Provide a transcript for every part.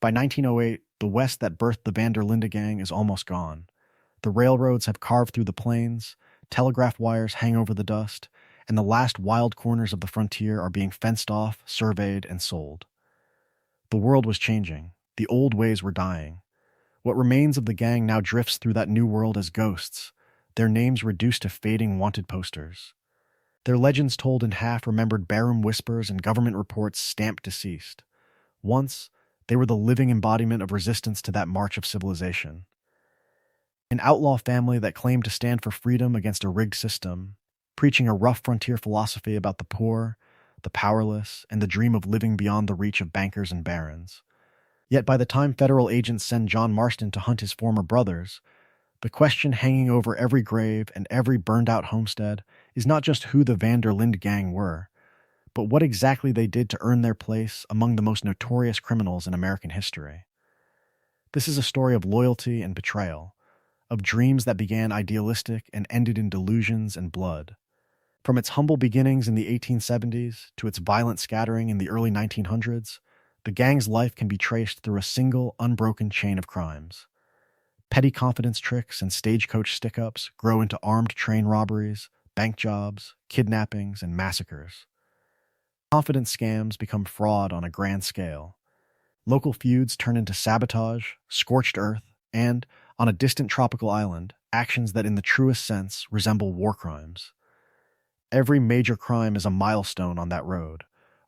By 1908, the West that birthed the Vanderlinde Gang is almost gone. The railroads have carved through the plains, telegraph wires hang over the dust, and the last wild corners of the frontier are being fenced off, surveyed, and sold. The world was changing. The old ways were dying. What remains of the gang now drifts through that new world as ghosts, their names reduced to fading wanted posters. Their legends told in half-remembered barroom whispers and government reports stamped deceased. Once, they were the living embodiment of resistance to that march of civilization. An outlaw family that claimed to stand for freedom against a rigged system, preaching a rough frontier philosophy about the poor, the powerless, and the dream of living beyond the reach of bankers and barons. Yet by the time federal agents send John Marston to hunt his former brothers, the question hanging over every grave and every burned-out homestead is not just who the Vanderlinde Gang were, but what exactly they did to earn their place among the most notorious criminals in American history. This is a story of loyalty and betrayal, of dreams that began idealistic and ended in delusions and blood. From its humble beginnings in the 1870s to its violent scattering in the early 1900s, the gang's life can be traced through a single, unbroken chain of crimes. Petty confidence tricks and stagecoach stick-ups grow into armed train robberies, bank jobs, kidnappings, and massacres. Confidence scams become fraud on a grand scale. Local feuds turn into sabotage, scorched earth, and, on a distant tropical island, actions that in the truest sense resemble war crimes. Every major crime is a milestone on that road,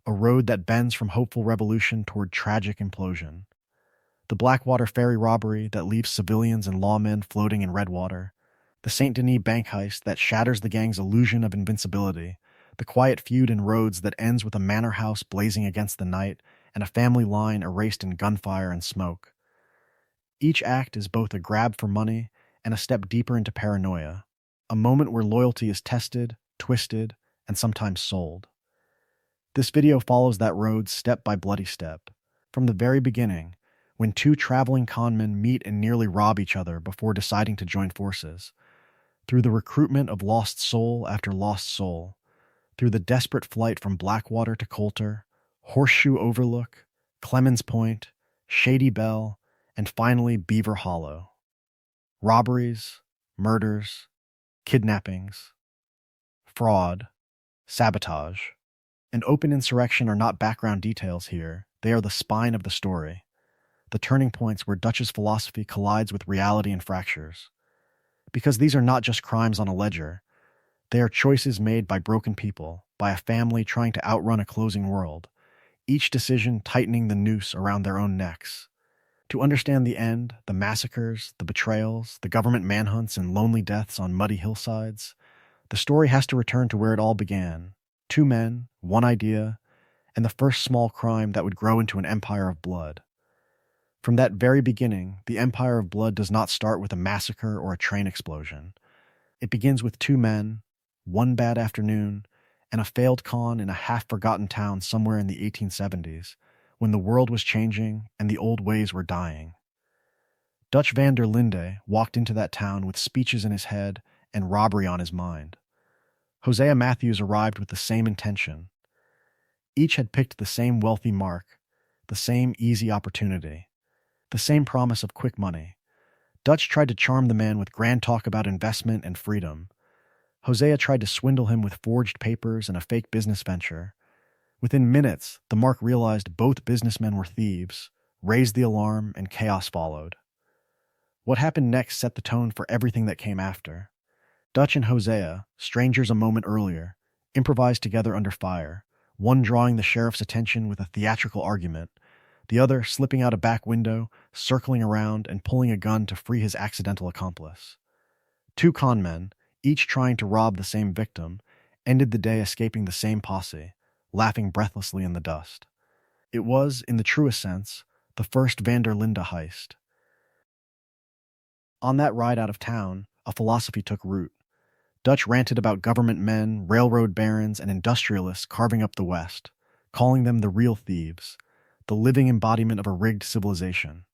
a road that bends from hopeful revolution toward tragic implosion. The Blackwater ferry robbery that leaves civilians and lawmen floating in red water, the St. Denis bank heist that shatters the gang's illusion of invincibility, the quiet feud in Rhodes that ends with a manor house blazing against the night and a family line erased in gunfire and smoke. Each act is both a grab for money and a step deeper into paranoia, a moment where loyalty is tested, twisted, and sometimes sold. This video follows that road step by bloody step. From the very beginning, when two traveling conmen meet and nearly rob each other before deciding to join forces, through the recruitment of lost soul after lost soul, through the desperate flight from Blackwater to Coulter, Horseshoe Overlook, Clemens Point, Shady Bell, and finally Beaver Hollow. Robberies, murders, kidnappings, fraud, sabotage, and open insurrection are not background details here, they are the spine of the story. The turning points where Dutch's philosophy collides with reality and fractures. Because these are not just crimes on a ledger, they are choices made by broken people, by a family trying to outrun a closing world, each decision tightening the noose around their own necks. To understand the end, the massacres, the betrayals, the government manhunts and lonely deaths on muddy hillsides, the story has to return to where it all began. Two men, one idea, and the first small crime that would grow into an empire of blood. From that very beginning, the empire of blood does not start with a massacre or a train explosion. It begins with two men, one bad afternoon, and a failed con in a half-forgotten town somewhere in the 1870s, when the world was changing and the old ways were dying. Dutch van der Linde walked into that town with speeches in his head and robbery on his mind. Hosea Matthews arrived with the same intention. Each had picked the same wealthy mark, the same easy opportunity, the same promise of quick money. Dutch tried to charm the man with grand talk about investment and freedom. Hosea tried to swindle him with forged papers and a fake business venture. Within minutes, the mark realized both businessmen were thieves, raised the alarm, and chaos followed. What happened next set the tone for everything that came after. Dutch and Hosea, strangers a moment earlier, improvised together under fire, one drawing the sheriff's attention with a theatrical argument, the other slipping out a back window, circling around, and pulling a gun to free his accidental accomplice. Two con men, each trying to rob the same victim, ended the day escaping the same posse, laughing breathlessly in the dust. It was, in the truest sense, the first Vanderlinde heist. On that ride out of town, a philosophy took root. Dutch ranted about government men, railroad barons, and industrialists carving up the West, calling them the real thieves, the living embodiment of a rigged civilization.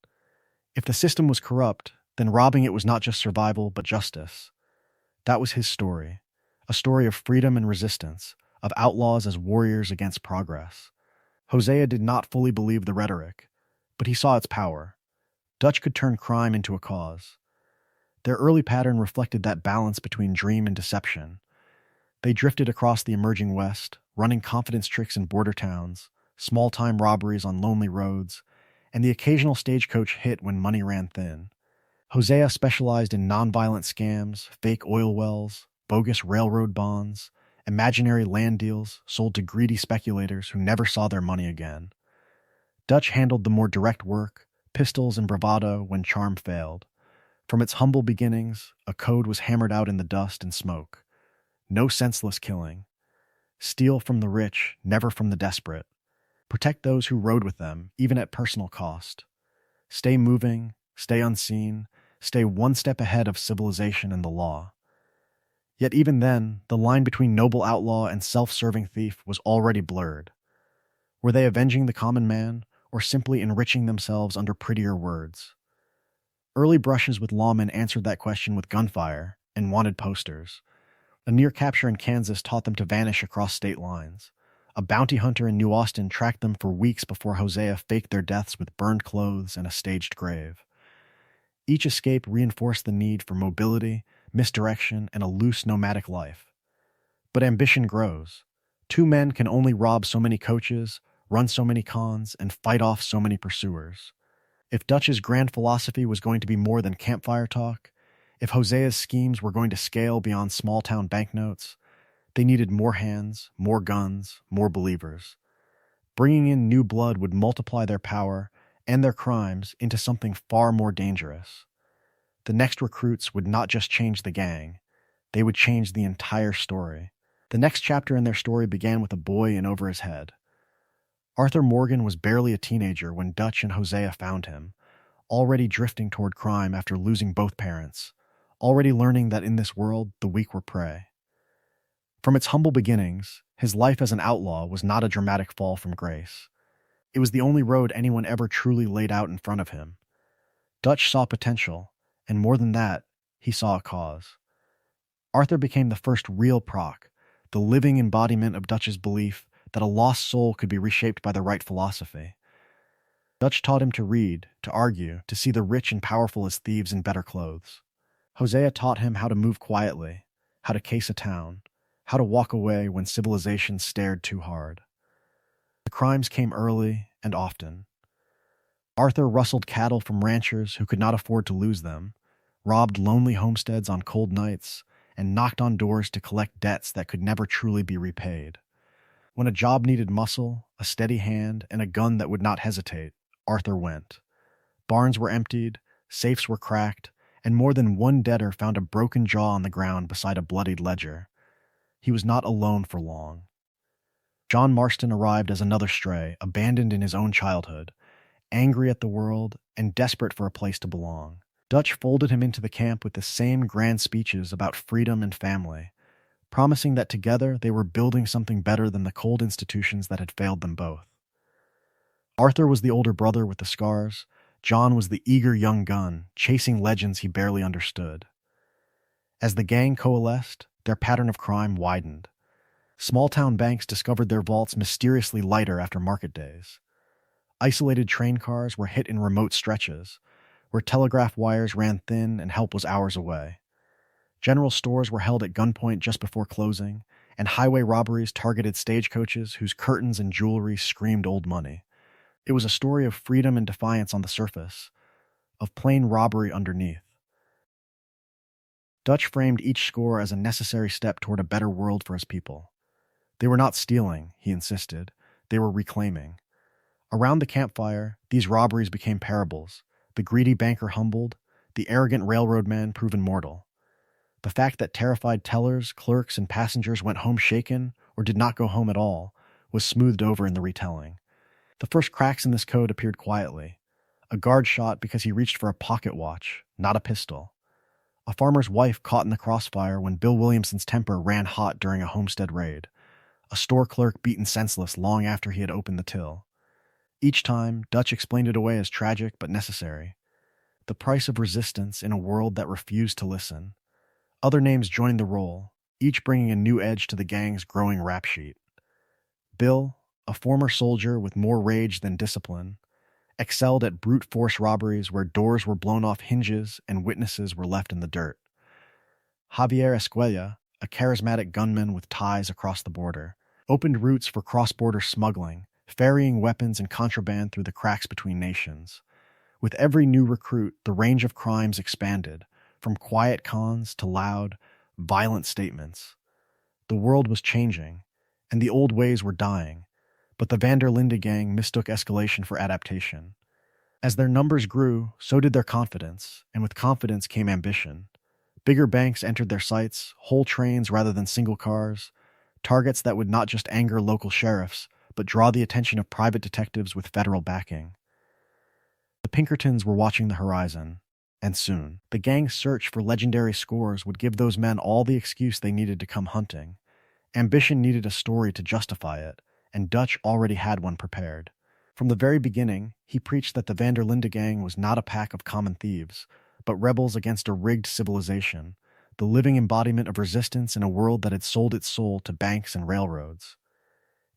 If the system was corrupt, then robbing it was not just survival, but justice. That was his story, a story of freedom and resistance, of outlaws as warriors against progress. Hosea did not fully believe the rhetoric, but he saw its power. Dutch could turn crime into a cause. Their early pattern reflected that balance between dream and deception. They drifted across the emerging West, running confidence tricks in border towns, small-time robberies on lonely roads, and the occasional stagecoach hit when money ran thin. Hosea specialized in nonviolent scams, fake oil wells, bogus railroad bonds, imaginary land deals sold to greedy speculators who never saw their money again. Dutch handled the more direct work, pistols and bravado when charm failed. From its humble beginnings, a code was hammered out in the dust and smoke. No senseless killing. Steal from the rich, never from the desperate. Protect those who rode with them, even at personal cost. Stay moving, stay unseen, stay one step ahead of civilization and the law. Yet even then, the line between noble outlaw and self-serving thief was already blurred. Were they avenging the common man, or simply enriching themselves under prettier words? Early brushes with lawmen answered that question with gunfire and wanted posters. A near capture in Kansas taught them to vanish across state lines. A bounty hunter in New Austin tracked them for weeks before Hosea faked their deaths with burned clothes and a staged grave. Each escape reinforced the need for mobility, misdirection, and a loose nomadic life. But ambition grows. Two men can only rob so many coaches, run so many cons, and fight off so many pursuers. If Dutch's grand philosophy was going to be more than campfire talk, if Hosea's schemes were going to scale beyond small-town banknotes, they needed more hands, more guns, more believers. Bringing in new blood would multiply their power and their crimes into something far more dangerous. The next recruits would not just change the gang, they would change the entire story. The next chapter in their story began with a boy in over his head. Arthur Morgan was barely a teenager when Dutch and Hosea found him, already drifting toward crime after losing both parents, already learning that in this world the weak were prey. From its humble beginnings, his life as an outlaw was not a dramatic fall from grace. It was the only road anyone ever truly laid out in front of him. Dutch saw potential, and more than that, he saw a cause. Arthur became the first real proc, the living embodiment of Dutch's belief that a lost soul could be reshaped by the right philosophy. Dutch taught him to read, to argue, to see the rich and powerful as thieves in better clothes. Hosea taught him how to move quietly, how to case a town, how to walk away when civilization stared too hard. The crimes came early and often. Arthur rustled cattle from ranchers who could not afford to lose them, robbed lonely homesteads on cold nights, and knocked on doors to collect debts that could never truly be repaid. When a job needed muscle, a steady hand, and a gun that would not hesitate, Arthur went. Barns were emptied, safes were cracked, and more than one debtor found a broken jaw on the ground beside a bloodied ledger. He was not alone for long. John Marston arrived as another stray, abandoned in his own childhood, angry at the world and desperate for a place to belong. Dutch folded him into the camp with the same grand speeches about freedom and family, promising that together they were building something better than the cold institutions that had failed them both. Arthur was the older brother with the scars. John was the eager young gun, chasing legends he barely understood. As the gang coalesced, their pattern of crime widened. Small-town banks discovered their vaults mysteriously lighter after market days. Isolated train cars were hit in remote stretches, where telegraph wires ran thin and help was hours away. General stores were held at gunpoint just before closing, and highway robberies targeted stagecoaches whose curtains and jewelry screamed old money. It was a story of freedom and defiance on the surface, of plain robbery underneath. Dutch framed each score as a necessary step toward a better world for his people. They were not stealing, he insisted. They were reclaiming. Around the campfire, these robberies became parables. The greedy banker humbled, the arrogant railroad man proven mortal. The fact that terrified tellers, clerks, and passengers went home shaken, or did not go home at all, was smoothed over in the retelling. The first cracks in this code appeared quietly. A guard shot because he reached for a pocket watch, not a pistol. A farmer's wife caught in the crossfire when Bill Williamson's temper ran hot during a homestead raid. A store clerk beaten senseless long after he had opened the till. Each time, Dutch explained it away as tragic but necessary. The price of resistance in a world that refused to listen. Other names joined the roll, each bringing a new edge to the gang's growing rap sheet. Bill, a former soldier with more rage than discipline. excelled at brute force robberies where doors were blown off hinges and witnesses were left in the dirt. Javier Escuella, a charismatic gunman with ties across the border, opened routes for cross-border smuggling, ferrying weapons and contraband through the cracks between nations. With every new recruit, the range of crimes expanded, from quiet cons to loud, violent statements. The world was changing, and the old ways were dying, but the Vanderlinde Gang mistook escalation for adaptation. As their numbers grew, so did their confidence, and with confidence came ambition. Bigger banks entered their sights, whole trains rather than single cars, targets that would not just anger local sheriffs, but draw the attention of private detectives with federal backing. The Pinkertons were watching the horizon, and soon, the gang's search for legendary scores would give those men all the excuse they needed to come hunting. Ambition needed a story to justify it, and Dutch already had one prepared. From the very beginning, he preached that the Vanderlinde Gang was not a pack of common thieves, but rebels against a rigged civilization, the living embodiment of resistance in a world that had sold its soul to banks and railroads.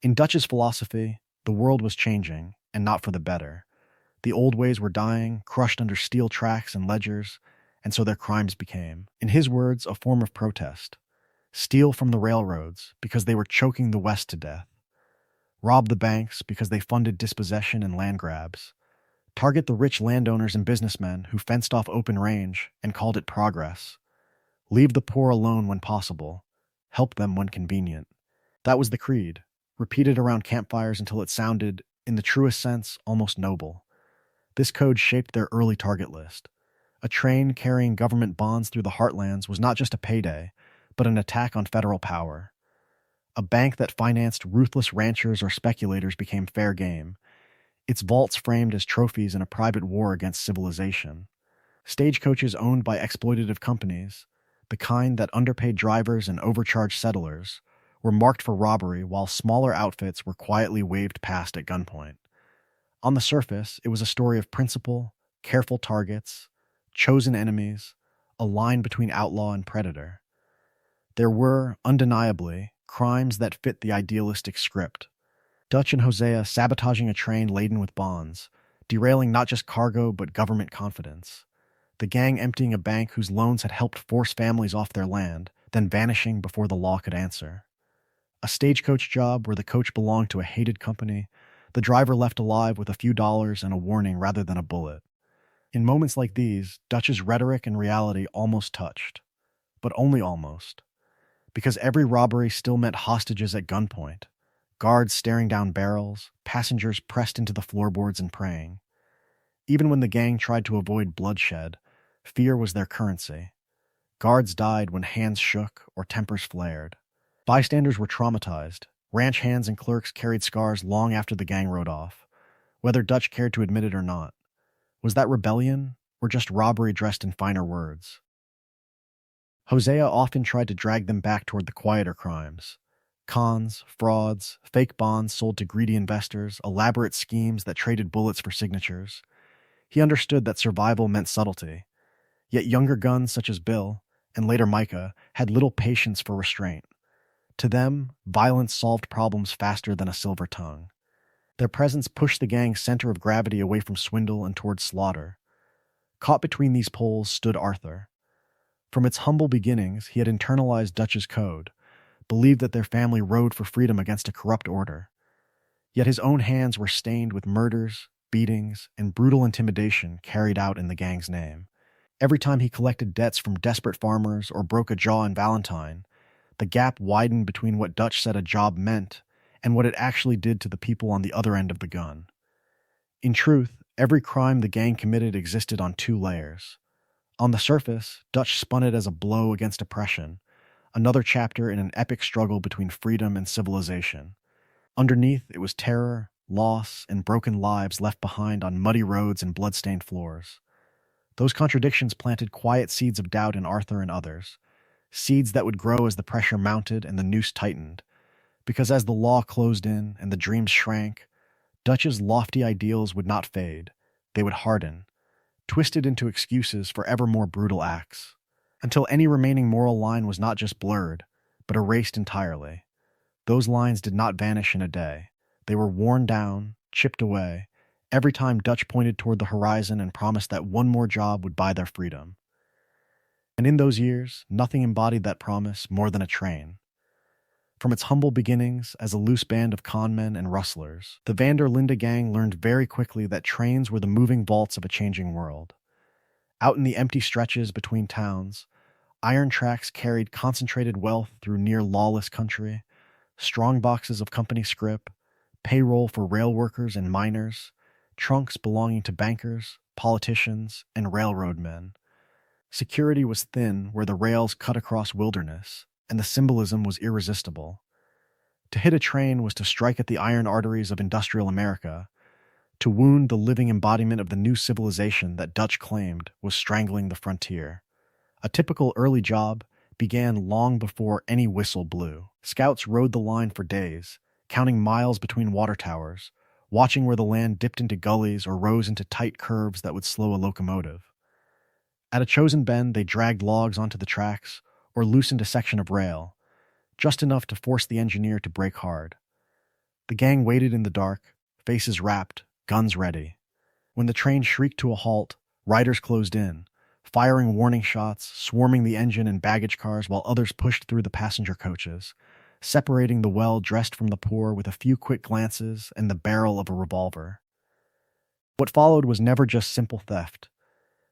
In Dutch's philosophy, the world was changing, and not for the better. The old ways were dying, crushed under steel tracks and ledgers, and so their crimes became, in his words, a form of protest. Steal from the railroads because they were choking the West to death. Rob the banks because they funded dispossession and land grabs. Target the rich landowners and businessmen who fenced off open range and called it progress. Leave the poor alone when possible. Help them when convenient. That was the creed, repeated around campfires until it sounded, in the truest sense, almost noble. This code shaped their early target list. A train carrying government bonds through the heartlands was not just a payday, but an attack on federal power. A bank that financed ruthless ranchers or speculators became fair game, its vaults framed as trophies in a private war against civilization. Stagecoaches owned by exploitative companies, the kind that underpaid drivers and overcharged settlers, were marked for robbery while smaller outfits were quietly waved past at gunpoint. On the surface, it was a story of principle, careful targets, chosen enemies, a line between outlaw and predator. There were, undeniably, crimes that fit the idealistic script. Dutch and Hosea sabotaging a train laden with bonds, derailing not just cargo but government confidence. The gang emptying a bank whose loans had helped force families off their land, then vanishing before the law could answer. A stagecoach job where the coach belonged to a hated company, the driver left alive with a few dollars and a warning rather than a bullet. In moments like these, Dutch's rhetoric and reality almost touched. But only almost. Because every robbery still meant hostages at gunpoint, guards staring down barrels, passengers pressed into the floorboards and praying. Even when the gang tried to avoid bloodshed, fear was their currency. Guards died when hands shook or tempers flared. Bystanders were traumatized. Ranch hands and clerks carried scars long after the gang rode off, whether Dutch cared to admit it or not. Was that rebellion, or just robbery dressed in finer words? Hosea often tried to drag them back toward the quieter crimes. Cons, frauds, fake bonds sold to greedy investors, elaborate schemes that traded bullets for signatures. He understood that survival meant subtlety. Yet younger guns such as Bill, and later Micah, had little patience for restraint. To them, violence solved problems faster than a silver tongue. Their presence pushed the gang's center of gravity away from swindle and toward slaughter. Caught between these poles stood Arthur. From its humble beginnings, he had internalized Dutch's code, believed that their family rode for freedom against a corrupt order. Yet his own hands were stained with murders, beatings, and brutal intimidation carried out in the gang's name. Every time he collected debts from desperate farmers or broke a jaw in Valentine, the gap widened between what Dutch said a job meant and what it actually did to the people on the other end of the gun. In truth, every crime the gang committed existed on two layers. On the surface, Dutch spun it as a blow against oppression, another chapter in an epic struggle between freedom and civilization. Underneath, it was terror, loss, and broken lives left behind on muddy roads and blood-stained floors. Those contradictions planted quiet seeds of doubt in Arthur and others, seeds that would grow as the pressure mounted and the noose tightened, because as the law closed in and the dreams shrank, Dutch's lofty ideals would not fade, they would harden, twisted into excuses for ever more brutal acts, until any remaining moral line was not just blurred, but erased entirely. Those lines did not vanish in a day. They were worn down, chipped away, Every time Dutch pointed toward the horizon and promised that one more job would buy their freedom. And in those years, nothing embodied that promise more than a train. From its humble beginnings as a loose band of conmen and rustlers, the Vanderlinde Gang learned very quickly that trains were the moving vaults of a changing world. Out in the empty stretches between towns, iron tracks carried concentrated wealth through near lawless country, strong boxes of company scrip, payroll for rail workers and miners, trunks belonging to bankers, politicians, and railroad men. Security was thin where the rails cut across wilderness, and the symbolism was irresistible. To hit a train was to strike at the iron arteries of industrial America. To wound the living embodiment of the new civilization that Dutch claimed was strangling the frontier. A typical early job began long before any whistle blew. Scouts rode the line for days, counting miles between water towers, watching where the land dipped into gullies or rose into tight curves that would slow a locomotive. At a chosen bend, they dragged logs onto the tracks or loosened a section of rail, just enough to force the engineer to brake hard. The gang waited in the dark, faces rapt, guns ready. When the train shrieked to a halt, riders closed in, firing warning shots, swarming the engine and baggage cars while others pushed through the passenger coaches, separating the well-dressed from the poor with a few quick glances and the barrel of a revolver. What followed was never just simple theft.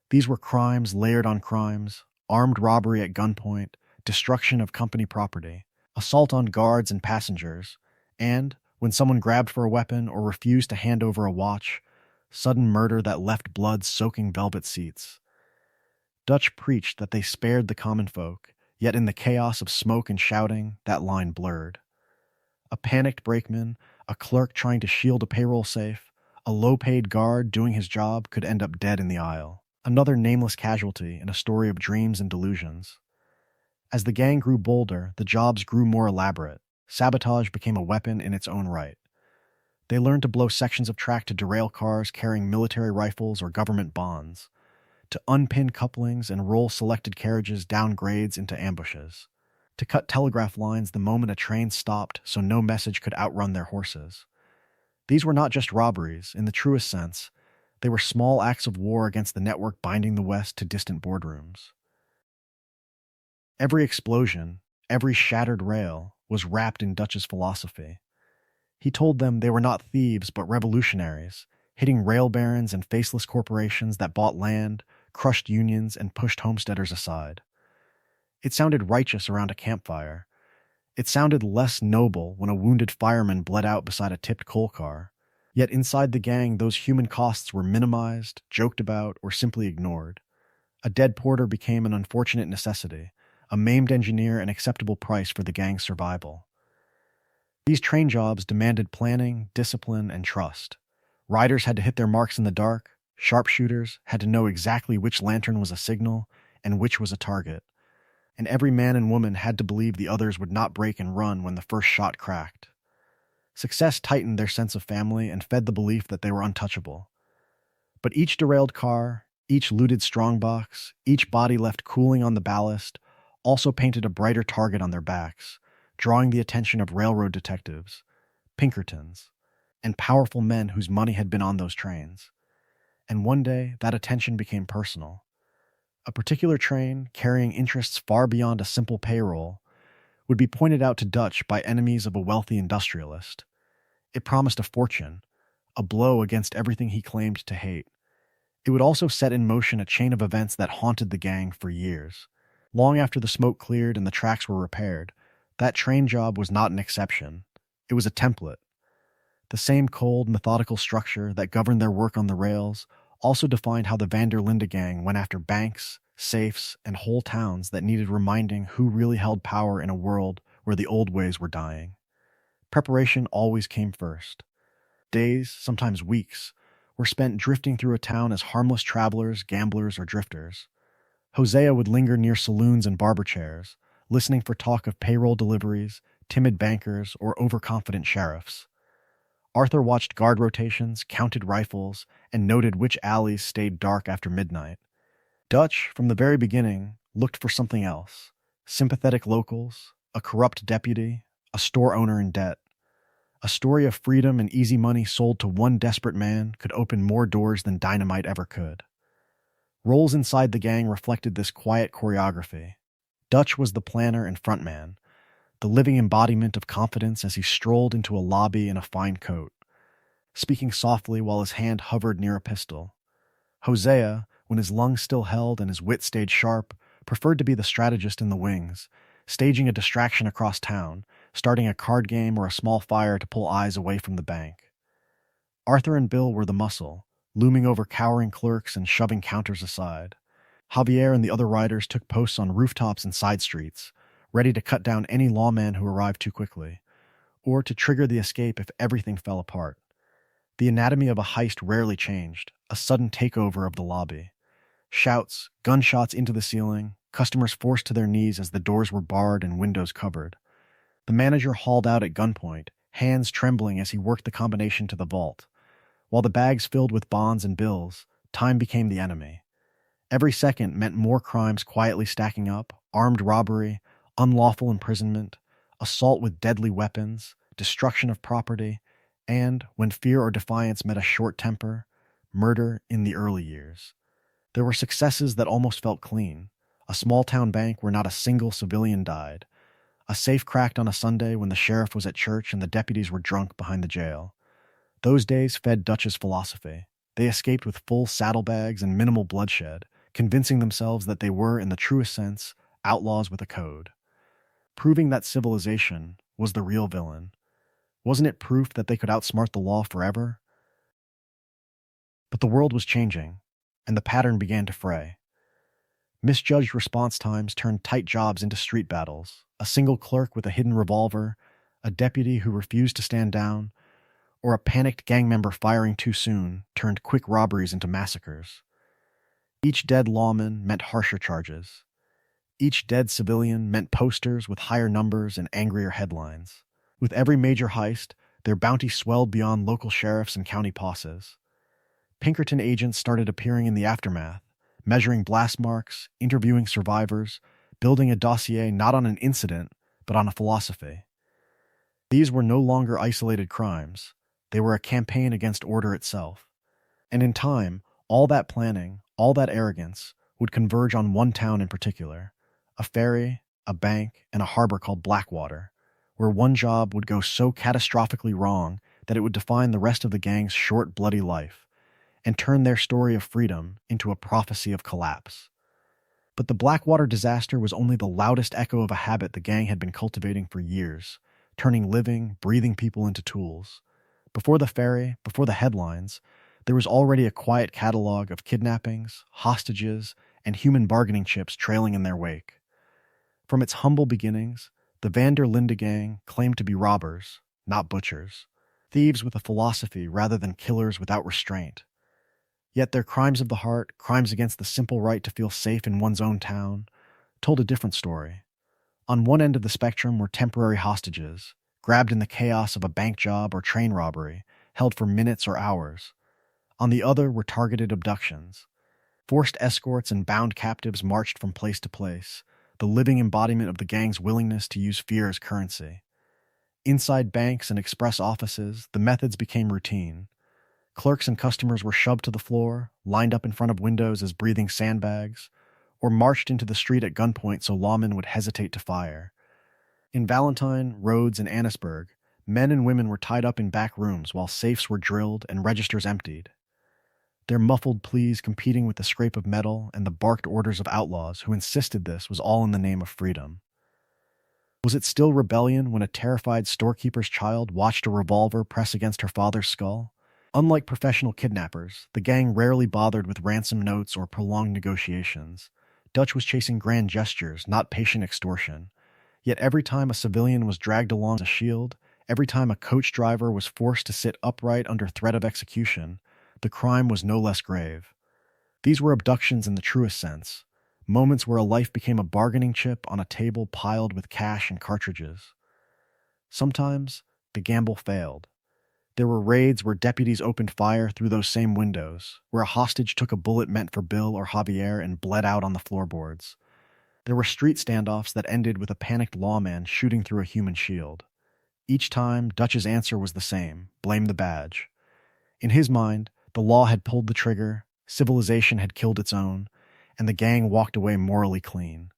These were crimes layered on crimes, armed robbery at gunpoint, destruction of company property, assault on guards and passengers, and, when someone grabbed for a weapon or refused to hand over a watch, sudden murder that left blood soaking velvet seats. Dutch preached that they spared the common folk, yet in the chaos of smoke and shouting, that line blurred. A panicked brakeman, a clerk trying to shield a payroll safe, a low-paid guard doing his job could end up dead in the aisle. Another nameless casualty in a story of dreams and delusions. As the gang grew bolder, the jobs grew more elaborate. Sabotage became a weapon in its own right. They learned to blow sections of track to derail cars carrying military rifles or government bonds, to unpin couplings and roll selected carriages down grades into ambushes, to cut telegraph lines the moment a train stopped so no message could outrun their horses. These were not just robberies, in the truest sense. They were small acts of war against the network binding the West to distant boardrooms. Every explosion, every shattered rail, was wrapped in Dutch's philosophy. He told them they were not thieves but revolutionaries, hitting rail barons and faceless corporations that bought land, crushed unions, and pushed homesteaders aside. It sounded righteous around a campfire. It sounded less noble when a wounded fireman bled out beside a tipped coal car. Yet inside the gang, those human costs were minimized, joked about, or simply ignored. A dead porter became an unfortunate necessity, a maimed engineer an acceptable price for the gang's survival. These train jobs demanded planning, discipline, and trust. Riders had to hit their marks in the dark, sharpshooters had to know exactly which lantern was a signal and which was a target, and every man and woman had to believe the others would not break and run when the first shot cracked. Success tightened their sense of family and fed the belief that they were untouchable. But each derailed car, each looted strongbox, each body left cooling on the ballast, also painted a brighter target on their backs, drawing the attention of railroad detectives, Pinkertons, and powerful men whose money had been on those trains. And one day, that attention became personal. A particular train, carrying interests far beyond a simple payroll, would be pointed out to Dutch by enemies of a wealthy industrialist. It promised a fortune, a blow against everything he claimed to hate. It would also set in motion a chain of events that haunted the gang for years. Long after the smoke cleared and the tracks were repaired, that train job was not an exception. It was a template. The same cold, methodical structure that governed their work on the rails also defined how the Vanderlinde Gang went after banks, safes, and whole towns that needed reminding who really held power in a world where the old ways were dying. Preparation always came first. Days, sometimes weeks, were spent drifting through a town as harmless travelers, gamblers, or drifters. Hosea would linger near saloons and barber chairs, listening for talk of payroll deliveries, timid bankers, or overconfident sheriffs. Arthur watched guard rotations, counted rifles, and noted which alleys stayed dark after midnight. Dutch, from the very beginning, looked for something else: sympathetic locals, a corrupt deputy, a store owner in debt. A story of freedom and easy money sold to one desperate man could open more doors than dynamite ever could. Roles inside the gang reflected this quiet choreography. Dutch was the planner and frontman, the living embodiment of confidence as he strolled into a lobby in a fine coat, speaking softly while his hand hovered near a pistol. Hosea, when his lungs still held and his wit stayed sharp, preferred to be the strategist in the wings, staging a distraction across town, starting a card game or a small fire to pull eyes away from the bank. Arthur and Bill were the muscle, looming over cowering clerks and shoving counters aside. Javier and the other riders took posts on rooftops and side streets, ready to cut down any lawman who arrived too quickly, or to trigger the escape if everything fell apart. The anatomy of a heist rarely changed, a sudden takeover of the lobby. Shouts, gunshots into the ceiling, customers forced to their knees as the doors were barred and windows covered. The manager hauled out at gunpoint, hands trembling as he worked the combination to the vault. While the bags filled with bonds and bills, time became the enemy. Every second meant more crimes quietly stacking up: armed robbery, unlawful imprisonment, assault with deadly weapons, destruction of property, and, when fear or defiance met a short temper, murder in the early years. There were successes that almost felt clean: a small-town bank where not a single civilian died, a safe cracked on a Sunday when the sheriff was at church and the deputies were drunk behind the jail. Those days fed Dutch's philosophy. They escaped with full saddlebags and minimal bloodshed, convincing themselves that they were, in the truest sense, outlaws with a code. Proving that civilization was the real villain. Wasn't it proof that they could outsmart the law forever? But the world was changing, and the pattern began to fray. Misjudged response times turned tight jobs into street battles: a single clerk with a hidden revolver, a deputy who refused to stand down, or a panicked gang member firing too soon turned quick robberies into massacres. Each dead lawman meant harsher charges. Each dead civilian meant posters with higher numbers and angrier headlines. With every major heist, their bounty swelled beyond local sheriffs and county posses. Pinkerton agents started appearing in the aftermath, measuring blast marks, interviewing survivors, building a dossier not on an incident, but on a philosophy. These were no longer isolated crimes. They were a campaign against order itself. And in time, all that planning, all that arrogance, would converge on one town in particular: a ferry, a bank, and a harbor called Blackwater, where one job would go so catastrophically wrong that it would define the rest of the gang's short, bloody life, and turn their story of freedom into a prophecy of collapse. But the Blackwater disaster was only the loudest echo of a habit the gang had been cultivating for years, turning living, breathing people into tools. Before the ferry, before the headlines, there was already a quiet catalog of kidnappings, hostages, and human bargaining chips trailing in their wake. From its humble beginnings, the Vanderlinde Gang claimed to be robbers, not butchers, thieves with a philosophy rather than killers without restraint. Yet their crimes of the heart, crimes against the simple right to feel safe in one's own town, told a different story. On one end of the spectrum were temporary hostages, grabbed in the chaos of a bank job or train robbery, held for minutes or hours. On the other were targeted abductions. Forced escorts and bound captives marched from place to place, the living embodiment of the gang's willingness to use fear as currency. Inside banks and express offices, the methods became routine. Clerks and customers were shoved to the floor, lined up in front of windows as breathing sandbags, or marched into the street at gunpoint so lawmen would hesitate to fire. In Valentine, Rhodes, and Annisburg, men and women were tied up in back rooms while safes were drilled and registers emptied, their muffled pleas competing with the scrape of metal and the barked orders of outlaws who insisted this was all in the name of freedom. Was it still rebellion when a terrified storekeeper's child watched a revolver press against her father's skull? Unlike professional kidnappers, the gang rarely bothered with ransom notes or prolonged negotiations. Dutch was chasing grand gestures, not patient extortion. Yet every time a civilian was dragged along a shield, every time a coach driver was forced to sit upright under threat of execution, the crime was no less grave. These were abductions in the truest sense, moments where a life became a bargaining chip on a table piled with cash and cartridges. Sometimes, the gamble failed. There were raids where deputies opened fire through those same windows, where a hostage took a bullet meant for Bill or Javier and bled out on the floorboards. There were street standoffs that ended with a panicked lawman shooting through a human shield. Each time, Dutch's answer was the same: blame the badge. In his mind, the law had pulled the trigger, civilization had killed its own, and the gang walked away morally clean.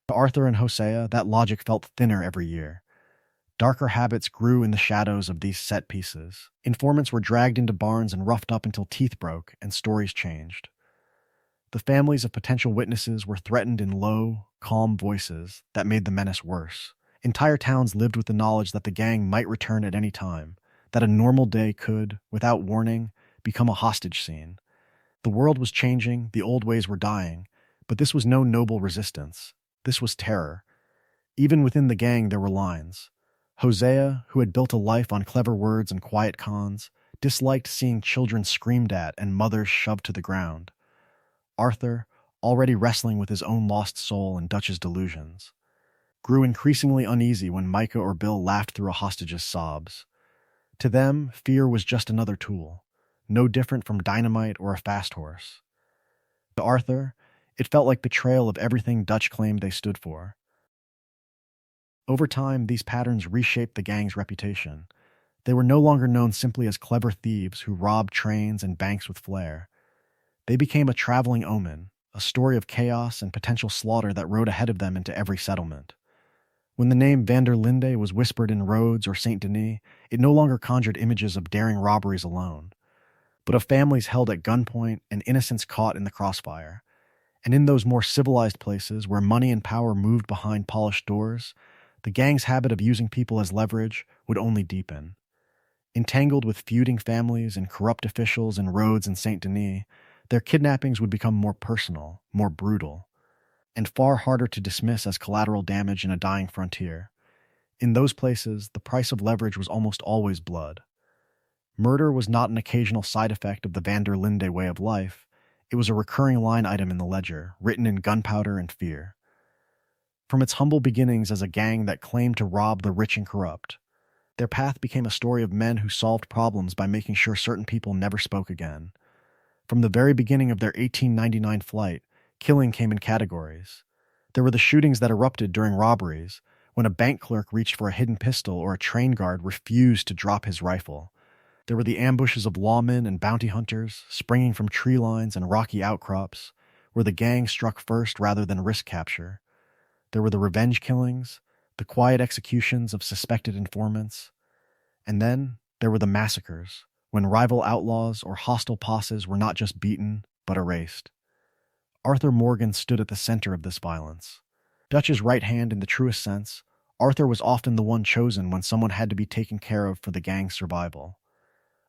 To Arthur and Hosea, that logic felt thinner every year. Darker habits grew in the shadows of these set pieces. Informants were dragged into barns and roughed up until teeth broke and stories changed. The families of potential witnesses were threatened in low, calm voices that made the menace worse. Entire towns lived with the knowledge that the gang might return at any time, that a normal day could, without warning, become a hostage scene. The world was changing, the old ways were dying, but this was no noble resistance. This was terror. Even within the gang there were lines. Hosea, who had built a life on clever words and quiet cons, disliked seeing children screamed at and mothers shoved to the ground. Arthur, already wrestling with his own lost soul and Dutch's delusions, grew increasingly uneasy when Micah or Bill laughed through a hostage's sobs. To them, fear was just another tool, no different from dynamite or a fast horse. To Arthur, it felt like betrayal of everything Dutch claimed they stood for. Over time, these patterns reshaped the gang's reputation. They were no longer known simply as clever thieves who robbed trains and banks with flair. They became a traveling omen, a story of chaos and potential slaughter that rode ahead of them into every settlement. When the name Vanderlinde was whispered in Rhodes or St. Denis, it no longer conjured images of daring robberies alone, but of families held at gunpoint and innocents caught in the crossfire. And in those more civilized places where money and power moved behind polished doors, the gang's habit of using people as leverage would only deepen. Entangled with feuding families and corrupt officials in Rhodes and St. Denis, their kidnappings would become more personal, more brutal, and far harder to dismiss as collateral damage in a dying frontier. In those places, the price of leverage was almost always blood. Murder was not an occasional side effect of the Vanderlinde way of life. It was a recurring line item in the ledger, written in gunpowder and fear. From its humble beginnings as a gang that claimed to rob the rich and corrupt, their path became a story of men who solved problems by making sure certain people never spoke again. From the very beginning of their 1899 flight, killing came in categories. There were the shootings that erupted during robberies, when a bank clerk reached for a hidden pistol or a train guard refused to drop his rifle. There were the ambushes of lawmen and bounty hunters, springing from tree lines and rocky outcrops, where the gang struck first rather than risk capture. There were the revenge killings, the quiet executions of suspected informants. And then there were the massacres, when rival outlaws or hostile posses were not just beaten, but erased. Arthur Morgan stood at the center of this violence. Dutch's right hand in the truest sense, Arthur was often the one chosen when someone had to be taken care of for the gang's survival.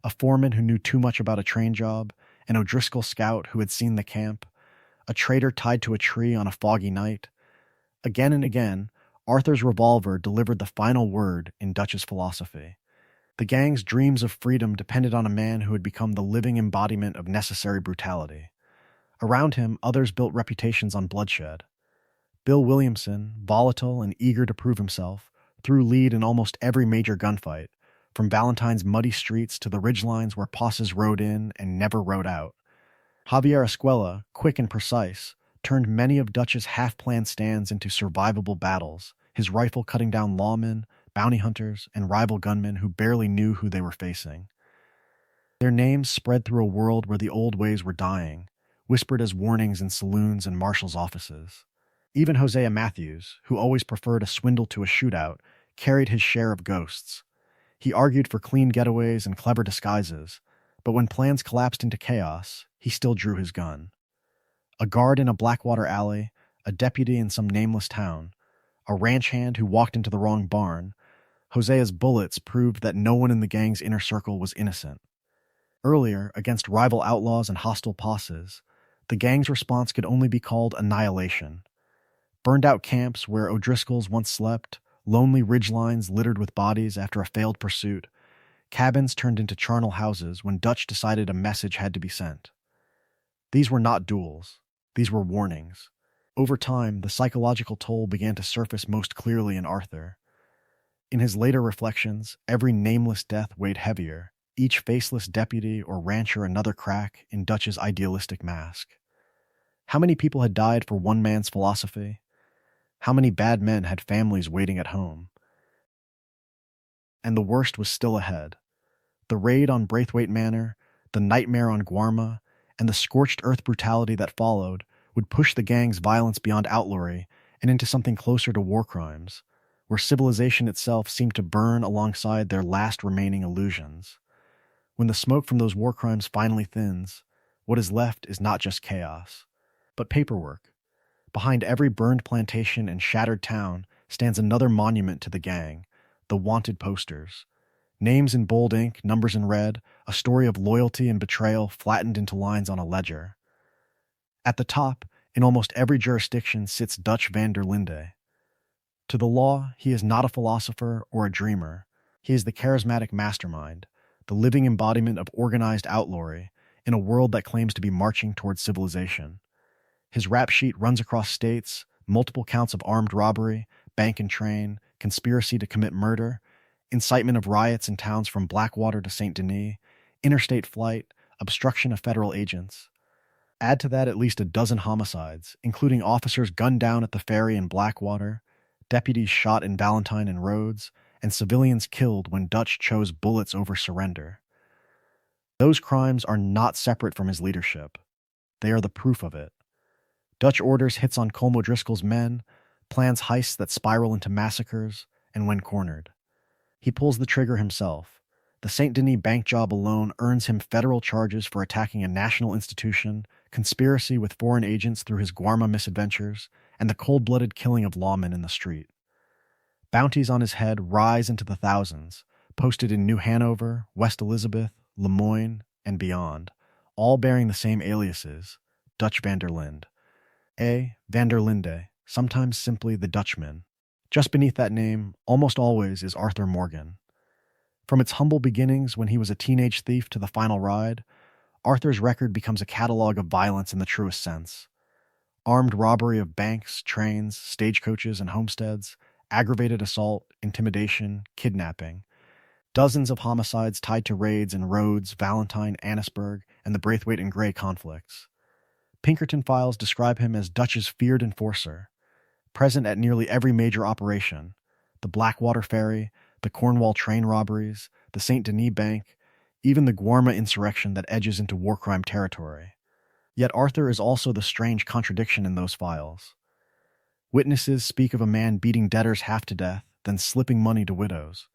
A foreman who knew too much about a train job, an O'Driscoll scout who had seen the camp, a traitor tied to a tree on a foggy night. Again and again, Arthur's revolver delivered the final word in Dutch's philosophy. The gang's dreams of freedom depended on a man who had become the living embodiment of necessary brutality. Around him, others built reputations on bloodshed. Bill Williamson, volatile and eager to prove himself, threw lead in almost every major gunfight, from Valentine's muddy streets to the ridgelines where posses rode in and never rode out. Javier Escuela, quick and precise, turned many of Dutch's half-planned stands into survivable battles, his rifle cutting down lawmen, bounty hunters, and rival gunmen who barely knew who they were facing. Their names spread through a world where the old ways were dying, whispered as warnings in saloons and marshals' offices. Even Hosea Matthews, who always preferred a swindle to a shootout, carried his share of ghosts. He argued for clean getaways and clever disguises, but when plans collapsed into chaos, he still drew his gun. A guard in a Blackwater alley, a deputy in some nameless town, a ranch hand who walked into the wrong barn, Hosea's bullets proved that no one in the gang's inner circle was innocent. Earlier, against rival outlaws and hostile posses, the gang's response could only be called annihilation. Burned-out camps where O'Driscolls once slept, lonely ridgelines littered with bodies after a failed pursuit, cabins turned into charnel houses when Dutch decided a message had to be sent. These were not duels. These were warnings. Over time, the psychological toll began to surface most clearly in Arthur. In his later reflections, every nameless death weighed heavier, each faceless deputy or rancher another crack in Dutch's idealistic mask. How many people had died for one man's philosophy? How many bad men had families waiting at home? And the worst was still ahead. The raid on Braithwaite Manor, the nightmare on Guarma, and the scorched earth brutality that followed would push the gang's violence beyond outlawry and into something closer to war crimes, where civilization itself seemed to burn alongside their last remaining illusions. When the smoke from those war crimes finally thins, what is left is not just chaos, but paperwork. Behind every burned plantation and shattered town stands another monument to the gang, the wanted posters. Names in bold ink, numbers in red, a story of loyalty and betrayal flattened into lines on a ledger. At the top, in almost every jurisdiction, sits Dutch Vanderlinde. To the law, he is not a philosopher or a dreamer. He is the charismatic mastermind, the living embodiment of organized outlawry in a world that claims to be marching towards civilization. His rap sheet runs across states, multiple counts of armed robbery, bank and train, conspiracy to commit murder, incitement of riots in towns from Blackwater to St. Denis, interstate flight, obstruction of federal agents. Add to that at least a dozen homicides, including officers gunned down at the ferry in Blackwater, deputies shot in Valentine and Rhodes, and civilians killed when Dutch chose bullets over surrender. Those crimes are not separate from his leadership. They are the proof of it. Dutch orders hits on Colm O'Driscoll's men, plans heists that spiral into massacres, and when cornered, he pulls the trigger himself. The St. Denis bank job alone earns him federal charges for attacking a national institution, conspiracy with foreign agents through his Guarma misadventures, and the cold-blooded killing of lawmen in the street. Bounties on his head rise into the thousands, posted in New Hanover, West Elizabeth, Lemoyne, and beyond, all bearing the same aliases, Dutch Vanderlinde. A. Vanderlinde, sometimes simply the Dutchman. Just beneath that name, almost always, is Arthur Morgan. From its humble beginnings when he was a teenage thief to the final ride, Arthur's record becomes a catalog of violence in the truest sense. Armed robbery of banks, trains, stagecoaches, and homesteads, aggravated assault, intimidation, kidnapping. Dozens of homicides tied to raids in Rhodes, Valentine, Annisburg, and the Braithwaite and Gray conflicts. Pinkerton files describe him as Dutch's feared enforcer, present at nearly every major operation: the Blackwater Ferry, the Cornwall train robberies, the St. Denis Bank, even the Guarma insurrection that edges into war crime territory. Yet Arthur is also the strange contradiction in those files. Witnesses speak of a man beating debtors half to death, then slipping money to widows.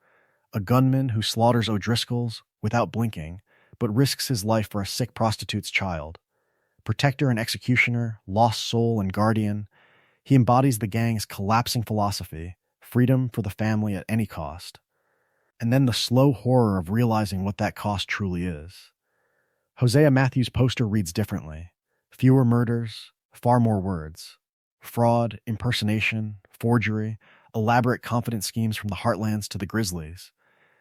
A gunman who slaughters O'Driscolls without blinking, but risks his life for a sick prostitute's child. Protector and executioner, lost soul and guardian, he embodies the gang's collapsing philosophy, freedom for the family at any cost. And then the slow horror of realizing what that cost truly is. Hosea Matthews' poster reads differently. Fewer murders, far more words. Fraud, impersonation, forgery, elaborate confidence schemes from the heartlands to the Grizzlies.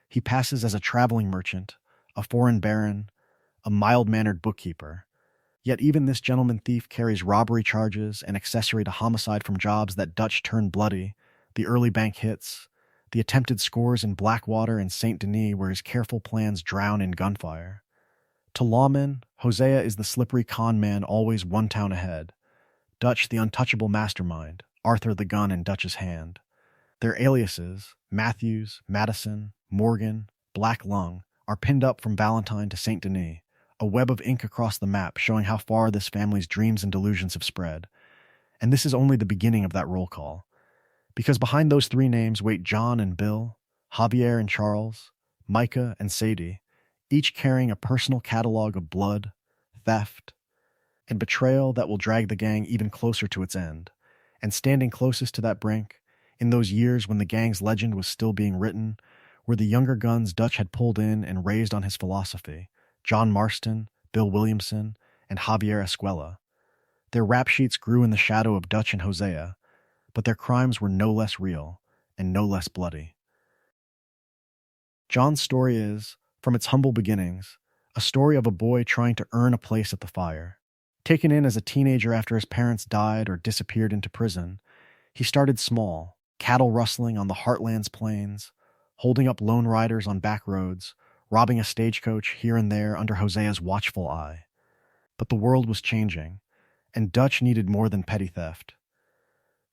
He passes as a traveling merchant, a foreign baron, a mild-mannered bookkeeper. Yet even this gentleman thief carries robbery charges and accessory to homicide from jobs that Dutch turned bloody, the early bank hits, the attempted scores in Blackwater and St. Denis where his careful plans drown in gunfire. To lawmen, Hosea is the slippery con man always one town ahead. Dutch the untouchable mastermind, Arthur the gun in Dutch's hand. Their aliases, Matthews, Madison, Morgan, Black Lung, are pinned up from Valentine to St. Denis, a web of ink across the map showing how far this family's dreams and delusions have spread. And this is only the beginning of that roll call. Because behind those three names wait John and Bill, Javier and Charles, Micah and Sadie, each carrying a personal catalog of blood, theft, and betrayal that will drag the gang even closer to its end. And standing closest to that brink, in those years when the gang's legend was still being written, were the younger guns Dutch had pulled in and raised on his philosophy: John Marston, Bill Williamson, and Javier Escuela. Their rap sheets grew in the shadow of Dutch and Hosea, but their crimes were no less real and no less bloody. John's story is, from its humble beginnings, a story of a boy trying to earn a place at the fire. Taken in as a teenager after his parents died or disappeared into prison, he started small, cattle rustling on the Heartland's plains, holding up lone riders on back roads, robbing a stagecoach here and there under Hosea's watchful eye. But the world was changing, and Dutch needed more than petty theft.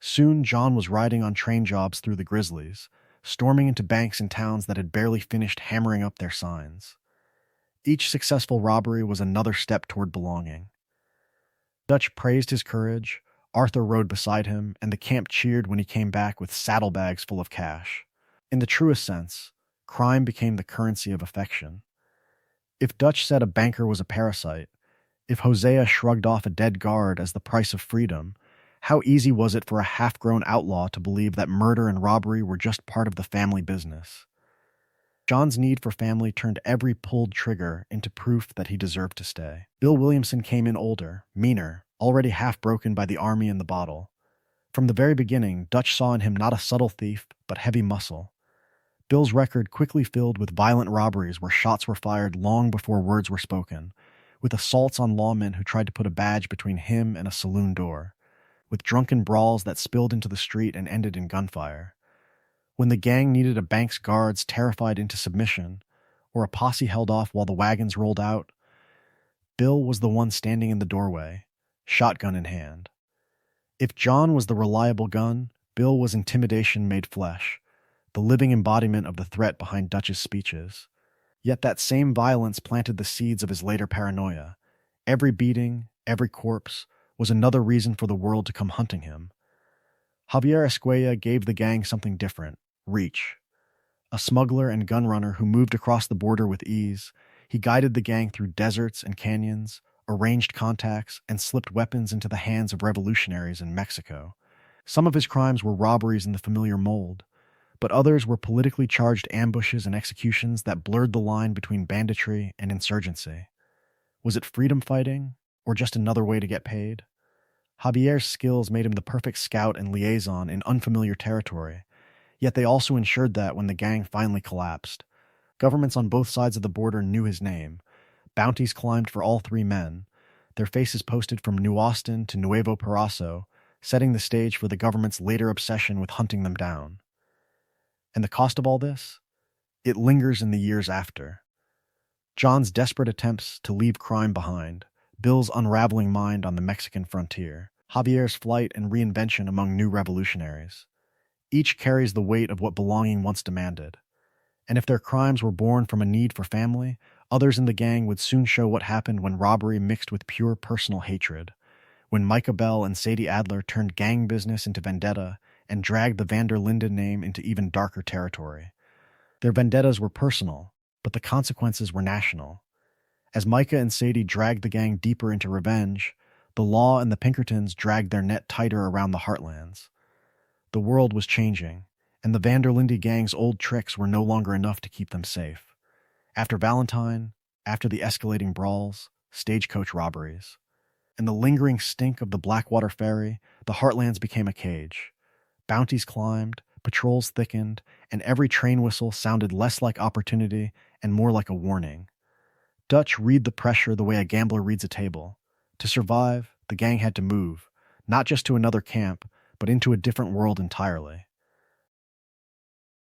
Soon John was riding on train jobs through the Grizzlies, storming into banks in towns that had barely finished hammering up their signs. Each successful robbery was another step toward belonging. Dutch praised his courage, Arthur rode beside him, and the camp cheered when he came back with saddlebags full of cash. In the truest sense, crime became the currency of affection. If Dutch said a banker was a parasite, if Hosea shrugged off a dead guard as the price of freedom, how easy was it for a half-grown outlaw to believe that murder and robbery were just part of the family business? John's need for family turned every pulled trigger into proof that he deserved to stay. Bill Williamson came in older, meaner, already half-broken by the army and the bottle. From the very beginning, Dutch saw in him not a subtle thief, but heavy muscle. Bill's record quickly filled with violent robberies where shots were fired long before words were spoken, with assaults on lawmen who tried to put a badge between him and a saloon door, with drunken brawls that spilled into the street and ended in gunfire. When the gang needed a bank's guards terrified into submission, or a posse held off while the wagons rolled out, Bill was the one standing in the doorway, shotgun in hand. If John was the reliable gun, Bill was intimidation made flesh, the living embodiment of the threat behind Dutch's speeches. Yet that same violence planted the seeds of his later paranoia. Every beating, every corpse, was another reason for the world to come hunting him. Javier Escuella gave the gang something different: reach. A smuggler and gun runner who moved across the border with ease, he guided the gang through deserts and canyons, arranged contacts, and slipped weapons into the hands of revolutionaries in Mexico. Some of his crimes were robberies in the familiar mold, but others were politically charged ambushes and executions that blurred the line between banditry and insurgency. Was it freedom fighting, or just another way to get paid? Javier's skills made him the perfect scout and liaison in unfamiliar territory, yet they also ensured that when the gang finally collapsed, governments on both sides of the border knew his name. Bounties climbed for all three men, their faces posted from New Austin to Nuevo Paraíso, setting the stage for the government's later obsession with hunting them down. And the cost of all this? It lingers in the years after. John's desperate attempts to leave crime behind, Bill's unraveling mind on the Mexican frontier, Javier's flight and reinvention among new revolutionaries. Each carries the weight of what belonging once demanded. And if their crimes were born from a need for family, others in the gang would soon show what happened when robbery mixed with pure personal hatred, when Micah Bell and Sadie Adler turned gang business into vendetta and dragged the Vanderlinde name into even darker territory. Their vendettas were personal, but the consequences were national. As Micah and Sadie dragged the gang deeper into revenge, the law and the Pinkertons dragged their net tighter around the heartlands. The world was changing, and the Vanderlinde Gang's old tricks were no longer enough to keep them safe. After Valentine, after the escalating brawls, stagecoach robberies, and the lingering stink of the Blackwater Ferry, the heartlands became a cage. Bounties climbed, patrols thickened, and every train whistle sounded less like opportunity and more like a warning. Dutch read the pressure the way a gambler reads a table. To survive, the gang had to move, not just to another camp, but into a different world entirely.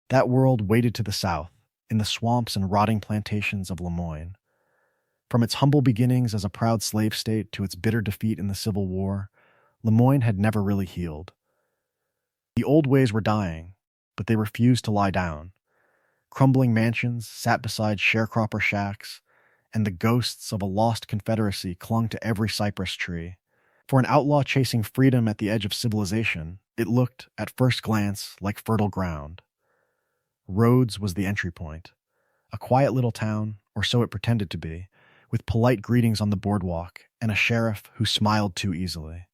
That world waited to the south, in the swamps and rotting plantations of Lemoyne. From its humble beginnings as a proud slave state to its bitter defeat in the Civil War, Lemoyne had never really healed. The old ways were dying, but they refused to lie down. Crumbling mansions sat beside sharecropper shacks, and the ghosts of a lost confederacy clung to every cypress tree. For an outlaw chasing freedom at the edge of civilization, it looked, at first glance, like fertile ground. Rhodes was the entry point. A quiet little town, or so it pretended to be, with polite greetings on the boardwalk and a sheriff who smiled too easily.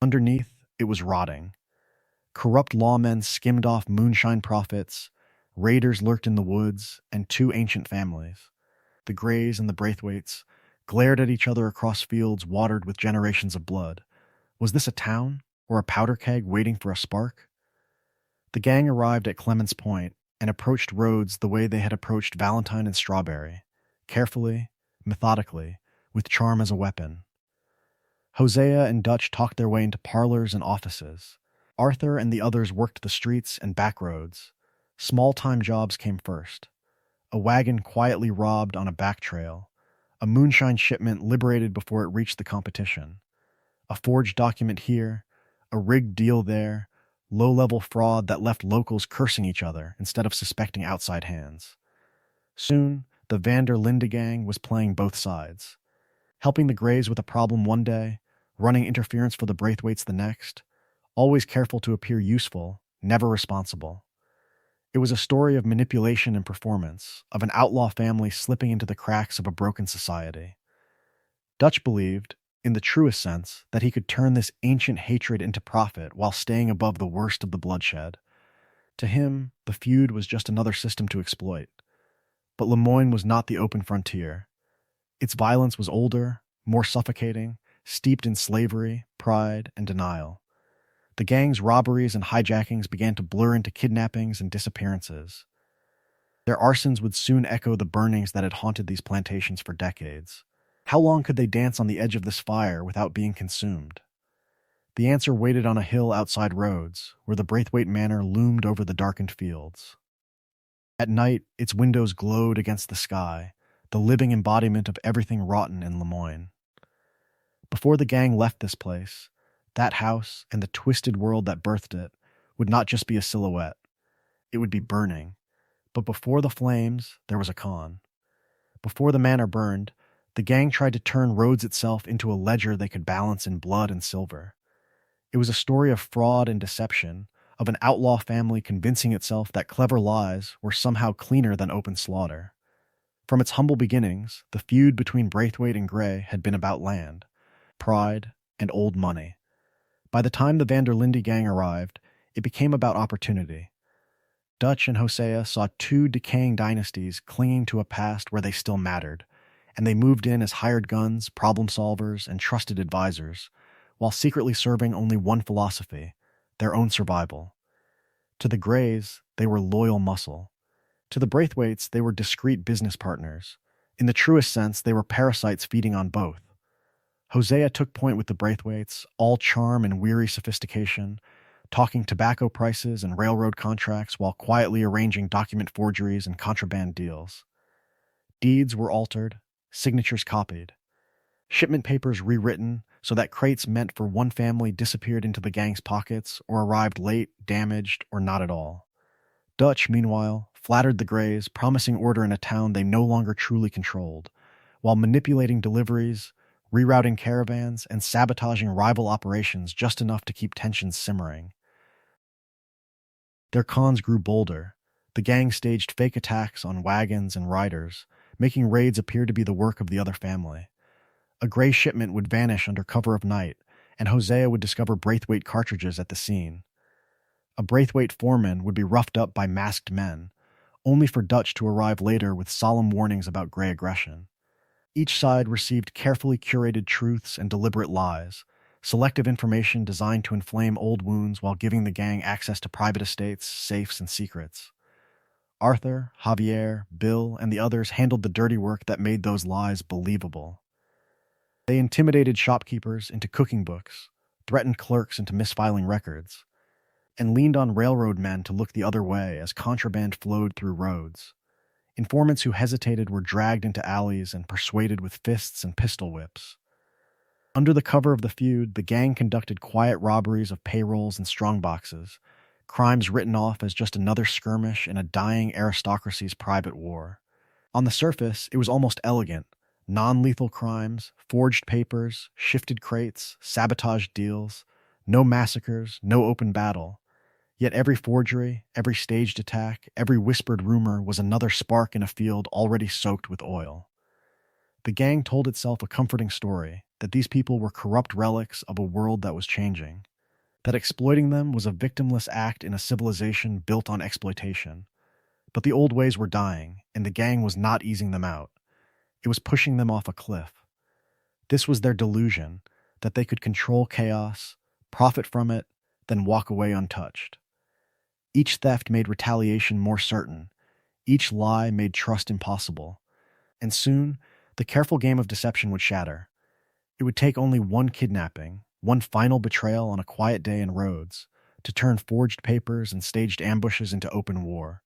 Underneath, it was rotting. Corrupt lawmen skimmed off moonshine profits, raiders lurked in the woods, and two ancient families, the Grays and the Braithwaites, glared at each other across fields watered with generations of blood. Was this a town, or a powder keg waiting for a spark? The gang arrived at Clements Point and approached Rhodes the way they had approached Valentine and Strawberry, carefully, methodically, with charm as a weapon. Hosea and Dutch talked their way into parlors and offices. Arthur and the others worked the streets and back roads. Small-time jobs came first. A wagon quietly robbed on a back trail. A moonshine shipment liberated before it reached the competition. A forged document here, a rigged deal there, low-level fraud that left locals cursing each other instead of suspecting outside hands. Soon, the Vanderlinde Gang was playing both sides, helping the Greys with a problem one day, running interference for the Braithwaites the next, always careful to appear useful, never responsible. It was a story of manipulation and performance, of an outlaw family slipping into the cracks of a broken society. Dutch believed, in the truest sense, that he could turn this ancient hatred into profit while staying above the worst of the bloodshed. To him, the feud was just another system to exploit. But Lemoyne was not the open frontier. Its violence was older, more suffocating, steeped in slavery, pride, and denial. The gang's robberies and hijackings began to blur into kidnappings and disappearances. Their arsons would soon echo the burnings that had haunted these plantations for decades. How long could they dance on the edge of this fire without being consumed? The answer waited on a hill outside Rhodes, where the Braithwaite Manor loomed over the darkened fields. At night, its windows glowed against the sky, the living embodiment of everything rotten in Lemoyne. Before the gang left this place, that house and the twisted world that birthed it would not just be a silhouette. It would be burning. But before the flames, there was a con. Before the manor burned, the gang tried to turn Rhodes itself into a ledger they could balance in blood and silver. It was a story of fraud and deception, of an outlaw family convincing itself that clever lies were somehow cleaner than open slaughter. From its humble beginnings, the feud between Braithwaite and Grey had been about land, pride, and old money. By the time the Vanderlinde Gang arrived, it became about opportunity. Dutch and Hosea saw two decaying dynasties clinging to a past where they still mattered, and they moved in as hired guns, problem solvers, and trusted advisors, while secretly serving only one philosophy, their own survival. To the Greys, they were loyal muscle. To the Braithwaites, they were discreet business partners. In the truest sense, they were parasites feeding on both. Hosea took point with the Braithwaites, all charm and weary sophistication, talking tobacco prices and railroad contracts while quietly arranging document forgeries and contraband deals. Deeds were altered, signatures copied, shipment papers rewritten so that crates meant for one family disappeared into the gang's pockets or arrived late, damaged, or not at all. Dutch, meanwhile, flattered the Greys, promising order in a town they no longer truly controlled, while manipulating deliveries, rerouting caravans, and sabotaging rival operations just enough to keep tensions simmering. Their cons grew bolder. The gang staged fake attacks on wagons and riders, making raids appear to be the work of the other family. A Grey shipment would vanish under cover of night, and Hosea would discover Braithwaite cartridges at the scene. A Braithwaite foreman would be roughed up by masked men, only for Dutch to arrive later with solemn warnings about Grey aggression. Each side received carefully curated truths and deliberate lies, selective information designed to inflame old wounds while giving the gang access to private estates, safes, and secrets. Arthur, Javier, Bill, and the others handled the dirty work that made those lies believable. They intimidated shopkeepers into cooking books, threatened clerks into misfiling records, and leaned on railroad men to look the other way as contraband flowed through roads. Informants who hesitated were dragged into alleys and persuaded with fists and pistol whips. Under the cover of the feud, the gang conducted quiet robberies of payrolls and strongboxes, crimes written off as just another skirmish in a dying aristocracy's private war. On the surface, it was almost elegant. Non-lethal crimes, forged papers, shifted crates, sabotaged deals, no massacres, no open battle. Yet every forgery, every staged attack, every whispered rumor was another spark in a field already soaked with oil. The gang told itself a comforting story, that these people were corrupt relics of a world that was changing, that exploiting them was a victimless act in a civilization built on exploitation. But the old ways were dying, and the gang was not easing them out. It was pushing them off a cliff. This was their delusion, that they could control chaos, profit from it, then walk away untouched. Each theft made retaliation more certain. Each lie made trust impossible. And soon, the careful game of deception would shatter. It would take only one kidnapping, one final betrayal on a quiet day in Rhodes, to turn forged papers and staged ambushes into open war.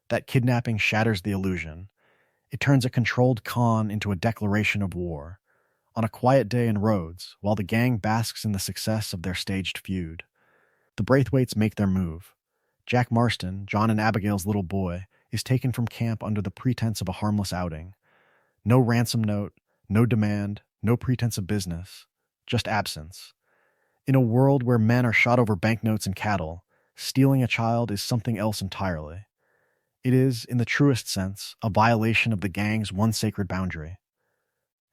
That kidnapping shatters the illusion. It turns a controlled con into a declaration of war. On a quiet day in Rhodes, while the gang basks in the success of their staged feud. The Braithwaites make their move. Jack Marston, John and Abigail's little boy, is taken from camp under the pretense of a harmless outing. No ransom note, no demand, no pretense of business, just absence. In a world where men are shot over banknotes and cattle, stealing a child is something else entirely. It is, in the truest sense, a violation of the gang's one sacred boundary: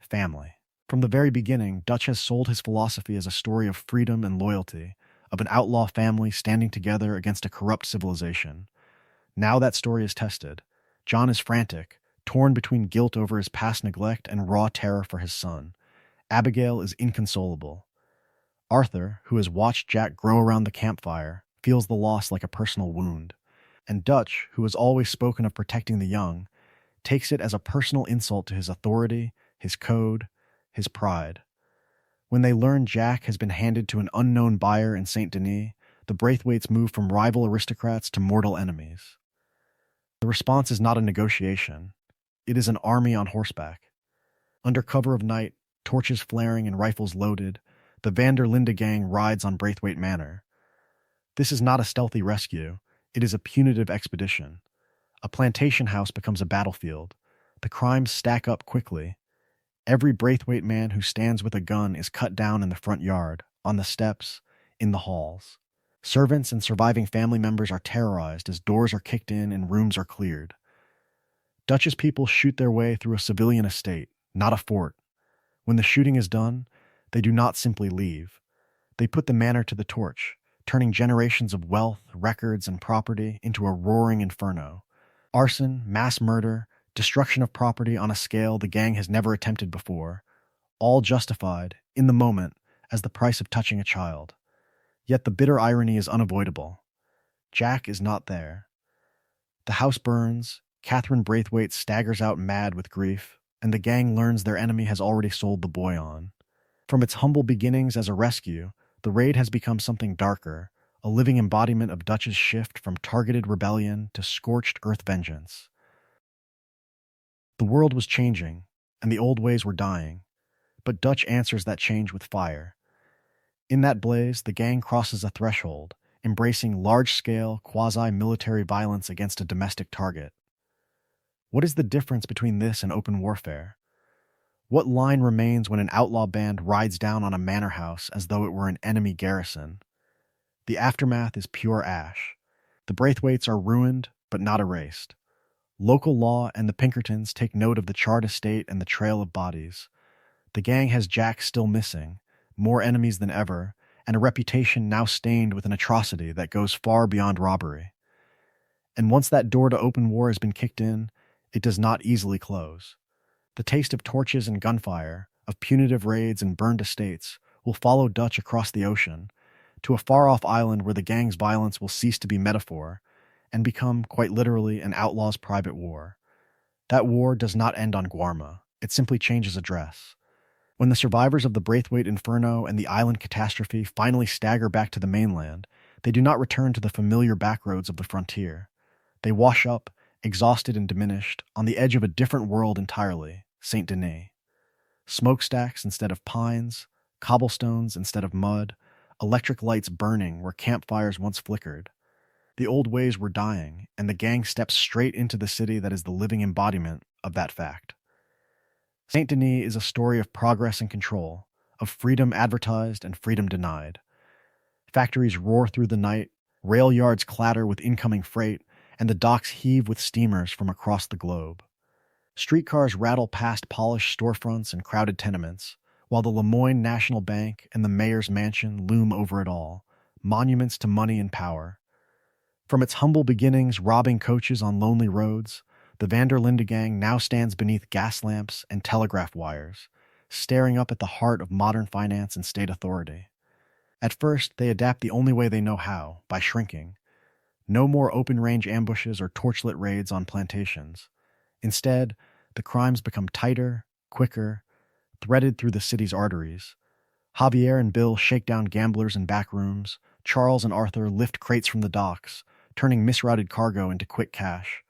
family. From the very beginning, Dutch has sold his philosophy as a story of freedom and loyalty, of an outlaw family standing together against a corrupt civilization. Now that story is tested. John is frantic, torn between guilt over his past neglect and raw terror for his son. Abigail is inconsolable. Arthur, who has watched Jack grow around the campfire, feels the loss like a personal wound. And Dutch, who has always spoken of protecting the young, takes it as a personal insult to his authority, his code, his pride. When they learn Jack has been handed to an unknown buyer in St. Denis, the Braithwaites move from rival aristocrats to mortal enemies. The response is not a negotiation. It is an army on horseback. Under cover of night, torches flaring and rifles loaded, the Vanderlinde Gang rides on Braithwaite Manor. This is not a stealthy rescue. It is a punitive expedition. A plantation house becomes a battlefield. The crimes stack up quickly. Every Braithwaite man who stands with a gun is cut down in the front yard, on the steps, in the halls. Servants and surviving family members are terrorized as doors are kicked in and rooms are cleared. Dutch's people shoot their way through a civilian estate, not a fort. When the shooting is done, they do not simply leave. They put the manor to the torch, turning generations of wealth, records, and property into a roaring inferno. Arson, mass murder, destruction of property on a scale the gang has never attempted before, all justified, in the moment, as the price of touching a child. Yet the bitter irony is unavoidable. Jack is not there. The house burns, Catherine Braithwaite staggers out mad with grief, and the gang learns their enemy has already sold the boy on. From its humble beginnings as a rescue, the raid has become something darker, a living embodiment of Dutch's shift from targeted rebellion to scorched earth vengeance. The world was changing, and the old ways were dying, but Dutch answers that change with fire. In that blaze, the gang crosses a threshold, embracing large-scale, quasi-military violence against a domestic target. What is the difference between this and open warfare? What line remains when an outlaw band rides down on a manor house as though it were an enemy garrison? The aftermath is pure ash. The Braithwaites are ruined, but not erased. Local law and the Pinkertons take note of the charred estate and the trail of bodies. The gang has Jack still missing, more enemies than ever, and a reputation now stained with an atrocity that goes far beyond robbery. And once that door to open war has been kicked in, it does not easily close. The taste of torches and gunfire, of punitive raids and burned estates, will follow Dutch across the ocean, to a far-off island where the gang's violence will cease to be metaphor, and become, quite literally, an outlaw's private war. That war does not end on Guarma, it simply changes address. When the survivors of the Braithwaite Inferno and the island catastrophe finally stagger back to the mainland, they do not return to the familiar backroads of the frontier. They wash up, exhausted and diminished, on the edge of a different world entirely, St. Denis. Smokestacks instead of pines, cobblestones instead of mud, electric lights burning where campfires once flickered. The old ways were dying, and the gang steps straight into the city that is the living embodiment of that fact. St. Denis is a story of progress and control, of freedom advertised and freedom denied. Factories roar through the night, rail yards clatter with incoming freight, and the docks heave with steamers from across the globe. Streetcars rattle past polished storefronts and crowded tenements, while the Lemoyne National Bank and the mayor's mansion loom over it all, monuments to money and power. From its humble beginnings robbing coaches on lonely roads, the Vanderlinde Gang now stands beneath gas lamps and telegraph wires, staring up at the heart of modern finance and state authority. At first, they adapt the only way they know how, by shrinking. No more open-range ambushes or torchlit raids on plantations. Instead, the crimes become tighter, quicker, threaded through the city's arteries. Javier and Bill shake down gamblers in back rooms. Charles and Arthur lift crates from the docks, turning misrouted cargo into quick cash.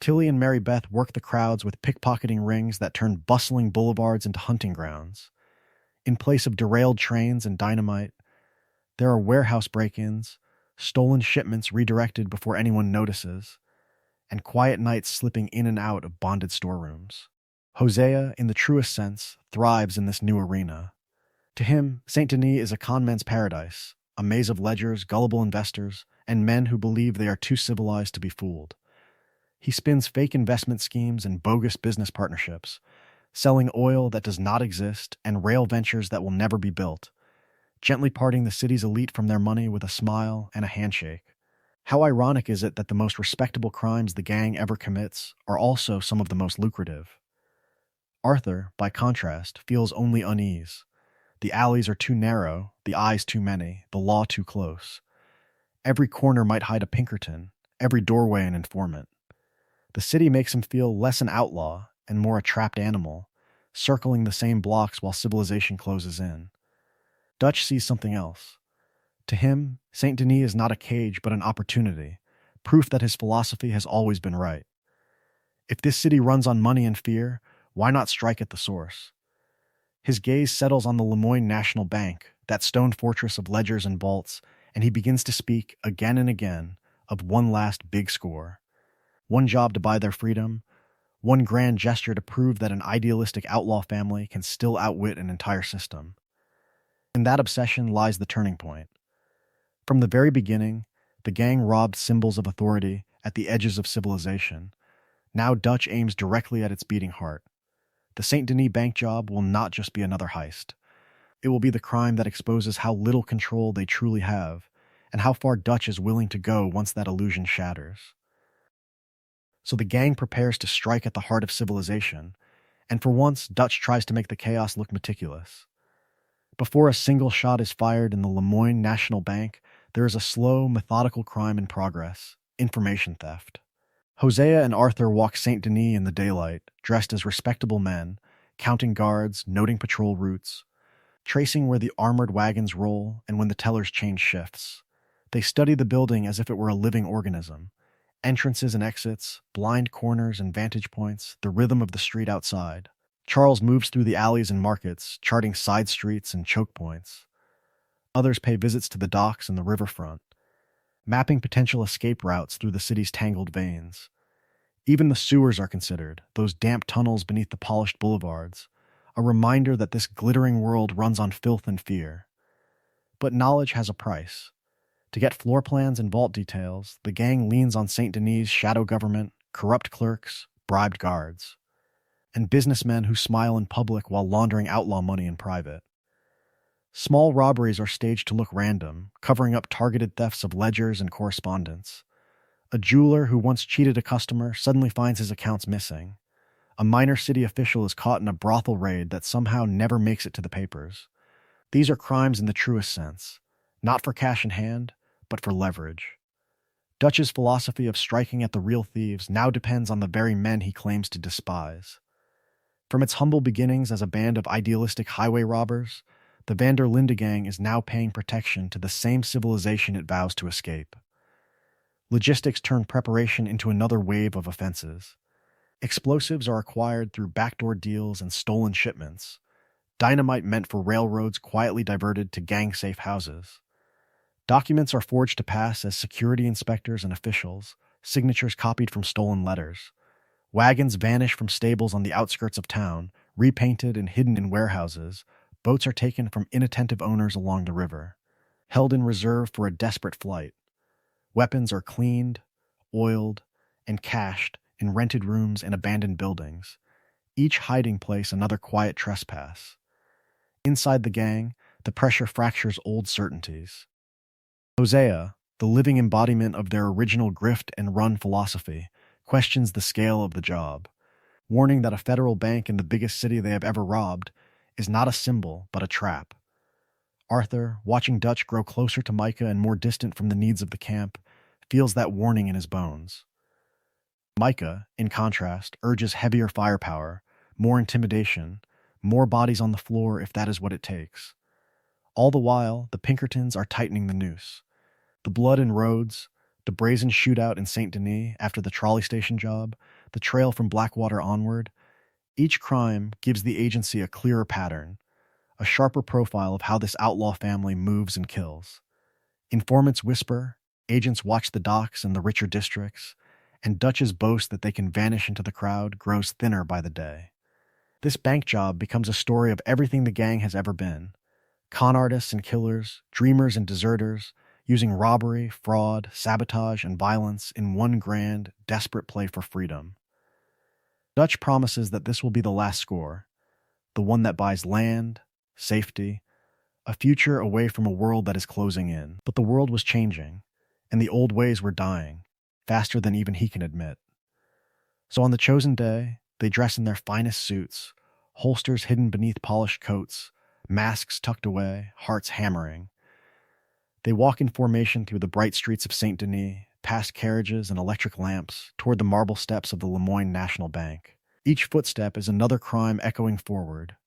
Tilly and Mary Beth work the crowds with pickpocketing rings that turn bustling boulevards into hunting grounds. In place of derailed trains and dynamite, there are warehouse break-ins, stolen shipments redirected before anyone notices, and quiet nights slipping in and out of bonded storerooms. Hosea, in the truest sense, thrives in this new arena. To him, Saint Denis is a conman's paradise, a maze of ledgers, gullible investors, and men who believe they are too civilized to be fooled. He spins fake investment schemes and bogus business partnerships, selling oil that does not exist and rail ventures that will never be built, gently parting the city's elite from their money with a smile and a handshake. How ironic is it that the most respectable crimes the gang ever commits are also some of the most lucrative? Arthur, by contrast, feels only unease. The alleys are too narrow, the eyes too many, the law too close. Every corner might hide a Pinkerton, every doorway an informant. The city makes him feel less an outlaw and more a trapped animal, circling the same blocks while civilization closes in. Dutch sees something else. To him, Saint Denis is not a cage but an opportunity, proof that his philosophy has always been right. If this city runs on money and fear, why not strike at the source? His gaze settles on the Lemoyne National Bank, that stone fortress of ledgers and vaults, and he begins to speak, again and again, of one last big score. One job to buy their freedom, one grand gesture to prove that an idealistic outlaw family can still outwit an entire system. In that obsession lies the turning point. From the very beginning, the gang robbed symbols of authority at the edges of civilization. Now Dutch aims directly at its beating heart. The Saint Denis bank job will not just be another heist. It will be the crime that exposes how little control they truly have, and how far Dutch is willing to go once that illusion shatters. So the gang prepares to strike at the heart of civilization, and for once, Dutch tries to make the chaos look meticulous. Before a single shot is fired in the Lemoyne National Bank, there is a slow, methodical crime in progress: information theft. Hosea and Arthur walk Saint Denis in the daylight, dressed as respectable men, counting guards, noting patrol routes, tracing where the armored wagons roll and when the tellers change shifts. They study the building as if it were a living organism. Entrances and exits, blind corners and vantage points, the rhythm of the street outside. Charles moves through the alleys and markets, charting side streets and choke points. Others pay visits to the docks and the riverfront, mapping potential escape routes through the city's tangled veins. Even the sewers are considered, those damp tunnels beneath the polished boulevards, a reminder that this glittering world runs on filth and fear. But knowledge has a price. To get floor plans and vault details, the gang leans on Saint Denis' shadow government, corrupt clerks, bribed guards, and businessmen who smile in public while laundering outlaw money in private. Small robberies are staged to look random, covering up targeted thefts of ledgers and correspondence. A jeweler who once cheated a customer suddenly finds his accounts missing. A minor city official is caught in a brothel raid that somehow never makes it to the papers. These are crimes in the truest sense, not for cash in hand, but for leverage. Dutch's philosophy of striking at the real thieves now depends on the very men he claims to despise. From its humble beginnings as a band of idealistic highway robbers, the Vanderlinde Gang is now paying protection to the same civilization it vows to escape. Logistics turn preparation into another wave of offenses. Explosives are acquired through backdoor deals and stolen shipments. Dynamite meant for railroads quietly diverted to gang-safe houses. Documents are forged to pass as security inspectors and officials, signatures copied from stolen letters. Wagons vanish from stables on the outskirts of town, repainted and hidden in warehouses. Boats are taken from inattentive owners along the river, held in reserve for a desperate flight. Weapons are cleaned, oiled, and cached in rented rooms and abandoned buildings, each hiding place another quiet trespass. Inside the gang, the pressure fractures old certainties. Hosea, the living embodiment of their original grift and run philosophy, questions the scale of the job, warning that a federal bank in the biggest city they have ever robbed is not a symbol but a trap. Arthur, watching Dutch grow closer to Micah and more distant from the needs of the camp, feels that warning in his bones. Micah, in contrast, urges heavier firepower, more intimidation, more bodies on the floor if that is what it takes. All the while, the Pinkertons are tightening the noose. The blood in Rhodes, the brazen shootout in Saint Denis after the trolley station job, the trail from Blackwater onward, each crime gives the agency a clearer pattern, a sharper profile of how this outlaw family moves and kills. Informants whisper, Agents watch the docks and the richer districts, and Dutch's boast that they can vanish into the crowd grows thinner by the day. This bank job becomes a story of everything the gang has ever been: con artists and killers, dreamers and deserters, using robbery, fraud, sabotage, and violence in one grand, desperate play for freedom. Dutch promises that this will be the last score, the one that buys land, safety, a future away from a world that is closing in. But the world was changing, and the old ways were dying, faster than even he can admit. So on the chosen day, they dress in their finest suits, holsters hidden beneath polished coats, masks tucked away, hearts hammering. They walk in formation through the bright streets of Saint Denis, past carriages and electric lamps, toward the marble steps of the Lemoyne National Bank. Each footstep is another crime echoing forward,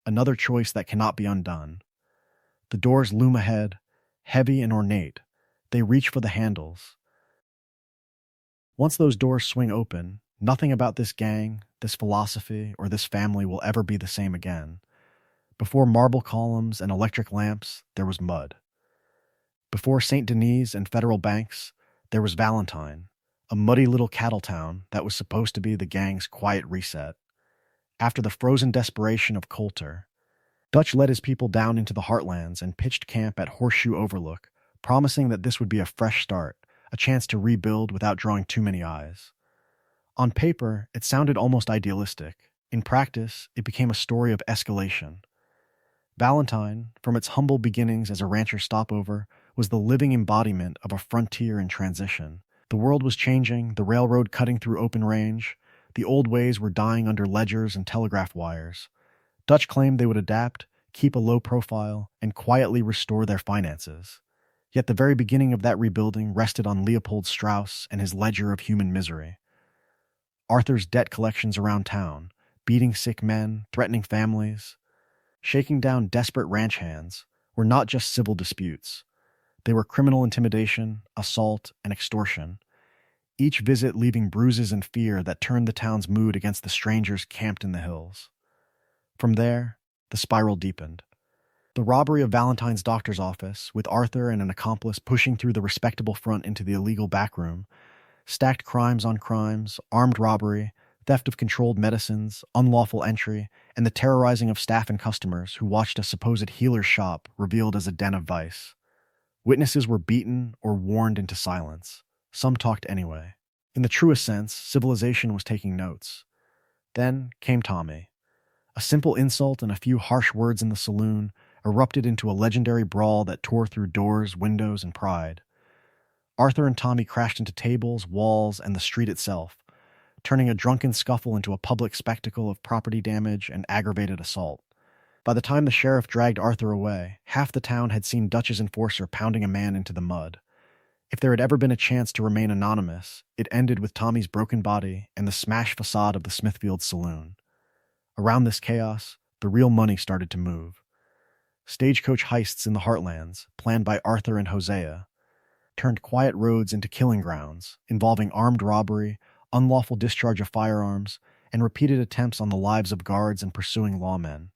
another choice that cannot be undone. The doors loom ahead, heavy and ornate. They reach for the handles. Once those doors swing open, nothing about this gang, this philosophy, or this family will ever be the same again. Before marble columns and electric lamps, there was mud. Before St. Denis and federal banks, there was Valentine, a muddy little cattle town that was supposed to be the gang's quiet reset. After the frozen desperation of Coulter, Dutch led his people down into the heartlands and pitched camp at Horseshoe Overlook, promising that this would be a fresh start, a chance to rebuild without drawing too many eyes. On paper, it sounded almost idealistic. In practice, it became a story of escalation. Valentine, from its humble beginnings as a rancher stopover, was the living embodiment of a frontier in transition. The world was changing, the railroad cutting through open range. The old ways were dying under ledgers and telegraph wires. Dutch claimed they would adapt, keep a low profile, and quietly restore their finances. Yet the very beginning of that rebuilding rested on Leopold Strauss and his ledger of human misery. Arthur's debt collections around town, beating sick men, threatening families, shaking down desperate ranch hands, were not just civil disputes. They were criminal intimidation, assault, and extortion, each visit leaving bruises and fear that turned the town's mood against the strangers camped in the hills. From there, the spiral deepened. The robbery of Valentine's doctor's office, with Arthur and an accomplice pushing through the respectable front into the illegal backroom, stacked crimes on crimes, armed robbery, theft of controlled medicines, unlawful entry, and the terrorizing of staff and customers who watched a supposed healer's shop revealed as a den of vice. Witnesses were beaten or warned into silence. Some talked anyway. In the truest sense, civilization was taking notes. Then came Tommy. A simple insult and a few harsh words in the saloon erupted into a legendary brawl that tore through doors, windows, and pride. Arthur and Tommy crashed into tables, walls, and the street itself, turning a drunken scuffle into a public spectacle of property damage and aggravated assault. By the time the sheriff dragged Arthur away, half the town had seen Dutch's enforcer pounding a man into the mud. If there had ever been a chance to remain anonymous, it ended with Tommy's broken body and the smashed facade of the Smithfield saloon. Around this chaos, the real money started to move. Stagecoach heists in the heartlands, planned by Arthur and Hosea, turned quiet roads into killing grounds, involving armed robbery, unlawful discharge of firearms, and repeated attempts on the lives of guards and pursuing lawmen.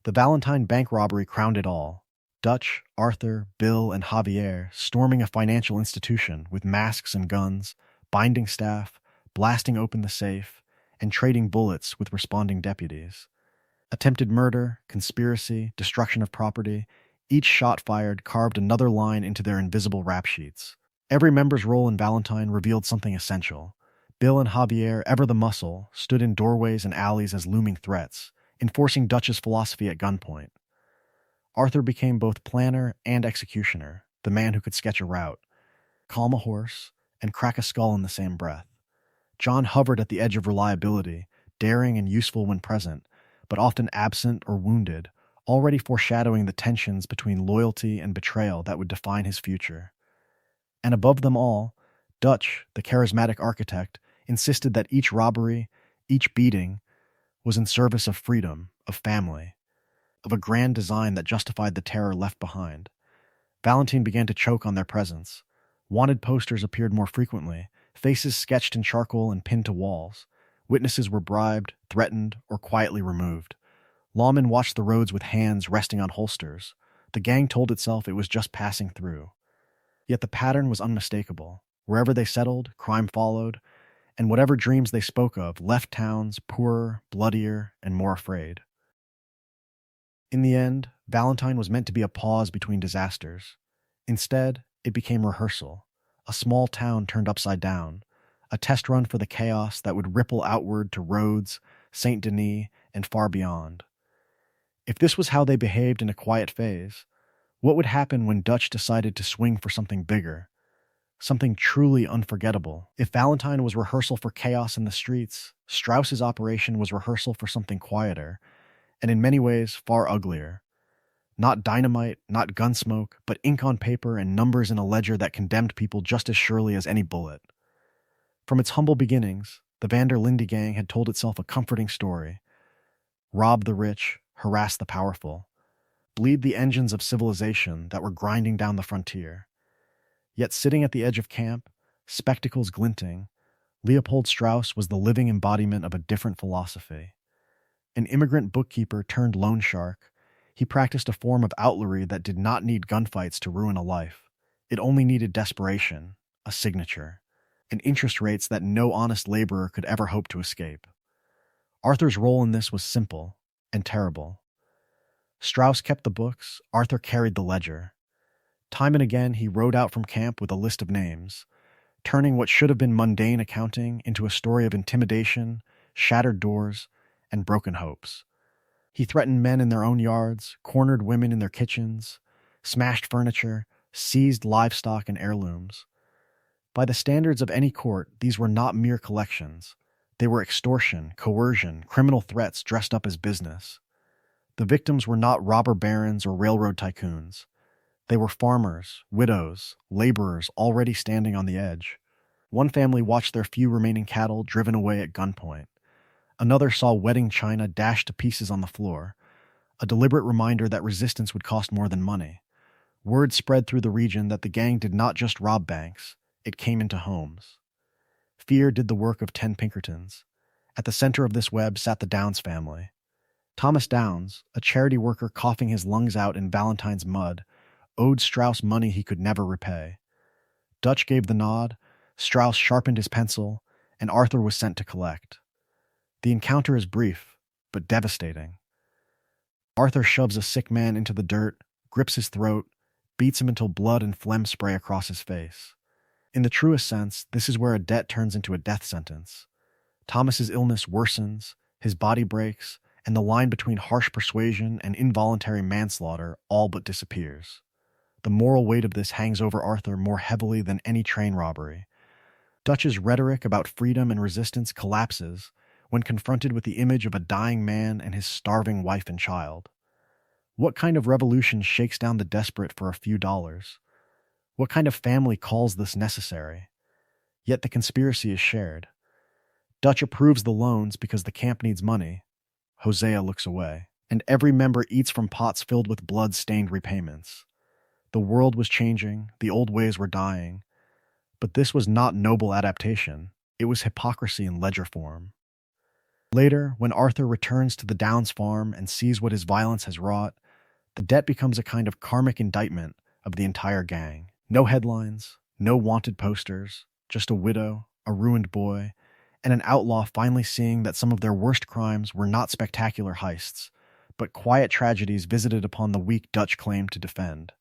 The Valentine bank robbery crowned it all. Dutch, Arthur, Bill, and Javier storming a financial institution with masks and guns, binding staff, blasting open the safe, and trading bullets with responding deputies. Attempted murder, conspiracy, destruction of property, each shot fired carved another line into their invisible rap sheets. Every member's role in Valentine revealed something essential. Bill and Javier, ever the muscle, stood in doorways and alleys as looming threats, enforcing Dutch's philosophy at gunpoint. Arthur became both planner and executioner, the man who could sketch a route, calm a horse, and crack a skull in the same breath. John hovered at the edge of reliability, daring and useful when present, but often absent or wounded, already foreshadowing the tensions between loyalty and betrayal that would define his future. And above them all, Dutch, the charismatic architect, insisted that each robbery, each beating, was in service of freedom, of family, of a grand design that justified the terror left behind. Valentine began to choke on their presence. Wanted posters appeared more frequently, faces sketched in charcoal and pinned to walls. Witnesses were bribed, threatened, or quietly removed. Lawmen watched the roads with hands resting on holsters. The gang told itself it was just passing through. Yet the pattern was unmistakable. Wherever they settled, crime followed, and whatever dreams they spoke of left towns poorer, bloodier, and more afraid. In the end, Valentine was meant to be a pause between disasters. Instead, it became rehearsal, a small town turned upside down, a test run for the chaos that would ripple outward to Rhodes, Saint Denis, and far beyond. If this was how they behaved in a quiet phase, what would happen when Dutch decided to swing for something bigger, something truly unforgettable? If Valentine was rehearsal for chaos in the streets, Strauss's operation was rehearsal for something quieter, and in many ways far uglier. Not dynamite, not gunsmoke, but ink on paper and numbers in a ledger that condemned people just as surely as any bullet. From its humble beginnings, the Vanderlinde Gang had told itself a comforting story: rob the rich, harass the powerful, bleed the engines of civilization that were grinding down the frontier. Yet sitting at the edge of camp, spectacles glinting, Leopold Strauss was the living embodiment of a different philosophy. An immigrant bookkeeper turned loan shark, he practiced a form of outlawry that did not need gunfights to ruin a life. It only needed desperation, a signature, and interest rates that no honest laborer could ever hope to escape. Arthur's role in this was simple and terrible. Strauss kept the books, Arthur carried the ledger. Time and again, he rode out from camp with a list of names, turning what should have been mundane accounting into a story of intimidation, shattered doors, and broken hopes. He threatened men in their own yards, cornered women in their kitchens, smashed furniture, seized livestock and heirlooms. By the standards of any court, these were not mere collections. They were extortion, coercion, criminal threats dressed up as business. The victims were not robber barons or railroad tycoons. They were farmers, widows, laborers already standing on the edge. One family watched their few remaining cattle driven away at gunpoint. Another saw wedding china dashed to pieces on the floor, a deliberate reminder that resistance would cost more than money. Word spread through the region that the gang did not just rob banks, it came into homes. Fear did the work of 10 Pinkertons. At the center of this web sat the Downs family. Thomas Downs, a charity worker coughing his lungs out in Valentine's mud, owed Strauss money he could never repay. Dutch gave the nod, Strauss sharpened his pencil, and Arthur was sent to collect. The encounter is brief, but devastating. Arthur shoves a sick man into the dirt, grips his throat, beats him until blood and phlegm spray across his face. In the truest sense, this is where a debt turns into a death sentence. Thomas's illness worsens, his body breaks, and the line between harsh persuasion and involuntary manslaughter all but disappears. The moral weight of this hangs over Arthur more heavily than any train robbery. Dutch's rhetoric about freedom and resistance collapses when confronted with the image of a dying man and his starving wife and child. What kind of revolution shakes down the desperate for a few dollars? What kind of family calls this necessary? Yet the conspiracy is shared. Dutch approves the loans because the camp needs money. Hosea looks away, and every member eats from pots filled with blood-stained repayments. The world was changing, the old ways were dying, but this was not noble adaptation. It was hypocrisy in ledger form. Later, when Arthur returns to the Downs farm and sees what his violence has wrought, the debt becomes a kind of karmic indictment of the entire gang. No headlines, no wanted posters, just a widow, a ruined boy, and an outlaw finally seeing that some of their worst crimes were not spectacular heists, but quiet tragedies visited upon the weak Dutch claimed to defend.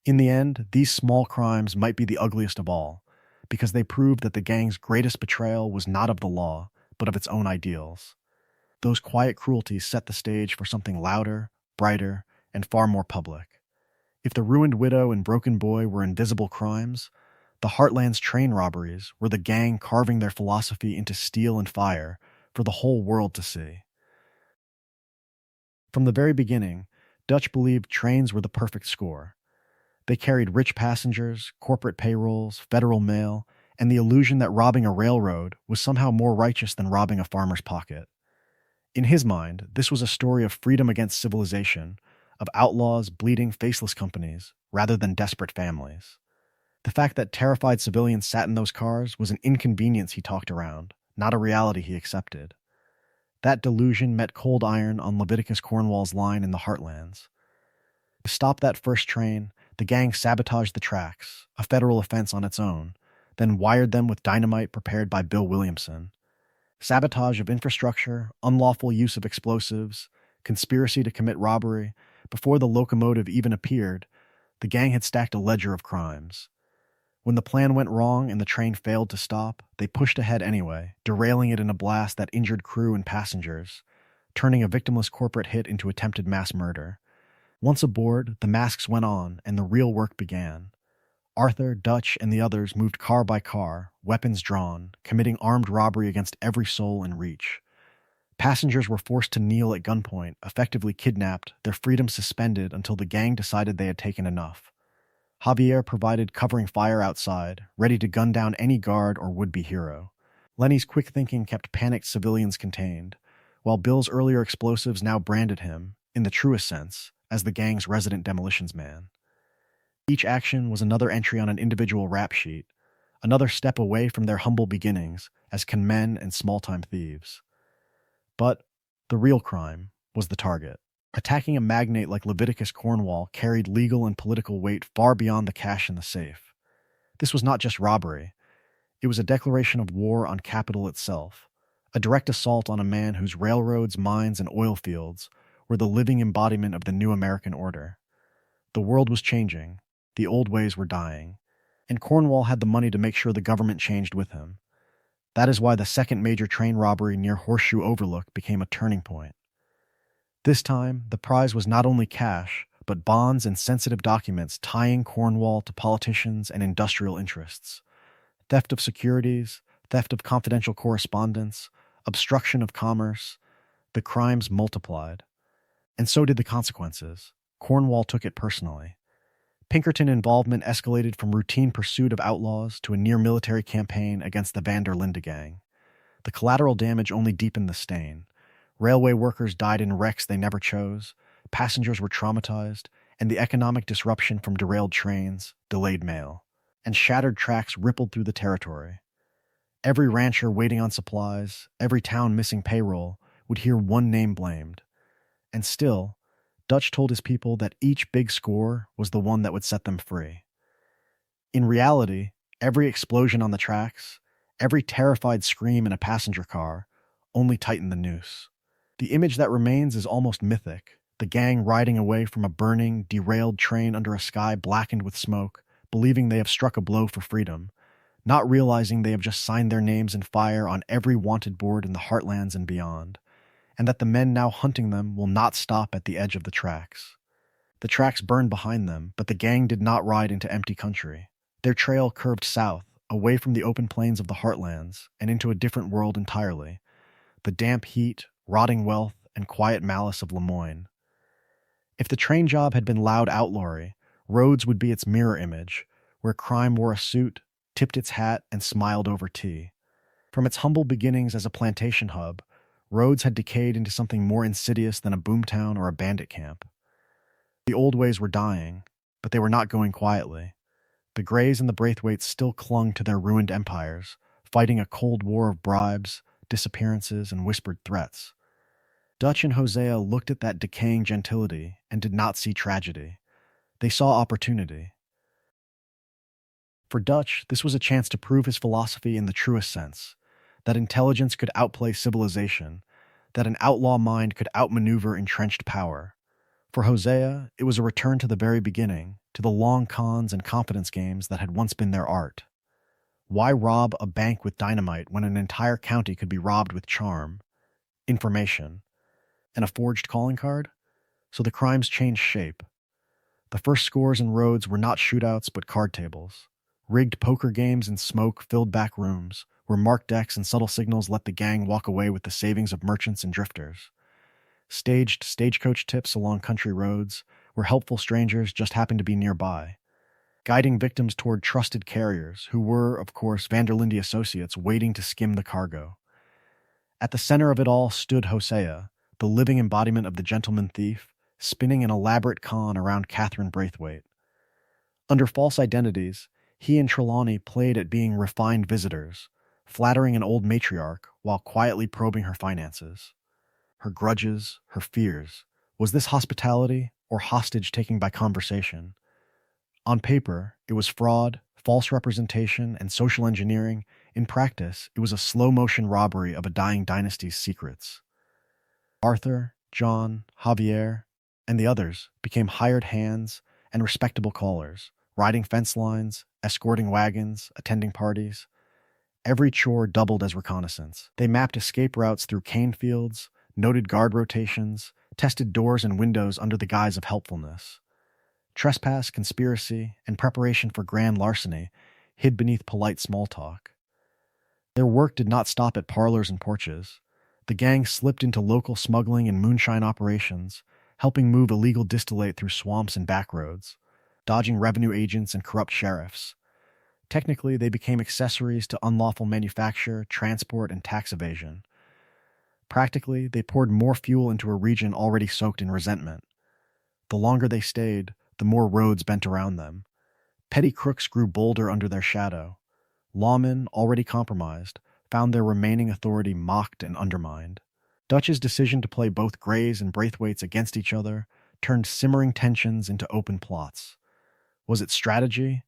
In the end, these small crimes might be the ugliest of all, because they prove that the gang's greatest betrayal was not of the law, but of its own ideals. Those quiet cruelties set the stage for something louder, brighter, and far more public. If the ruined widow and broken boy were invisible crimes, the Heartland's train robberies were the gang carving their philosophy into steel and fire for the whole world to see. From the very beginning, Dutch believed trains were the perfect score. They carried rich passengers, corporate payrolls, federal mail, and the illusion that robbing a railroad was somehow more righteous than robbing a farmer's pocket. In his mind, this was a story of freedom against civilization, of outlaws bleeding faceless companies, rather than desperate families. The fact that terrified civilians sat in those cars was an inconvenience he talked around, not a reality he accepted. That delusion met cold iron on Leviticus Cornwall's line in the Heartlands. To stop that first train, The gang sabotaged the tracks, a federal offense on its own, then wired them with dynamite prepared by Bill Williamson. Sabotage of infrastructure, unlawful use of explosives, conspiracy to commit robbery. Before the locomotive even appeared, the gang had stacked a ledger of crimes. When the plan went wrong and the train failed to stop, they pushed ahead anyway, derailing it in a blast that injured crew and passengers, turning a victimless corporate hit into attempted mass murder. Once aboard, the masks went on and the real work began. Arthur, Dutch, and the others moved car by car, weapons drawn, committing armed robbery against every soul in reach. Passengers were forced to kneel at gunpoint, effectively kidnapped, their freedom suspended until the gang decided they had taken enough. Javier provided covering fire outside, ready to gun down any guard or would-be hero. Lenny's quick thinking kept panicked civilians contained, while Bill's earlier explosives now branded him, in the truest sense, as the gang's resident demolitions man. Each action was another entry on an individual rap sheet, another step away from their humble beginnings as conmen and small-time thieves. But the real crime was the target. Attacking a magnate like Leviticus Cornwall carried legal and political weight far beyond the cash in the safe. This was not just robbery. It was a declaration of war on capital itself, a direct assault on a man whose railroads, mines, and oil fields were the living embodiment of the new American order. The world was changing, the old ways were dying, and Cornwall had the money to make sure the government changed with him. That is why the second major train robbery near Horseshoe Overlook became a turning point. This time, the prize was not only cash, but bonds and sensitive documents tying Cornwall to politicians and industrial interests. Theft of securities, theft of confidential correspondence, obstruction of commerce, the crimes multiplied. And so did the consequences. Cornwall took it personally. Pinkerton involvement escalated from routine pursuit of outlaws to a near-military campaign against the Vanderlinde Gang. The collateral damage only deepened the stain. Railway workers died in wrecks they never chose, passengers were traumatized, and the economic disruption from derailed trains, delayed mail, and shattered tracks rippled through the territory. Every rancher waiting on supplies, every town missing payroll, would hear one name blamed. And still, Dutch told his people that each big score was the one that would set them free. In reality, every explosion on the tracks, every terrified scream in a passenger car, only tightened the noose. The image that remains is almost mythic, the gang riding away from a burning, derailed train under a sky blackened with smoke, believing they have struck a blow for freedom, not realizing they have just signed their names in fire on every wanted board in the heartlands and beyond, and that the men now hunting them will not stop at the edge of the tracks. The tracks burned behind them, but the gang did not ride into empty country. Their trail curved south, away from the open plains of the heartlands, and into a different world entirely. The damp heat, rotting wealth, and quiet malice of Lemoyne. If the train job had been loud outlawry, Rhodes would be its mirror image, where crime wore a suit, tipped its hat, and smiled over tea. From its humble beginnings as a plantation hub, Rhodes had decayed into something more insidious than a boomtown or a bandit camp. The old ways were dying, but they were not going quietly. The Greys and the Braithwaites still clung to their ruined empires, fighting a cold war of bribes, disappearances, and whispered threats. Dutch and Hosea looked at that decaying gentility and did not see tragedy. They saw opportunity. For Dutch, this was a chance to prove his philosophy in the truest sense, that intelligence could outplay civilization, that an outlaw mind could outmaneuver entrenched power. For Hosea, it was a return to the very beginning, to the long cons and confidence games that had once been their art. Why rob a bank with dynamite when an entire county could be robbed with charm, information, and a forged calling card? So the crimes changed shape. The first scores in Rhodes were not shootouts but card tables. Rigged poker games in smoke-filled back rooms, where marked decks and subtle signals let the gang walk away with the savings of merchants and drifters. Staged stagecoach tips along country roads, where helpful strangers just happened to be nearby, guiding victims toward trusted carriers who were, of course, Vanderlinde associates waiting to skim the cargo. At the center of it all stood Hosea, the living embodiment of the gentleman thief, spinning an elaborate con around Catherine Braithwaite. Under false identities, he and Trelawney played at being refined visitors, flattering an old matriarch while quietly probing her finances. Her grudges, her fears. Was this hospitality or hostage-taking by conversation? On paper, it was fraud, false representation, and social engineering. In practice, it was a slow-motion robbery of a dying dynasty's secrets. Arthur, John, Javier, and the others became hired hands and respectable callers, riding fence lines, escorting wagons, attending parties. Every chore doubled as reconnaissance. They mapped escape routes through cane fields, noted guard rotations, tested doors and windows under the guise of helpfulness. Trespass, conspiracy, and preparation for grand larceny hid beneath polite small talk. Their work did not stop at parlors and porches. The gang slipped into local smuggling and moonshine operations, helping move illegal distillate through swamps and backroads, dodging revenue agents and corrupt sheriffs. Technically, they became accessories to unlawful manufacture, transport, and tax evasion. Practically, they poured more fuel into a region already soaked in resentment. The longer they stayed, the more roads bent around them. Petty crooks grew bolder under their shadow. Lawmen, already compromised, found their remaining authority mocked and undermined. Dutch's decision to play both Greys and Braithwaites against each other turned simmering tensions into open plots. Was it strategy,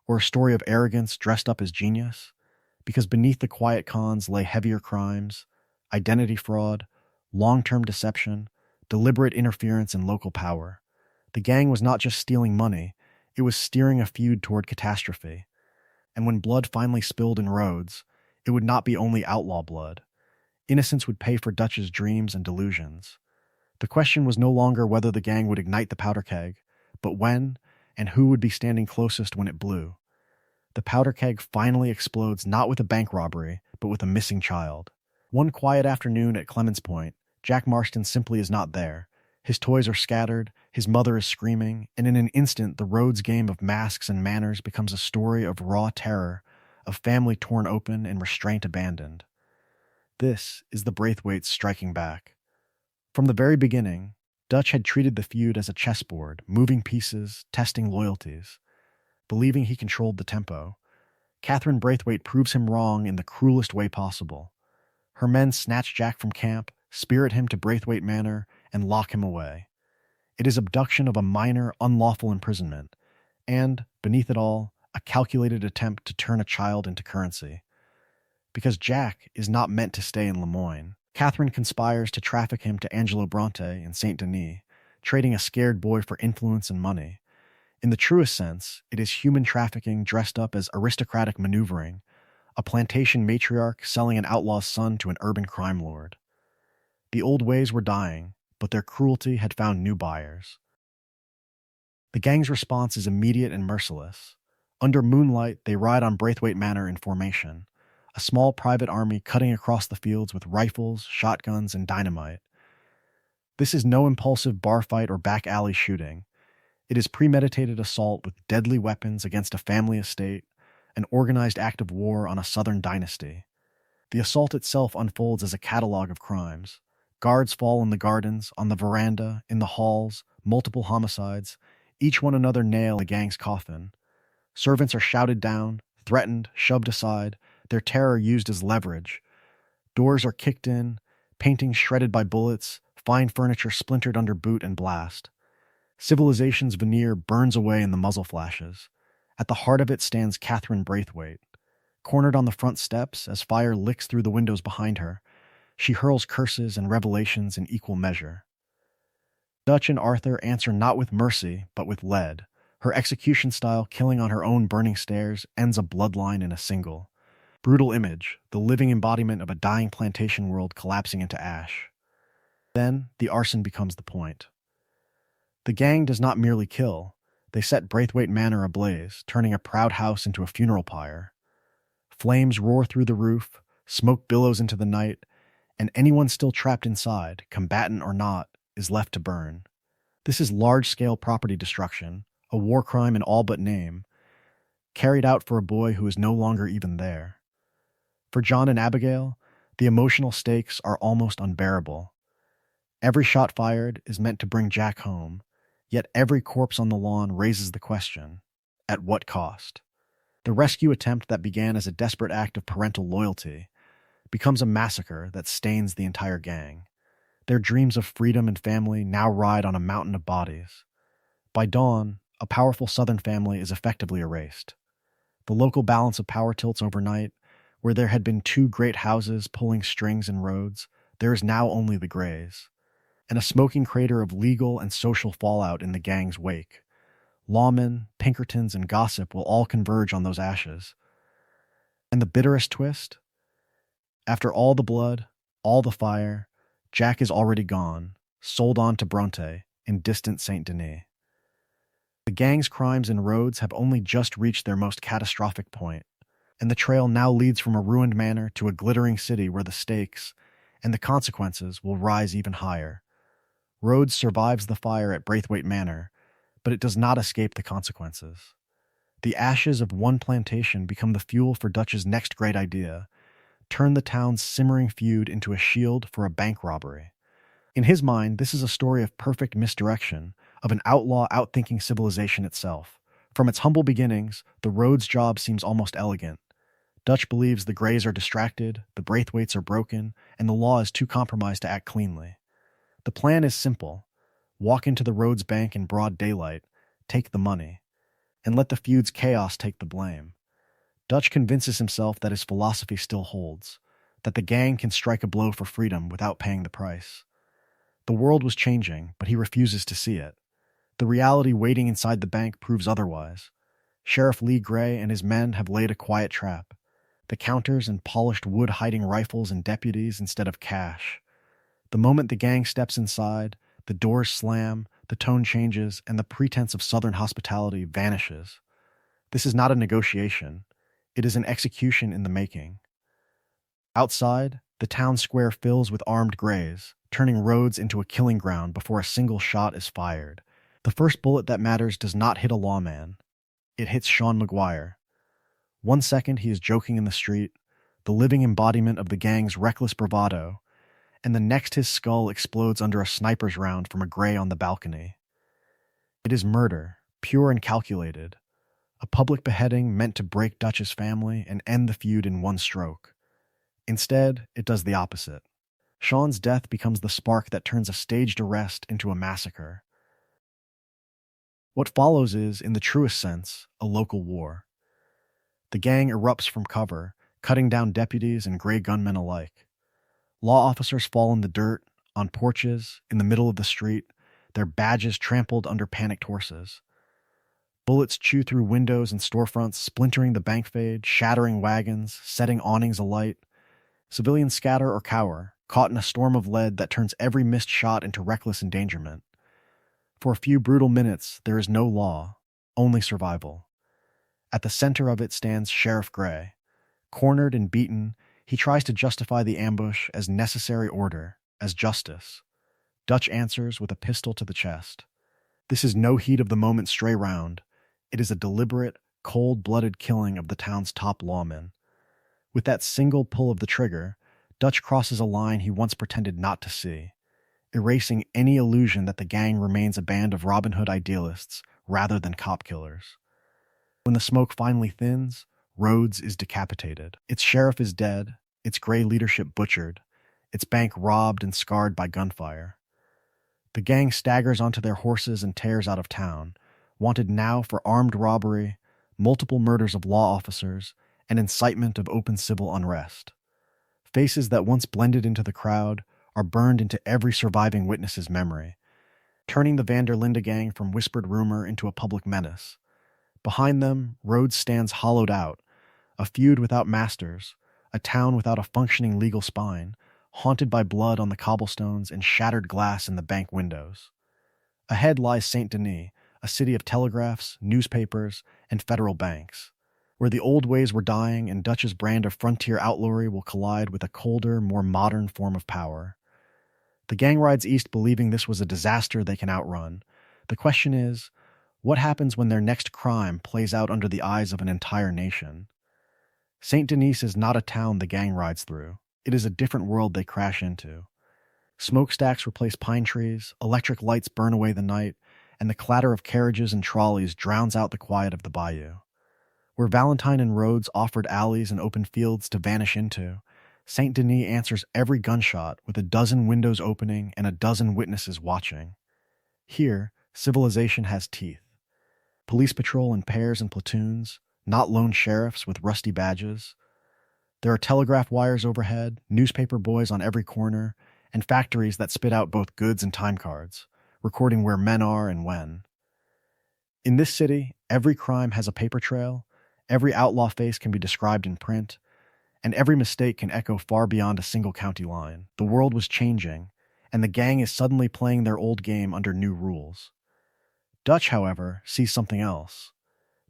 or a story of arrogance dressed up as genius? Because beneath the quiet cons lay heavier crimes, identity fraud, long-term deception, deliberate interference in local power. The gang was not just stealing money, it was steering a feud toward catastrophe. And when blood finally spilled in roads, it would not be only outlaw blood. Innocents would pay for Dutch's dreams and delusions. The question was no longer whether the gang would ignite the powder keg, but when and who would be standing closest when it blew. The powder keg finally explodes not with a bank robbery, but with a missing child. One quiet afternoon at Clemens Point, Jack Marston simply is not there. His toys are scattered, his mother is screaming, and in an instant the road's game of masks and manners becomes a story of raw terror, of family torn open and restraint abandoned. This is the Braithwaites striking back. From the very beginning, Dutch had treated the feud as a chessboard, moving pieces, testing loyalties. Believing he controlled the tempo, Catherine Braithwaite proves him wrong in the cruelest way possible. Her men snatch Jack from camp, spirit him to Braithwaite Manor, and lock him away. It is abduction of a minor, unlawful imprisonment, and, beneath it all, a calculated attempt to turn a child into currency. Because Jack is not meant to stay in Lemoyne, Catherine conspires to traffic him to Angelo Bronte in Saint Denis, trading a scared boy for influence and money. In the truest sense, it is human trafficking dressed up as aristocratic maneuvering, a plantation matriarch selling an outlaw's son to an urban crime lord. The old ways were dying, but their cruelty had found new buyers. The gang's response is immediate and merciless. Under moonlight, they ride on Braithwaite Manor in formation, a small private army cutting across the fields with rifles, shotguns, and dynamite. This is no impulsive bar fight or back alley shooting. It is premeditated assault with deadly weapons against a family estate, an organized act of war on a southern dynasty. The assault itself unfolds as a catalog of crimes. Guards fall in the gardens, on the veranda, in the halls, multiple homicides, each one another nail in the gang's coffin. Servants are shouted down, threatened, shoved aside, their terror used as leverage. Doors are kicked in, paintings shredded by bullets, fine furniture splintered under boot and blast. Civilization's veneer burns away in the muzzle flashes. At the heart of it stands Catherine Braithwaite. Cornered on the front steps as fire licks through the windows behind her, she hurls curses and revelations in equal measure. Dutch and Arthur answer not with mercy, but with lead. Her execution style, killing on her own burning stairs, ends a bloodline in a single. Brutal image, the living embodiment of a dying plantation world collapsing into ash. Then, the arson becomes the point. The gang does not merely kill. They set Braithwaite Manor ablaze, turning a proud house into a funeral pyre. Flames roar through the roof, smoke billows into the night, and anyone still trapped inside, combatant or not, is left to burn. This is large-scale property destruction, a war crime in all but name, carried out for a boy who is no longer even there. For John and Abigail, the emotional stakes are almost unbearable. Every shot fired is meant to bring Jack home, yet every corpse on the lawn raises the question, at what cost? The rescue attempt that began as a desperate act of parental loyalty becomes a massacre that stains the entire gang. Their dreams of freedom and family now ride on a mountain of bodies. By dawn, a powerful southern family is effectively erased. The local balance of power tilts overnight. Where there had been two great houses pulling strings and roads, there is now only the Greys, and a smoking crater of legal and social fallout in the gang's wake. Lawmen, Pinkertons, and gossip will all converge on those ashes. And the bitterest twist? After all the blood, all the fire, Jack is already gone, sold on to Bronte in distant Saint Denis. The gang's crimes and roads have only just reached their most catastrophic point, and the trail now leads from a ruined manor to a glittering city where the stakes and the consequences will rise even higher. Rhodes survives the fire at Braithwaite Manor, but it does not escape the consequences. The ashes of one plantation become the fuel for Dutch's next great idea: turn the town's simmering feud into a shield for a bank robbery. In his mind, this is a story of perfect misdirection, of an outlaw outthinking civilization itself. From its humble beginnings, the Rhodes job seems almost elegant. Dutch believes the Greys are distracted, the Braithwaites are broken, and the law is too compromised to act cleanly. The plan is simple: walk into the Rhodes Bank in broad daylight, take the money, and let the feud's chaos take the blame. Dutch convinces himself that his philosophy still holds, that the gang can strike a blow for freedom without paying the price. The world was changing, but he refuses to see it. The reality waiting inside the bank proves otherwise. Sheriff Lee Gray and his men have laid a quiet trap. The counters and polished wood hiding rifles and deputies instead of cash. The moment the gang steps inside, the doors slam, the tone changes, and the pretense of Southern hospitality vanishes. This is not a negotiation. It is an execution in the making. Outside, the town square fills with armed Greys, turning Rhodes into a killing ground before a single shot is fired. The first bullet that matters does not hit a lawman. It hits Sean McGuire. 1 second he is joking in the street, the living embodiment of the gang's reckless bravado, and the next his skull explodes under a sniper's round from a Grey on the balcony. It is murder, pure and calculated, a public beheading meant to break Dutch's family and end the feud in one stroke. Instead, it does the opposite. Sean's death becomes the spark that turns a staged arrest into a massacre. What follows is, in the truest sense, a local war. The gang erupts from cover, cutting down deputies and Grey gunmen alike. Law officers fall in the dirt, on porches, in the middle of the street, their badges trampled under panicked horses. Bullets chew through windows and storefronts, splintering the bank fade, shattering wagons, setting awnings alight. Civilians scatter or cower, caught in a storm of lead that turns every missed shot into reckless endangerment. For a few brutal minutes, there is no law, only survival. At the center of it stands Sheriff Gray. Cornered and beaten, he tries to justify the ambush as necessary order, as justice. Dutch answers with a pistol to the chest. This is no heat of the moment stray round. It is a deliberate, cold-blooded killing of the town's top lawman. With that single pull of the trigger, Dutch crosses a line he once pretended not to see, erasing any illusion that the gang remains a band of Robin Hood idealists rather than cop killers. When the smoke finally thins, Rhodes is decapitated. Its sheriff is dead, its Grey leadership butchered, its bank robbed and scarred by gunfire. The gang staggers onto their horses and tears out of town, wanted now for armed robbery, multiple murders of law officers, and incitement of open civil unrest. Faces that once blended into the crowd are burned into every surviving witness's memory, turning the Vanderlinde Gang from whispered rumor into a public menace. Behind them, Rhodes stands hollowed out, a feud without masters, a town without a functioning legal spine, haunted by blood on the cobblestones and shattered glass in the bank windows. Ahead lies Saint Denis, a city of telegraphs, newspapers, and federal banks, where the old ways were dying and Dutch's brand of frontier outlawry will collide with a colder, more modern form of power. The gang rides east believing this was a disaster they can outrun. The question is, what happens when their next crime plays out under the eyes of an entire nation? Saint Denis is not a town the gang rides through. It is a different world they crash into. Smokestacks replace pine trees, electric lights burn away the night, and the clatter of carriages and trolleys drowns out the quiet of the bayou. Where Valentine and Rhodes offered alleys and open fields to vanish into, Saint Denis answers every gunshot with a dozen windows opening and a dozen witnesses watching. Here, civilization has teeth. Police patrol in pairs and platoons, not lone sheriffs with rusty badges. There are telegraph wires overhead, newspaper boys on every corner, and factories that spit out both goods and time cards, recording where men are and when. In this city, every crime has a paper trail, every outlaw face can be described in print, and every mistake can echo far beyond a single county line. The world was changing, and the gang is suddenly playing their old game under new rules. Dutch, however, sees something else.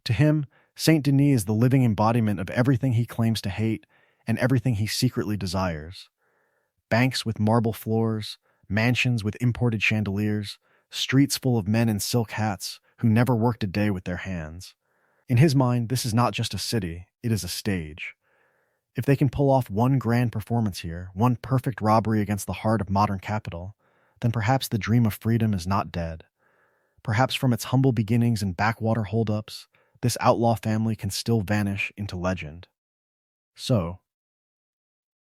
To him, Saint Denis is the living embodiment of everything he claims to hate and everything he secretly desires. Banks with marble floors, mansions with imported chandeliers, streets full of men in silk hats who never worked a day with their hands. In his mind, this is not just a city, it is a stage. If they can pull off one grand performance here, one perfect robbery against the heart of modern capital, then perhaps the dream of freedom is not dead. Perhaps from its humble beginnings and backwater holdups, this outlaw family can still vanish into legend. So,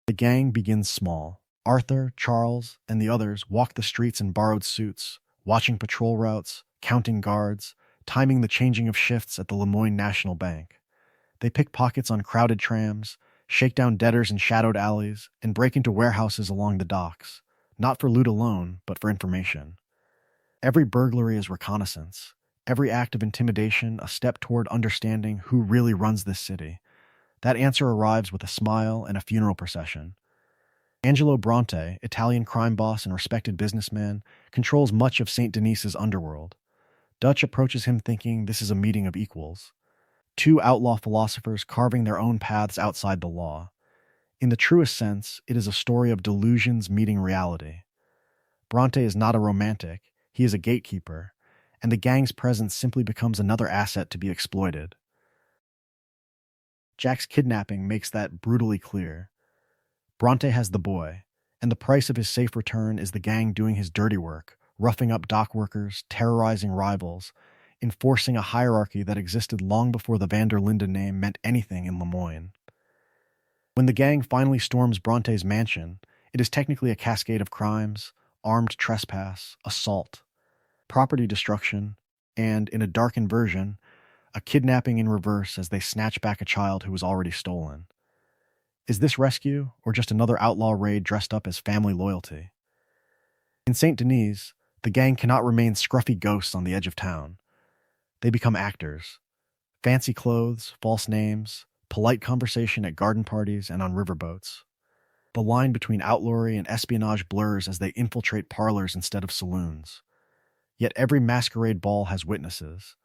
the gang begins small. Arthur, Charles, and the others walk the streets in borrowed suits, watching patrol routes, counting guards, timing the changing of shifts at the Lemoyne National Bank. They pick pockets on crowded trams, shake down debtors in shadowed alleys, and break into warehouses along the docks, not for loot alone, but for information. Every burglary is reconnaissance, every act of intimidation a step toward understanding who really runs this city. That answer arrives with a smile and a funeral procession. Angelo Bronte, Italian crime boss and respected businessman, controls much of St. Denis's underworld. Dutch approaches him thinking this is a meeting of equals. Two outlaw philosophers carving their own paths outside the law. In the truest sense, it is a story of delusions meeting reality. Bronte is not a romantic, he is a gatekeeper, and the gang's presence simply becomes another asset to be exploited. Jack's kidnapping makes that brutally clear. Bronte has the boy, and the price of his safe return is the gang doing his dirty work, roughing up dock workers, terrorizing rivals, enforcing a hierarchy that existed long before the Vanderlinde name meant anything in Lemoyne. When the gang finally storms Bronte's mansion, it is technically a cascade of crimes: armed trespass, assault, property destruction, and, in a darkened version, a kidnapping in reverse as they snatch back a child who was already stolen. Is this rescue, or just another outlaw raid dressed up as family loyalty? In St. Denis, the gang cannot remain scruffy ghosts on the edge of town. They become actors. Fancy clothes, false names, polite conversation at garden parties and on riverboats. The line between outlawry and espionage blurs as they infiltrate parlors instead of saloons. Yet every masquerade ball has witnesses.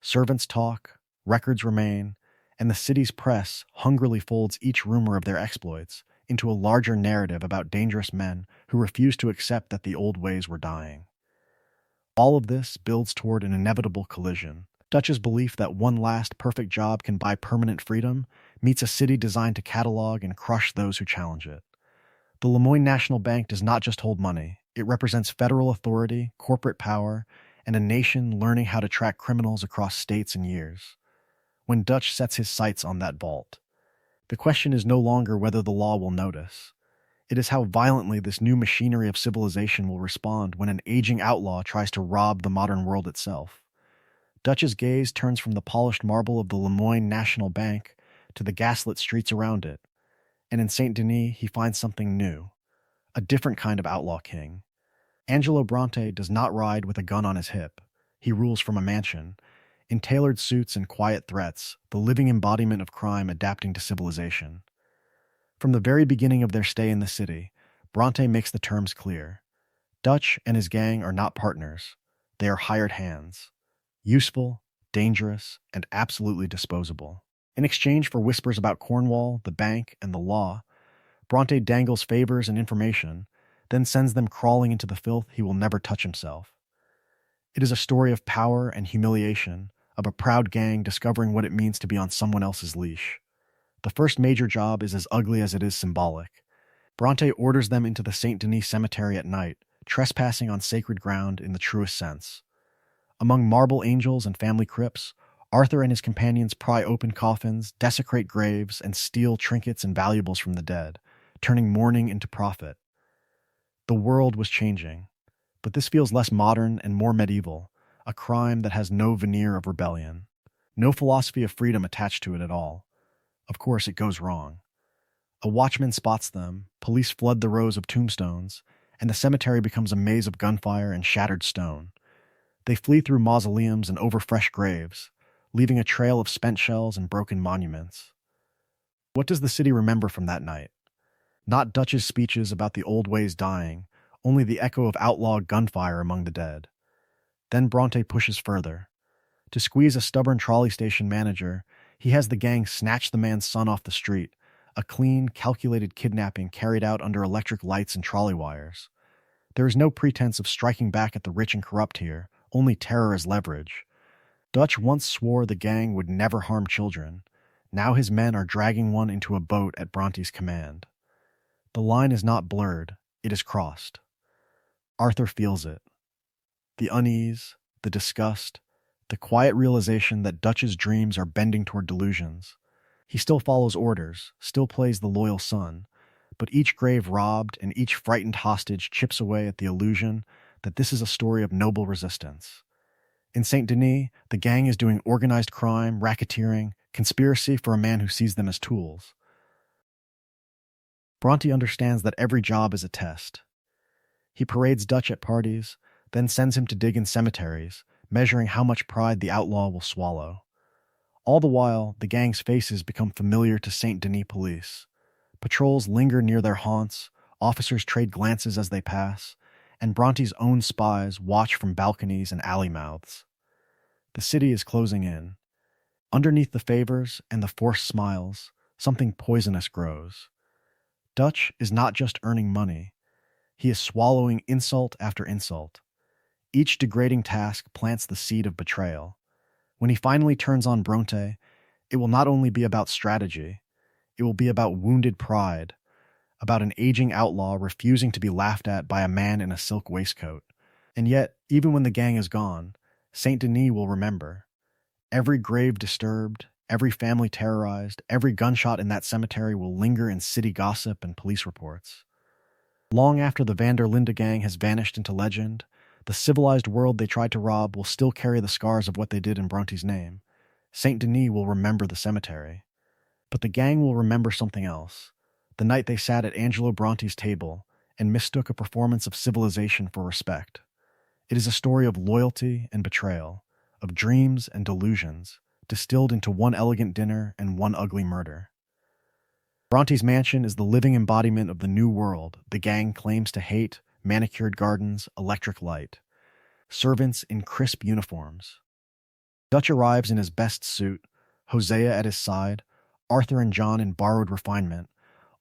Servants talk, records remain, and the city's press hungrily folds each rumor of their exploits into a larger narrative about dangerous men who refuse to accept that the old ways were dying. All of this builds toward an inevitable collision. Dutch's belief that one last perfect job can buy permanent freedom meets a city designed to catalog and crush those who challenge it. The Lemoyne National Bank does not just hold money. It represents federal authority, corporate power, and a nation learning how to track criminals across states and years. When Dutch sets his sights on that vault, the question is no longer whether the law will notice. It is how violently this new machinery of civilization will respond when an aging outlaw tries to rob the modern world itself. Dutch's gaze turns from the polished marble of the Lemoyne National Bank to the gaslit streets around it, and in St. Denis he finds something new, a different kind of outlaw king. Angelo Bronte does not ride with a gun on his hip. He rules from a mansion, in tailored suits and quiet threats, the living embodiment of crime adapting to civilization. From the very beginning of their stay in the city, Bronte makes the terms clear. Dutch and his gang are not partners. They are hired hands. Useful, dangerous, and absolutely disposable. In exchange for whispers about Cornwall, the bank, and the law, Bronte dangles favors and information, then sends them crawling into the filth he will never touch himself. It is a story of power and humiliation, of a proud gang discovering what it means to be on someone else's leash. The first major job is as ugly as it is symbolic. Bronte orders them into the St. Denis cemetery at night, trespassing on sacred ground in the truest sense. Among marble angels and family crypts, Arthur and his companions pry open coffins, desecrate graves, and steal trinkets and valuables from the dead, turning mourning into profit. The world was changing, but this feels less modern and more medieval, a crime that has no veneer of rebellion, no philosophy of freedom attached to it at all. Of course, it goes wrong. A watchman spots them, police flood the rows of tombstones, and the cemetery becomes a maze of gunfire and shattered stone. They flee through mausoleums and over fresh graves, leaving a trail of spent shells and broken monuments. What does the city remember from that night? Not Dutch's speeches about the old ways dying, only the echo of outlaw gunfire among the dead. Then Bronte pushes further. To squeeze a stubborn trolley station manager, he has the gang snatch the man's son off the street, a clean, calculated kidnapping carried out under electric lights and trolley wires. There is no pretense of striking back at the rich and corrupt here, only terror as leverage. Dutch once swore the gang would never harm children. Now his men are dragging one into a boat at Bronte's command. The line is not blurred, it is crossed. Arthur feels it. The unease, the disgust, the quiet realization that Dutch's dreams are bending toward delusions. He still follows orders, still plays the loyal son, but each grave robbed and each frightened hostage chips away at the illusion that this is a story of noble resistance. In Saint Denis, the gang is doing organized crime, racketeering, conspiracy for a man who sees them as tools. Bronte understands that every job is a test. He parades Dutch at parties, then sends him to dig in cemeteries, measuring how much pride the outlaw will swallow. All the while, the gang's faces become familiar to Saint Denis police. Patrols linger near their haunts, officers trade glances as they pass, and Bronte's own spies watch from balconies and alley mouths. The city is closing in. Underneath the favors and the forced smiles, something poisonous grows. Dutch is not just earning money. He is swallowing insult after insult. Each degrading task plants the seed of betrayal. When he finally turns on Bronte, it will not only be about strategy, it will be about wounded pride, about an aging outlaw refusing to be laughed at by a man in a silk waistcoat. And yet, even when the gang is gone, Saint Denis will remember. Every grave disturbed, every family terrorized, every gunshot in that cemetery will linger in city gossip and police reports. Long after the Vanderlinde Gang has vanished into legend, the civilized world they tried to rob will still carry the scars of what they did in Bronte's name. Saint Denis will remember the cemetery. But the gang will remember something else. The night they sat at Angelo Bronte's table and mistook a performance of civilization for respect. It is a story of loyalty and betrayal, of dreams and delusions, distilled into one elegant dinner and one ugly murder. Bronte's mansion is the living embodiment of the new world the gang claims to hate: manicured gardens, electric light, servants in crisp uniforms. Dutch arrives in his best suit, Hosea at his side, Arthur and John in borrowed refinement,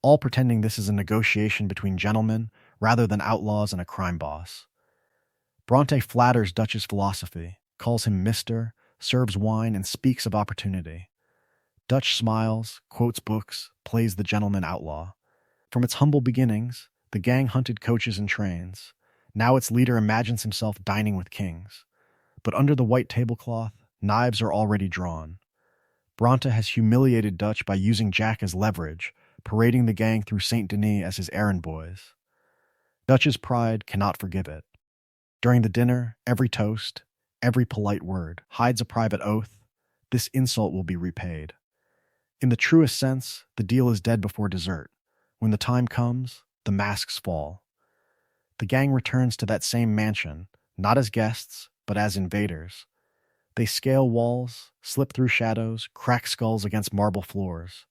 all pretending this is a negotiation between gentlemen rather than outlaws and a crime boss. Bronte flatters Dutch's philosophy, calls him Mister, serves wine, and speaks of opportunity. Dutch smiles, quotes books, plays the gentleman outlaw. From its humble beginnings, the gang hunted coaches and trains. Now its leader imagines himself dining with kings. But under the white tablecloth, knives are already drawn. Bronte has humiliated Dutch by using Jack as leverage, parading the gang through Saint Denis as his errand boys. Dutch's pride cannot forgive it. During the dinner, every toast, every polite word, hides a private oath. This insult will be repaid. In the truest sense, the deal is dead before dessert. When the time comes, the masks fall. The gang returns to that same mansion, not as guests, but as invaders. They scale walls, slip through shadows, crack skulls against marble floors.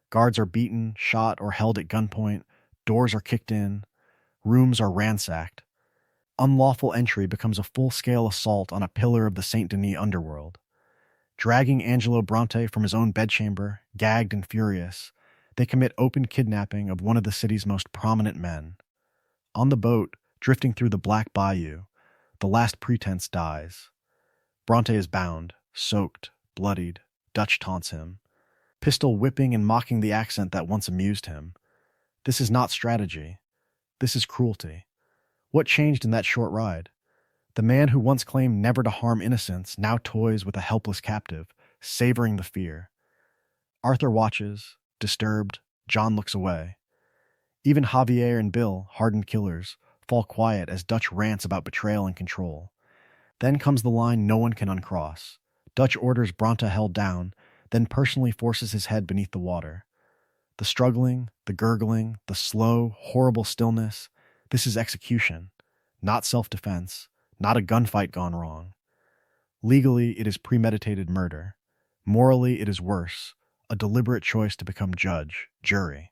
Guards are beaten, shot, or held at gunpoint. Doors are kicked in. Rooms are ransacked. Unlawful entry becomes a full-scale assault on a pillar of the Saint Denis underworld. Dragging Angelo Bronte from his own bedchamber, gagged and furious, they commit open kidnapping of one of the city's most prominent men. On the boat, drifting through the Black Bayou, the last pretense dies. Bronte is bound, soaked, bloodied. Dutch taunts him, pistol whipping and mocking the accent that once amused him. This is not strategy. This is cruelty. What changed in that short ride? The man who once claimed never to harm innocents now toys with a helpless captive, savoring the fear. Arthur watches, disturbed. John looks away. Even Javier and Bill, hardened killers, fall quiet as Dutch rants about betrayal and control. Then comes the line no one can uncross. Dutch orders Bronte held down, then personally forces his head beneath the water. The struggling, the gurgling, the slow, horrible stillness, this is execution, not self-defense, not a gunfight gone wrong. Legally, it is premeditated murder. Morally, it is worse, a deliberate choice to become judge, jury,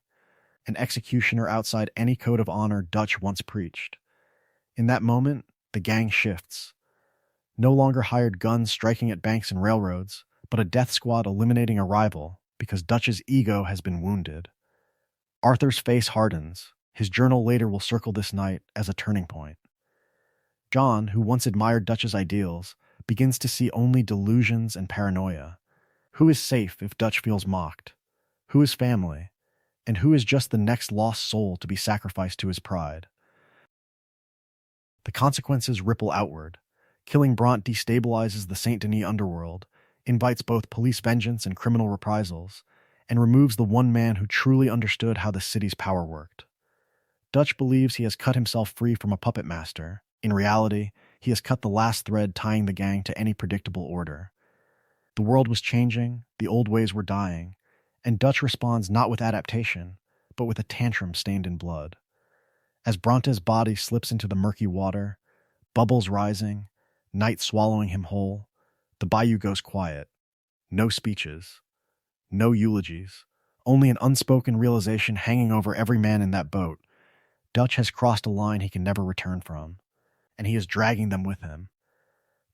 an executioner outside any code of honor Dutch once preached. In that moment, the gang shifts. No longer hired guns striking at banks and railroads, but a death squad eliminating a rival because Dutch's ego has been wounded. Arthur's face hardens. His journal later will circle this night as a turning point. John, who once admired Dutch's ideals, begins to see only delusions and paranoia. Who is safe if Dutch feels mocked? Who is family? And who is just the next lost soul to be sacrificed to his pride? The consequences ripple outward. Killing Bront destabilizes the Saint Denis underworld, invites both police vengeance and criminal reprisals, and removes the one man who truly understood how the city's power worked. Dutch believes he has cut himself free from a puppet master. In reality, he has cut the last thread tying the gang to any predictable order. The world was changing, the old ways were dying, and Dutch responds not with adaptation, but with a tantrum stained in blood. As Bronte's body slips into the murky water, bubbles rising, night swallowing him whole, the bayou goes quiet. No speeches. No eulogies. Only an unspoken realization hanging over every man in that boat. Dutch has crossed a line he can never return from, and he is dragging them with him.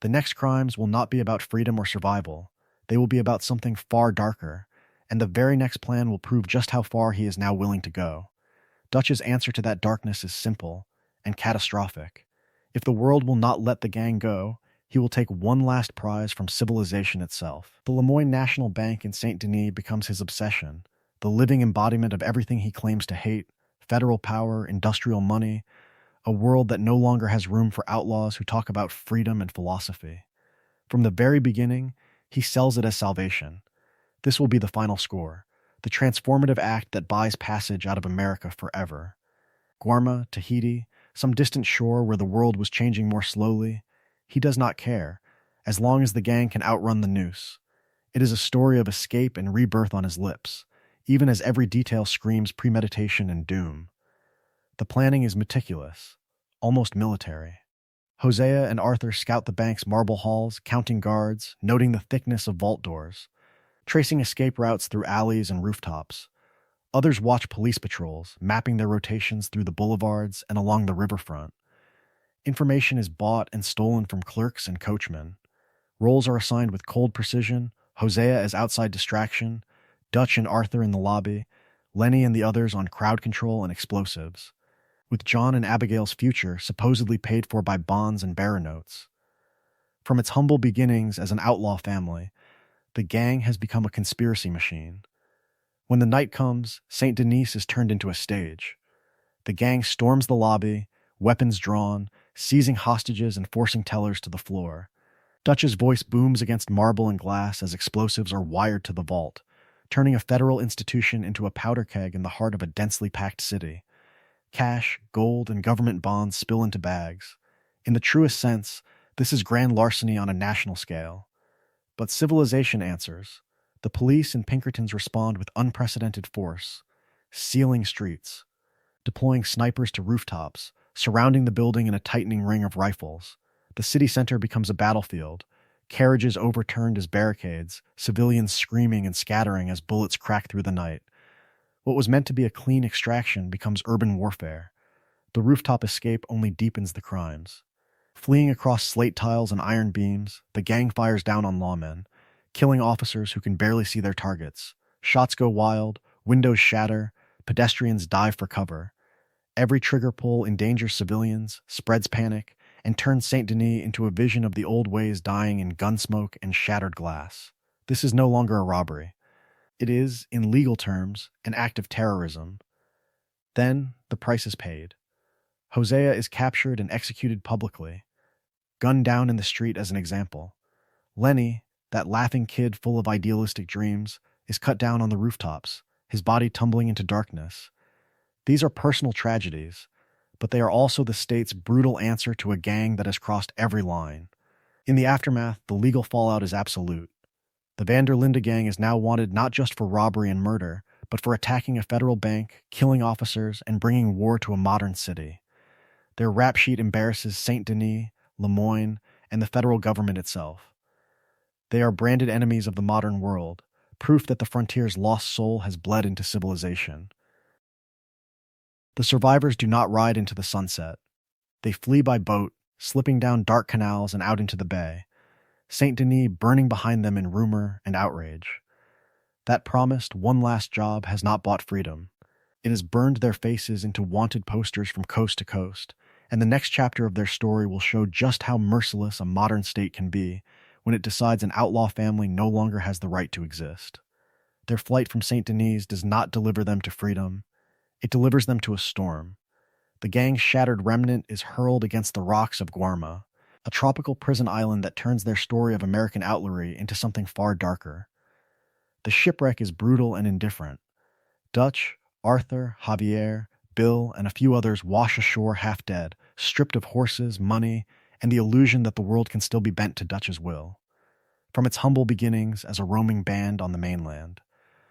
The next crimes will not be about freedom or survival. They will be about something far darker, and the very next plan will prove just how far he is now willing to go. Dutch's answer to that darkness is simple and catastrophic. If the world will not let the gang go, he will take one last prize from civilization itself. The Lemoyne National Bank in Saint Denis becomes his obsession, the living embodiment of everything he claims to hate: federal power, industrial money, a world that no longer has room for outlaws who talk about freedom and philosophy. From the very beginning, he sells it as salvation. This will be the final score, the transformative act that buys passage out of America forever. Guarma, Tahiti, some distant shore where the world was changing more slowly, he does not care, as long as the gang can outrun the noose. It is a story of escape and rebirth on his lips, even as every detail screams premeditation and doom. The planning is meticulous, almost military. Hosea and Arthur scout the bank's marble halls, counting guards, noting the thickness of vault doors, tracing escape routes through alleys and rooftops. Others watch police patrols, mapping their rotations through the boulevards and along the riverfront. Information is bought and stolen from clerks and coachmen. Roles are assigned with cold precision: Hosea as outside distraction, Dutch and Arthur in the lobby, Lenny and the others on crowd control and explosives, with John and Abigail's future supposedly paid for by bonds and bearer notes. From its humble beginnings as an outlaw family, the gang has become a conspiracy machine. When the night comes, Saint Denis is turned into a stage. The gang storms the lobby, weapons drawn, seizing hostages and forcing tellers to the floor. Dutch's voice booms against marble and glass as explosives are wired to the vault, turning a federal institution into a powder keg in the heart of a densely packed city. Cash, gold, and government bonds spill into bags. In the truest sense, this is grand larceny on a national scale. But civilization answers. The police in Pinkertons respond with unprecedented force, sealing streets, deploying snipers to rooftops, surrounding the building in a tightening ring of rifles. The city center becomes a battlefield, carriages overturned as barricades, civilians screaming and scattering as bullets crack through the night. What was meant to be a clean extraction becomes urban warfare. The rooftop escape only deepens the crimes. Fleeing across slate tiles and iron beams, the gang fires down on lawmen, killing officers who can barely see their targets. Shots go wild, windows shatter, pedestrians dive for cover. Every trigger pull endangers civilians, spreads panic, and turns Saint Denis into a vision of the old ways dying in gunsmoke and shattered glass. This is no longer a robbery. It is, in legal terms, an act of terrorism. Then, the price is paid. Hosea is captured and executed publicly, gunned down in the street as an example. Lenny, that laughing kid full of idealistic dreams, is cut down on the rooftops, his body tumbling into darkness. These are personal tragedies, but they are also the state's brutal answer to a gang that has crossed every line. In the aftermath, the legal fallout is absolute. The Vanderlinde Gang is now wanted not just for robbery and murder, but for attacking a federal bank, killing officers, and bringing war to a modern city. Their rap sheet embarrasses Saint Denis, Lemoyne, and the federal government itself. They are branded enemies of the modern world, proof that the frontier's lost soul has bled into civilization. The survivors do not ride into the sunset. They flee by boat, slipping down dark canals and out into the bay, Saint Denis burning behind them in rumor and outrage. That promised one last job has not bought freedom. It has burned their faces into wanted posters from coast to coast, and the next chapter of their story will show just how merciless a modern state can be when it decides an outlaw family no longer has the right to exist. Their flight from Saint Denis does not deliver them to freedom. It delivers them to a storm. The gang's shattered remnant is hurled against the rocks of Guarma, a tropical prison island that turns their story of American outlawry into something far darker. The shipwreck is brutal and indifferent. Dutch, Arthur, Javier, Bill, and a few others wash ashore half dead, stripped of horses, money, and the illusion that the world can still be bent to Dutch's will. From its humble beginnings as a roaming band on the mainland,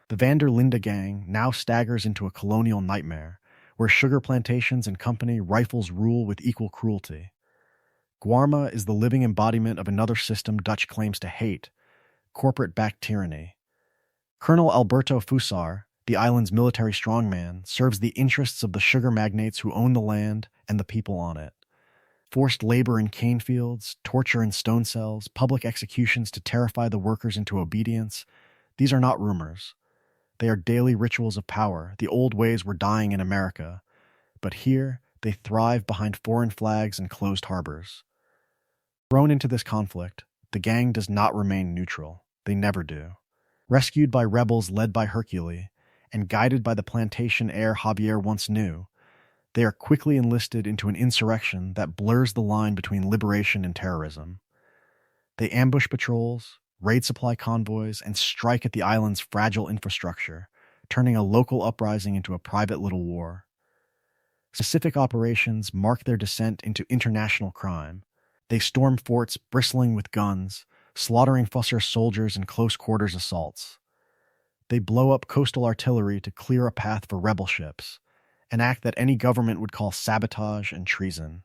the Vanderlinde Gang now staggers into a colonial nightmare, where sugar plantations and company rifles rule with equal cruelty. Guarma is the living embodiment of another system Dutch claims to hate, corporate-backed tyranny. Colonel Alberto Fusar, the island's military strongman, serves the interests of the sugar magnates who own the land and the people on it. Forced labor in cane fields, torture in stone cells, public executions to terrify the workers into obedience, these are not rumors. They are daily rituals of power. The old ways were dying in America, but here they thrive behind foreign flags and closed harbors. Thrown into this conflict, the gang does not remain neutral. They never do. Rescued by rebels led by Hercule, and guided by the plantation heir Javier once knew, they are quickly enlisted into an insurrection that blurs the line between liberation and terrorism. They ambush patrols, raid supply convoys, and strike at the island's fragile infrastructure, turning a local uprising into a private little war. Specific operations mark their descent into international crime. They storm forts bristling with guns, slaughtering Fusser soldiers in close-quarters assaults. They blow up coastal artillery to clear a path for rebel ships, an act that any government would call sabotage and treason.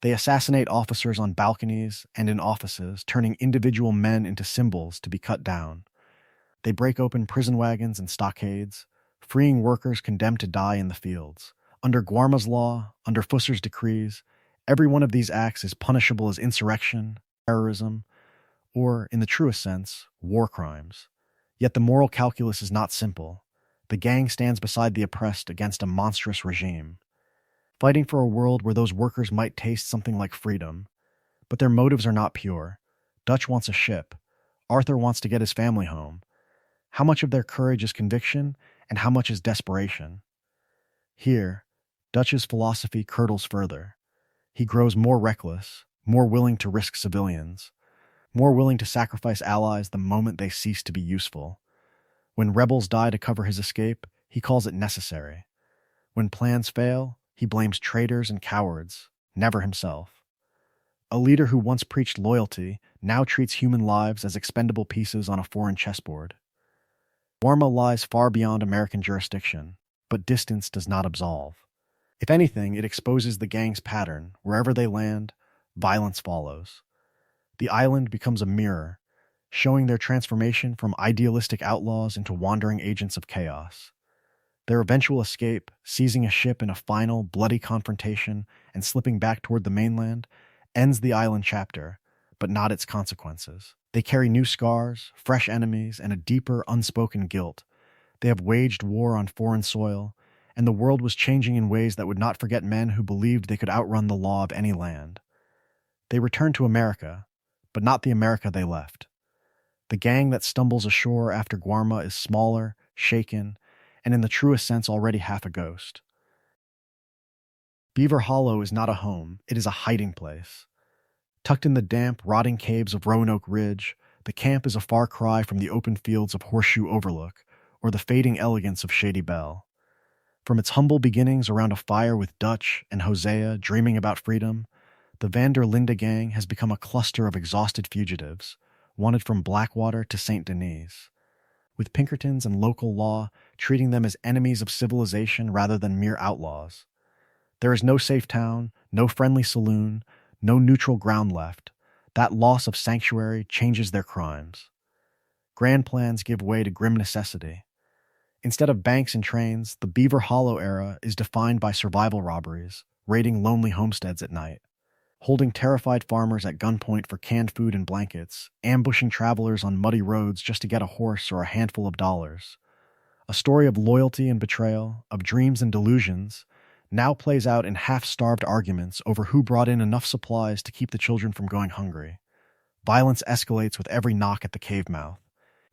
They assassinate officers on balconies and in offices, turning individual men into symbols to be cut down. They break open prison wagons and stockades, freeing workers condemned to die in the fields. Under Guarma's law, under Fusser's decrees, every one of these acts is punishable as insurrection, terrorism, or, in the truest sense, war crimes. Yet the moral calculus is not simple. The gang stands beside the oppressed against a monstrous regime, fighting for a world where those workers might taste something like freedom. But their motives are not pure. Dutch wants a ship. Arthur wants to get his family home. How much of their courage is conviction, and how much is desperation? Here, Dutch's philosophy curdles further. He grows more reckless, more willing to risk civilians, more willing to sacrifice allies the moment they cease to be useful. When rebels die to cover his escape, he calls it necessary. When plans fail, he blames traitors and cowards, never himself. A leader who once preached loyalty now treats human lives as expendable pieces on a foreign chessboard. Guarma lies far beyond American jurisdiction, but distance does not absolve. If anything, it exposes the gang's pattern. Wherever they land, violence follows. The island becomes a mirror, showing their transformation from idealistic outlaws into wandering agents of chaos. Their eventual escape, seizing a ship in a final, bloody confrontation and slipping back toward the mainland, ends the island chapter, but not its consequences. They carry new scars, fresh enemies, and a deeper, unspoken guilt. They have waged war on foreign soil, and the world was changing in ways that would not forget men who believed they could outrun the law of any land. They return to America, but not the America they left. The gang that stumbles ashore after Guarma is smaller, shaken, and in the truest sense already half a ghost. Beaver Hollow is not a home, it is a hiding place. Tucked in the damp, rotting caves of Roanoke Ridge, the camp is a far cry from the open fields of Horseshoe Overlook or the fading elegance of Shady Belle. From its humble beginnings around a fire with Dutch and Hosea dreaming about freedom, The Vanderlinde Gang has become a cluster of exhausted fugitives, wanted from Blackwater to St. Denis, with Pinkertons and local law treating them as enemies of civilization rather than mere outlaws. There is no safe town, no friendly saloon, no neutral ground left. That loss of sanctuary changes their crimes. Grand plans give way to grim necessity. Instead of banks and trains, the Beaver Hollow era is defined by survival robberies, raiding lonely homesteads at night, holding terrified farmers at gunpoint for canned food and blankets, ambushing travelers on muddy roads just to get a horse or a handful of dollars. A story of loyalty and betrayal, of dreams and delusions, now plays out in half-starved arguments over who brought in enough supplies to keep the children from going hungry. Violence escalates with every knock at the cave mouth.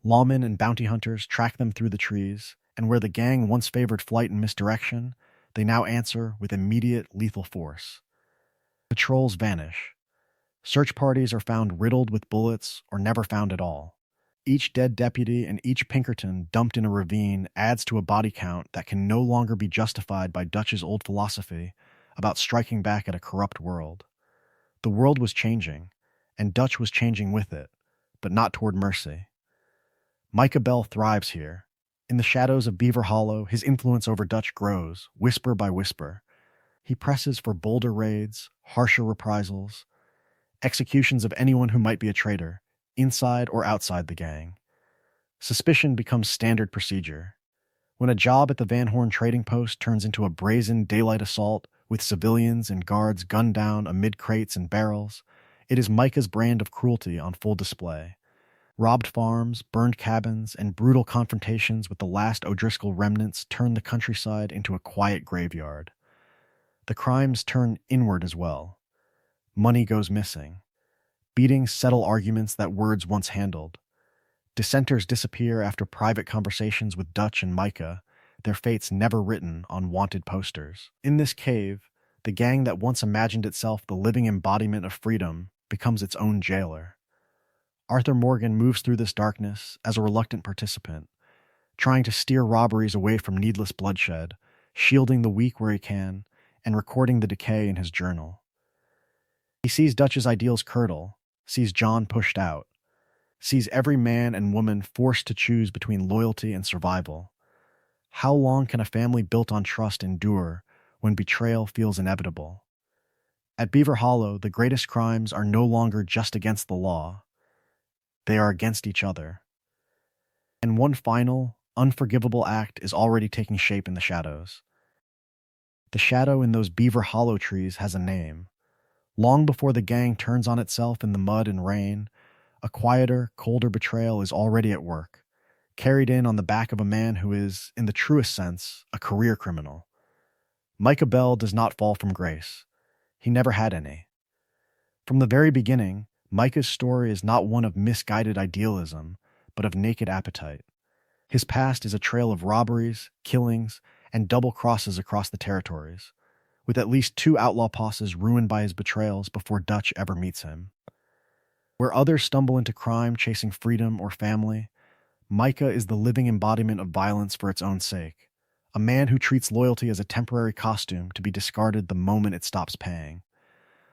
Lawmen and bounty hunters track them through the trees, and where the gang once favored flight and misdirection, they now answer with immediate lethal force. Patrols vanish. Search parties are found riddled with bullets or never found at all. Each dead deputy and each Pinkerton dumped in a ravine adds to a body count that can no longer be justified by Dutch's old philosophy about striking back at a corrupt world. The world was changing, and Dutch was changing with it, but not toward mercy. Micah Bell thrives here. In the shadows of Beaver Hollow, his influence over Dutch grows, whisper by whisper. He presses for bolder raids, harsher reprisals, executions of anyone who might be a traitor, inside or outside the gang. Suspicion becomes standard procedure. When a job at the Van Horn trading post turns into a brazen daylight assault with civilians and guards gunned down amid crates and barrels, it is Micah's brand of cruelty on full display. Robbed farms, burned cabins, and brutal confrontations with the last O'Driscoll remnants turn the countryside into a quiet graveyard. The crimes turn inward as well. Money goes missing. Beatings settle arguments that words once handled. Dissenters disappear after private conversations with Dutch and Micah, their fates never written on wanted posters. In this cave, the gang that once imagined itself the living embodiment of freedom becomes its own jailer. Arthur Morgan moves through this darkness as a reluctant participant, trying to steer robberies away from needless bloodshed, shielding the weak where he can, and recording the decay in his journal. He sees Dutch's ideals curdle, sees John pushed out, sees every man and woman forced to choose between loyalty and survival. How long can a family built on trust endure when betrayal feels inevitable? At Beaver Hollow, the greatest crimes are no longer just against the law. They are against each other. And one final, unforgivable act is already taking shape in the shadows. The shadow in those Beaver Hollow trees has a name. Long before the gang turns on itself in the mud and rain, a quieter, colder betrayal is already at work, carried in on the back of a man who is, in the truest sense, a career criminal. Micah Bell does not fall from grace. He never had any. From the very beginning, Micah's story is not one of misguided idealism, but of naked appetite. His past is a trail of robberies, killings, and double crosses across the territories, with at least 2 outlaw posses ruined by his betrayals before Dutch ever meets him. Where others stumble into crime chasing freedom or family, Micah is the living embodiment of violence for its own sake, a man who treats loyalty as a temporary costume to be discarded the moment it stops paying.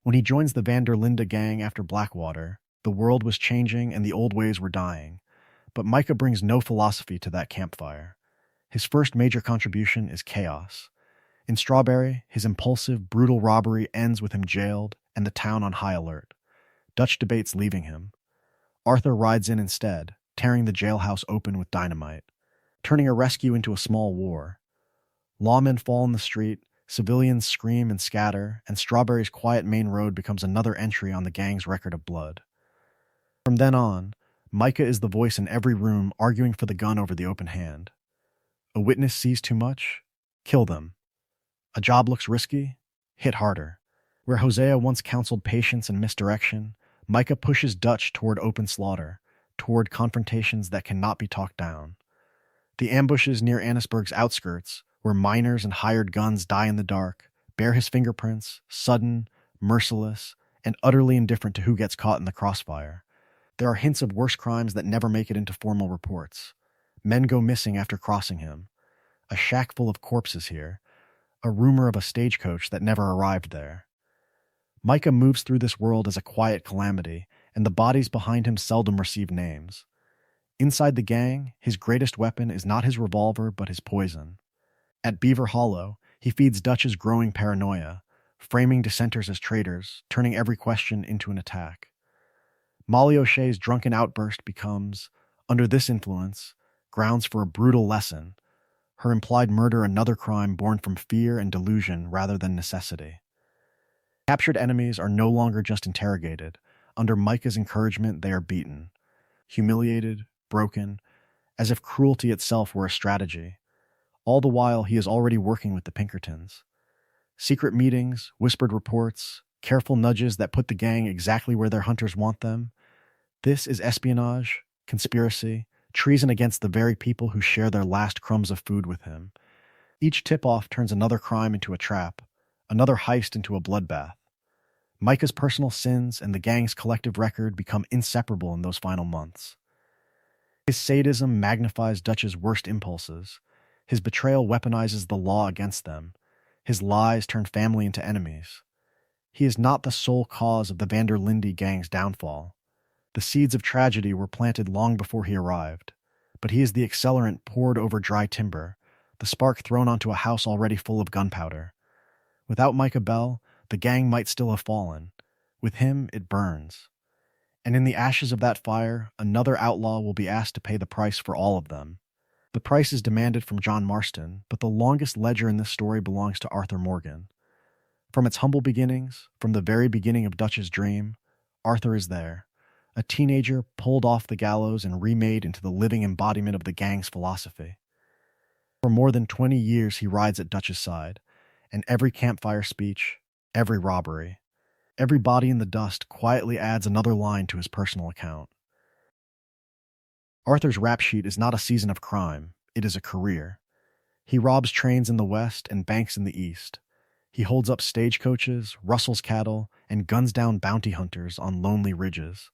When he joins the Vanderlinde Gang after Blackwater, the world was changing and the old ways were dying, but Micah brings no philosophy to that campfire. His first major contribution is chaos. In Strawberry, his impulsive, brutal robbery ends with him jailed and the town on high alert. Dutch debates leaving him. Arthur rides in instead, tearing the jailhouse open with dynamite, turning a rescue into a small war. Lawmen fall in the street, civilians scream and scatter, and Strawberry's quiet main road becomes another entry on the gang's record of blood. From then on, Micah is the voice in every room arguing for the gun over the open hand. A witness sees too much? Kill them. A job looks risky? Hit harder. Where Hosea once counseled patience and misdirection, Micah pushes Dutch toward open slaughter, toward confrontations that cannot be talked down. The ambushes near Annisburg's outskirts, where miners and hired guns die in the dark, bear his fingerprints, sudden, merciless, and utterly indifferent to who gets caught in the crossfire. There are hints of worse crimes that never make it into formal reports. Men go missing after crossing him. A shack full of corpses here. A rumor of a stagecoach that never arrived there. Micah moves through this world as a quiet calamity, and the bodies behind him seldom receive names. Inside the gang, his greatest weapon is not his revolver but his poison. At Beaver Hollow, he feeds Dutch's growing paranoia, framing dissenters as traitors, turning every question into an attack. Molly O'Shea's drunken outburst becomes, under this influence, grounds for a brutal lesson, her implied murder another crime born from fear and delusion rather than necessity. Captured enemies are no longer just interrogated. Under Micah's encouragement, they are beaten, humiliated, broken, as if cruelty itself were a strategy. All the while, he is already working with the Pinkertons. Secret meetings, whispered reports, careful nudges that put the gang exactly where their hunters want them. This is espionage, conspiracy, treason against the very people who share their last crumbs of food with him. Each tip-off turns another crime into a trap, another heist into a bloodbath. Micah's personal sins and the gang's collective record become inseparable in those final months. His sadism magnifies Dutch's worst impulses. His betrayal weaponizes the law against them. His lies turn family into enemies. He is not the sole cause of the Vanderlinde Gang's downfall. The seeds of tragedy were planted long before he arrived, but he is the accelerant poured over dry timber, the spark thrown onto a house already full of gunpowder. Without Micah Bell, the gang might still have fallen. With him, it burns. And in the ashes of that fire, another outlaw will be asked to pay the price for all of them. The price is demanded from John Marston, but the longest ledger in this story belongs to Arthur Morgan. From its humble beginnings, from the very beginning of Dutch's dream, Arthur is there, a teenager pulled off the gallows and remade into the living embodiment of the gang's philosophy. For more than 20 years he rides at Dutch's side, and every campfire speech, every robbery, every body in the dust quietly adds another line to his personal account. Arthur's rap sheet is not a season of crime, it is a career. He robs trains in the west and banks in the east. He holds up stagecoaches, rustles cattle, and guns down bounty hunters on lonely ridges.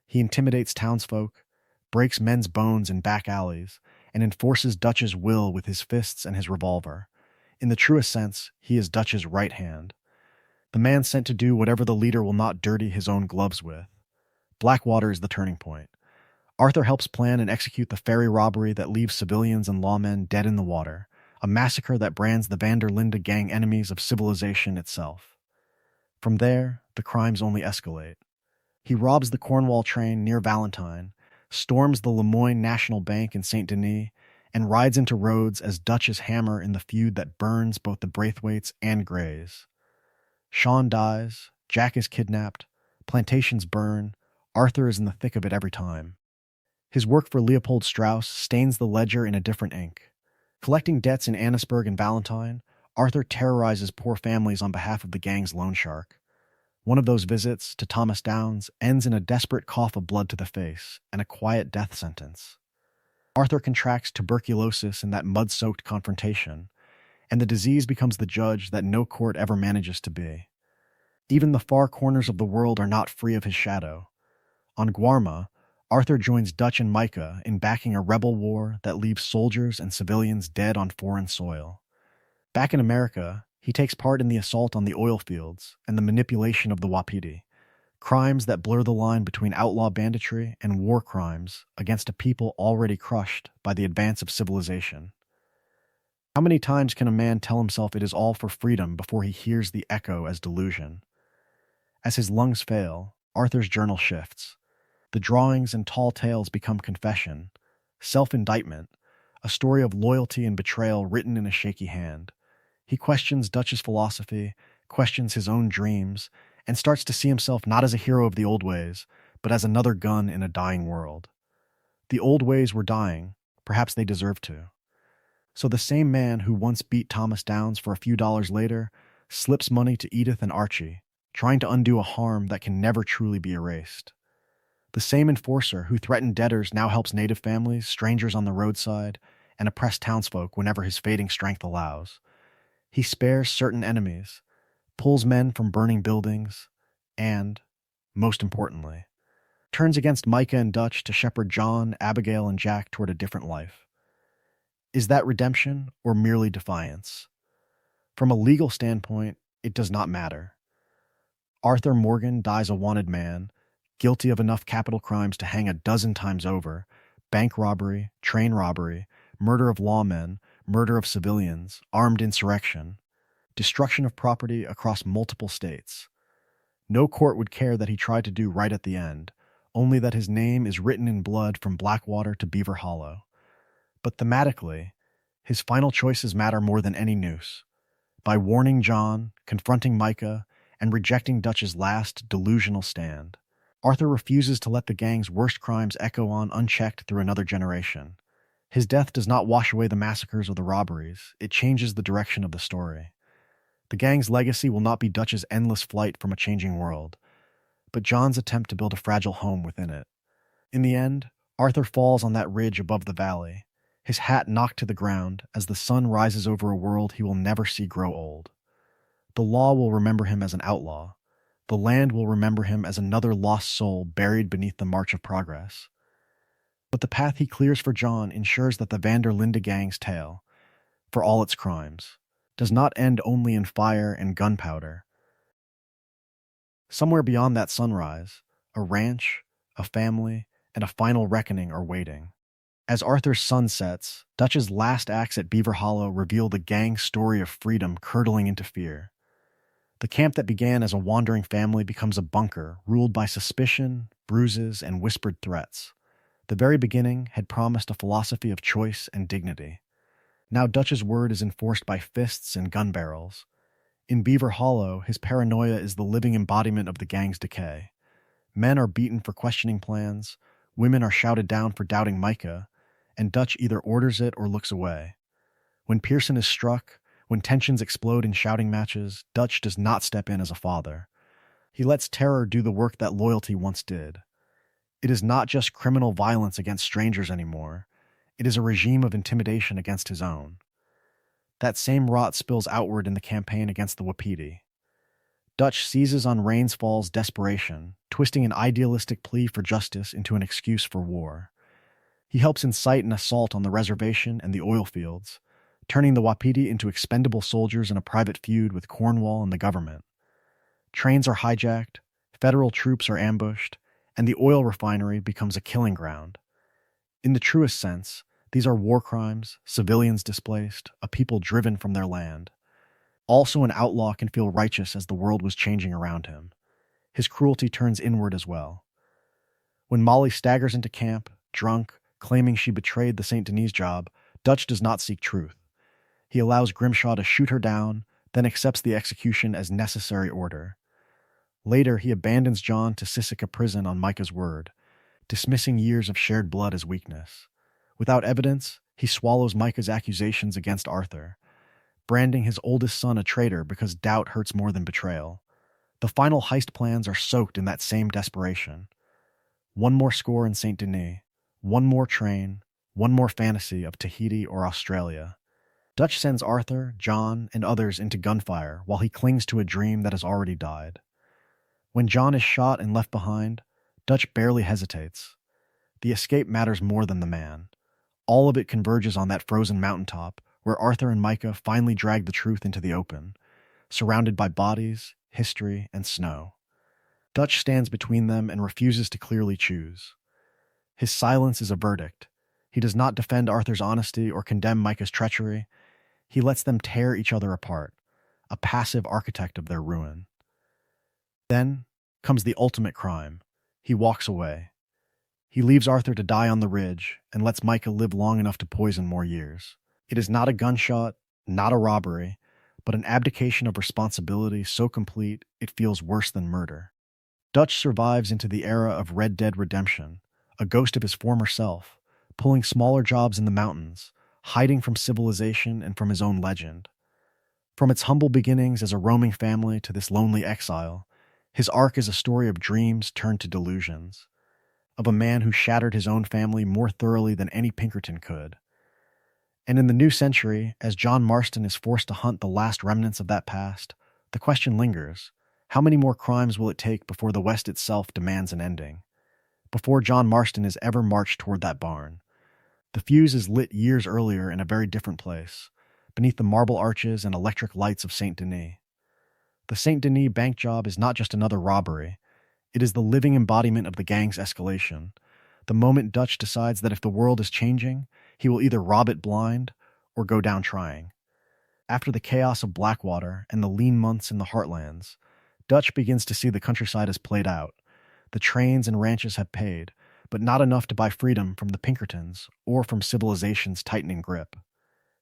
He intimidates townsfolk, breaks men's bones in back alleys, and enforces Dutch's will with his fists and his revolver. In the truest sense, he is Dutch's right hand. The man sent to do whatever the leader will not dirty his own gloves with. Blackwater is the turning point. Arthur helps plan and execute the ferry robbery that leaves civilians and lawmen dead in the water, a massacre that brands the Vanderlinde Gang enemies of civilization itself. From there, the crimes only escalate. He robs the Cornwall train near Valentine, storms the Lemoyne National Bank in St. Denis, and rides into Rhodes as Dutch's hammer in the feud that burns both the Braithwaites and Greys. Sean dies, Jack is kidnapped, plantations burn, Arthur is in the thick of it every time. His work for Leopold Strauss stains the ledger in a different ink. Collecting debts in Annisburg and Valentine, Arthur terrorizes poor families on behalf of the gang's loan shark. One of those visits, to Thomas Downs, ends in a desperate cough of blood to the face and a quiet death sentence. Arthur contracts tuberculosis in that mud-soaked confrontation, and the disease becomes the judge that no court ever manages to be. Even the far corners of the world are not free of his shadow. On Guarma, Arthur joins Dutch and Micah in backing a rebel war that leaves soldiers and civilians dead on foreign soil. Back in America, he takes part in the assault on the oil fields and the manipulation of the Wapiti, crimes that blur the line between outlaw banditry and war crimes against a people already crushed by the advance of civilization. How many times can a man tell himself it is all for freedom before he hears the echo as delusion? As his lungs fail, Arthur's journal shifts. The drawings and tall tales become confession, self-indictment, a story of loyalty and betrayal written in a shaky hand. He questions Dutch's philosophy, questions his own dreams, and starts to see himself not as a hero of the old ways, but as another gun in a dying world. The old ways were dying, perhaps they deserved to. So the same man who once beat Thomas Downs for a few dollars later slips money to Edith and Archie, trying to undo a harm that can never truly be erased. The same enforcer who threatened debtors now helps native families, strangers on the roadside, and oppressed townsfolk whenever his fading strength allows. He spares certain enemies, pulls men from burning buildings, and, most importantly, turns against Micah and Dutch to shepherd John, Abigail, and Jack toward a different life. Is that redemption or merely defiance? From a legal standpoint, it does not matter. Arthur Morgan dies a wanted man, guilty of enough capital crimes to hang a dozen times over: bank robbery, train robbery, murder of lawmen, murder of civilians, armed insurrection, destruction of property across multiple states. No court would care that he tried to do right at the end, only that his name is written in blood from Blackwater to Beaver Hollow. But thematically, his final choices matter more than any noose. By warning John, confronting Micah, and rejecting Dutch's last delusional stand, Arthur refuses to let the gang's worst crimes echo on unchecked through another generation. His death does not wash away the massacres or the robberies, it changes the direction of the story. The gang's legacy will not be Dutch's endless flight from a changing world, but John's attempt to build a fragile home within it. In the end, Arthur falls on that ridge above the valley, his hat knocked to the ground as the sun rises over a world he will never see grow old. The law will remember him as an outlaw. The land will remember him as another lost soul buried beneath the march of progress. But the path he clears for John ensures that the Vanderlinde Gang's tale, for all its crimes, does not end only in fire and gunpowder. Somewhere beyond that sunrise, a ranch, a family, and a final reckoning are waiting. As Arthur's sun sets, Dutch's last acts at Beaver Hollow reveal the gang's story of freedom curdling into fear. The camp that began as a wandering family becomes a bunker ruled by suspicion, bruises, and whispered threats. The very beginning had promised a philosophy of choice and dignity. Now Dutch's word is enforced by fists and gun barrels. In Beaver Hollow, his paranoia is the living embodiment of the gang's decay. Men are beaten for questioning plans, women are shouted down for doubting Micah, and Dutch either orders it or looks away. When Pearson is struck, when tensions explode in shouting matches, Dutch does not step in as a father. He lets terror do the work that loyalty once did. It is not just criminal violence against strangers anymore. It is a regime of intimidation against his own. That same rot spills outward in the campaign against the Wapiti. Dutch seizes on Rainsfall's desperation, twisting an idealistic plea for justice into an excuse for war. He helps incite an assault on the reservation and the oil fields, turning the Wapiti into expendable soldiers in a private feud with Cornwall and the government. Trains are hijacked, federal troops are ambushed, and the oil refinery becomes a killing ground. In the truest sense, these are war crimes, civilians displaced, a people driven from their land. Also, an outlaw can feel righteous as the world was changing around him. His cruelty turns inward as well. When Molly staggers into camp, drunk, claiming she betrayed the St. Denis job, Dutch does not seek truth. He allows Grimshaw to shoot her down, then accepts the execution as necessary order. Later, he abandons John to Sisika prison on Micah's word, dismissing years of shared blood as weakness. Without evidence, he swallows Micah's accusations against Arthur, branding his oldest son a traitor because doubt hurts more than betrayal. The final heist plans are soaked in that same desperation. One more score in St. Denis, one more train, one more fantasy of Tahiti or Australia. Dutch sends Arthur, John, and others into gunfire while he clings to a dream that has already died. When John is shot and left behind, Dutch barely hesitates. The escape matters more than the man. All of it converges on that frozen mountaintop where Arthur and Micah finally drag the truth into the open, surrounded by bodies, history, and snow. Dutch stands between them and refuses to clearly choose. His silence is a verdict. He does not defend Arthur's honesty or condemn Micah's treachery. He lets them tear each other apart, a passive architect of their ruin. Then comes the ultimate crime. He walks away. He leaves Arthur to die on the ridge and lets Micah live long enough to poison more years. It is not a gunshot, not a robbery, but an abdication of responsibility so complete it feels worse than murder. Dutch survives into the era of Red Dead Redemption, a ghost of his former self, pulling smaller jobs in the mountains, hiding from civilization and from his own legend. From its humble beginnings as a roaming family to this lonely exile, his arc is a story of dreams turned to delusions, of a man who shattered his own family more thoroughly than any Pinkerton could. And in the new century, as John Marston is forced to hunt the last remnants of that past, the question lingers: how many more crimes will it take before the West itself demands an ending? Before John Marston is ever marched toward that barn? The fuse is lit years earlier in a very different place, beneath the marble arches and electric lights of St. Denis. The Saint Denis bank job is not just another robbery, it is the living embodiment of the gang's escalation. The moment Dutch decides that if the world is changing, he will either rob it blind or go down trying. After the chaos of Blackwater and the lean months in the heartlands, Dutch begins to see the countryside as played out. The trains and ranches have paid, but not enough to buy freedom from the Pinkertons or from civilization's tightening grip.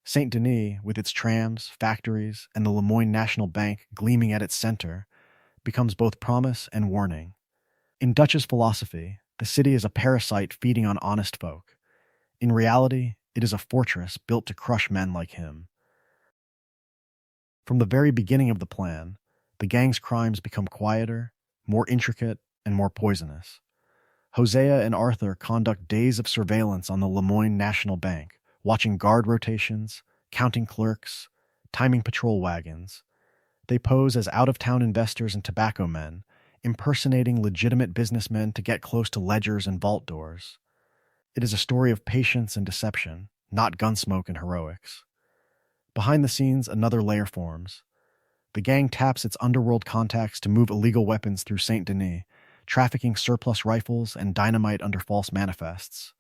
Saint Denis, with its trams, factories, and the Lemoyne National Bank gleaming at its center, becomes both promise and warning. In Dutch's philosophy, the city is a parasite feeding on honest folk. In reality, it is a fortress built to crush men like him. From the very beginning of the plan, the gang's crimes become quieter, more intricate, and more poisonous. Hosea and Arthur conduct days of surveillance on the Lemoyne National Bank, watching guard rotations, counting clerks, timing patrol wagons. They pose as out-of-town investors and tobacco men, impersonating legitimate businessmen to get close to ledgers and vault doors. It is a story of patience and deception, not gunsmoke and heroics. Behind the scenes, another layer forms. The gang taps its underworld contacts to move illegal weapons through Saint Denis, trafficking surplus rifles and dynamite under false manifests.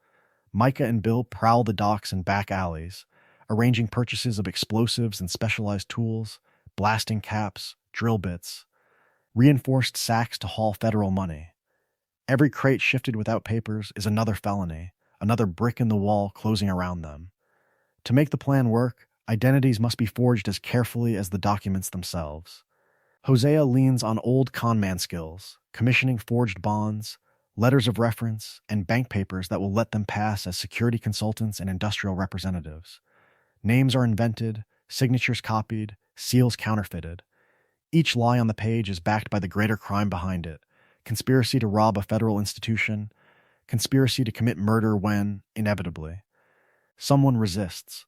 Micah and Bill prowl the docks and back alleys, arranging purchases of explosives and specialized tools, blasting caps, drill bits, reinforced sacks to haul federal money. Every crate shifted without papers is another felony, another brick in the wall closing around them. To make the plan work, identities must be forged as carefully as the documents themselves. Hosea leans on old conman skills, commissioning forged bonds, letters of reference, and bank papers that will let them pass as security consultants and industrial representatives. Names are invented, signatures copied, seals counterfeited. Each lie on the page is backed by the greater crime behind it: conspiracy to rob a federal institution, conspiracy to commit murder when, inevitably, someone resists.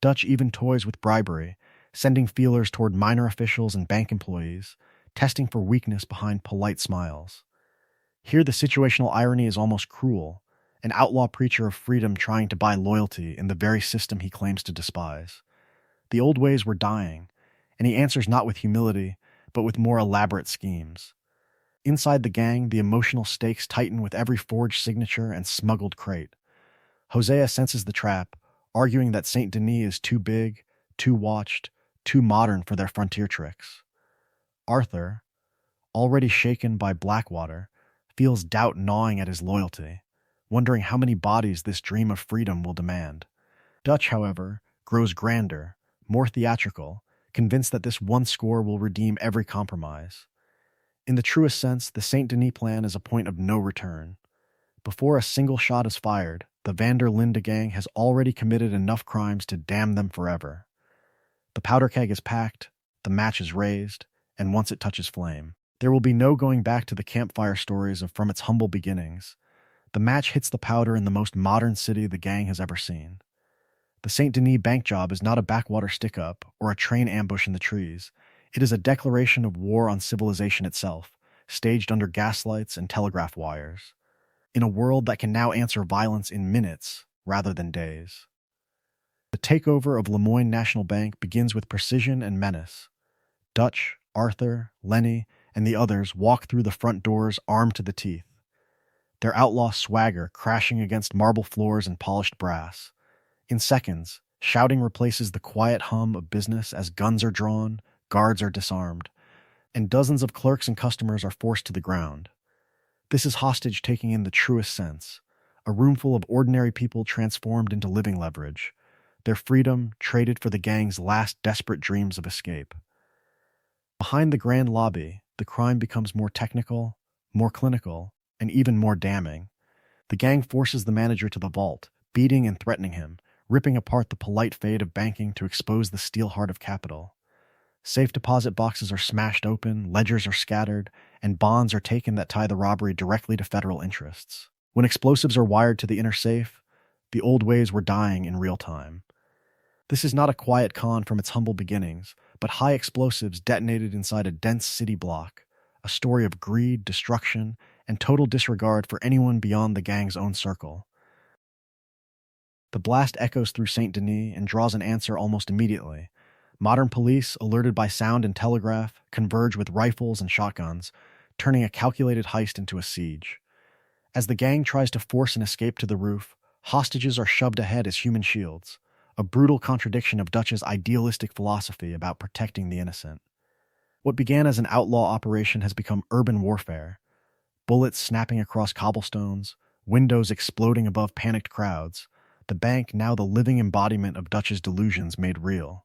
Dutch even toys with bribery, sending feelers toward minor officials and bank employees, testing for weakness behind polite smiles. Here the situational irony is almost cruel, an outlaw preacher of freedom trying to buy loyalty in the very system he claims to despise. The old ways were dying, and he answers not with humility, but with more elaborate schemes. Inside the gang, the emotional stakes tighten with every forged signature and smuggled crate. Hosea senses the trap, arguing that Saint Denis is too big, too watched, too modern for their frontier tricks. Arthur, already shaken by Blackwater, feels doubt gnawing at his loyalty, wondering how many bodies this dream of freedom will demand. Dutch, however, grows grander, more theatrical, convinced that this one score will redeem every compromise. In the truest sense, the Saint Denis plan is a point of no return. Before a single shot is fired, the Vanderlinde Gang has already committed enough crimes to damn them forever. The powder keg is packed, the match is raised, and once it touches flame, there will be no going back to the campfire stories of from its humble beginnings. The match hits the powder in the most modern city the gang has ever seen. The Saint Denis bank job is not a backwater stick-up or a train ambush in the trees. It is a declaration of war on civilization itself, staged under gaslights and telegraph wires. In a world that can now answer violence in minutes rather than days. The takeover of Lemoyne National Bank begins with precision and menace. Dutch, Arthur, Lenny, and the others walk through the front doors armed to the teeth. Their outlaw swagger crashing against marble floors and polished brass. In seconds, shouting replaces the quiet hum of business as guns are drawn, guards are disarmed, and dozens of clerks and customers are forced to the ground. This is hostage taking in the truest sense, a roomful of ordinary people transformed into living leverage, their freedom traded for the gang's last desperate dreams of escape. Behind the grand lobby, the crime becomes more technical, more clinical, and even more damning. The gang forces the manager to the vault, beating and threatening him, ripping apart the polite fade of banking to expose the steel heart of capital. Safe deposit boxes are smashed open, ledgers are scattered, and bonds are taken that tie the robbery directly to federal interests. When explosives are wired to the inner safe, the old ways were dying in real time. This is not a quiet con from its humble beginnings, but high explosives detonated inside a dense city block, a story of greed, destruction, and total disregard for anyone beyond the gang's own circle. The blast echoes through Saint Denis and draws an answer almost immediately. Modern police, alerted by sound and telegraph, converge with rifles and shotguns, turning a calculated heist into a siege. As the gang tries to force an escape to the roof, hostages are shoved ahead as human shields, a brutal contradiction of Dutch's idealistic philosophy about protecting the innocent. What began as an outlaw operation has become urban warfare, bullets snapping across cobblestones, windows exploding above panicked crowds, the bank now the living embodiment of Dutch's delusions made real.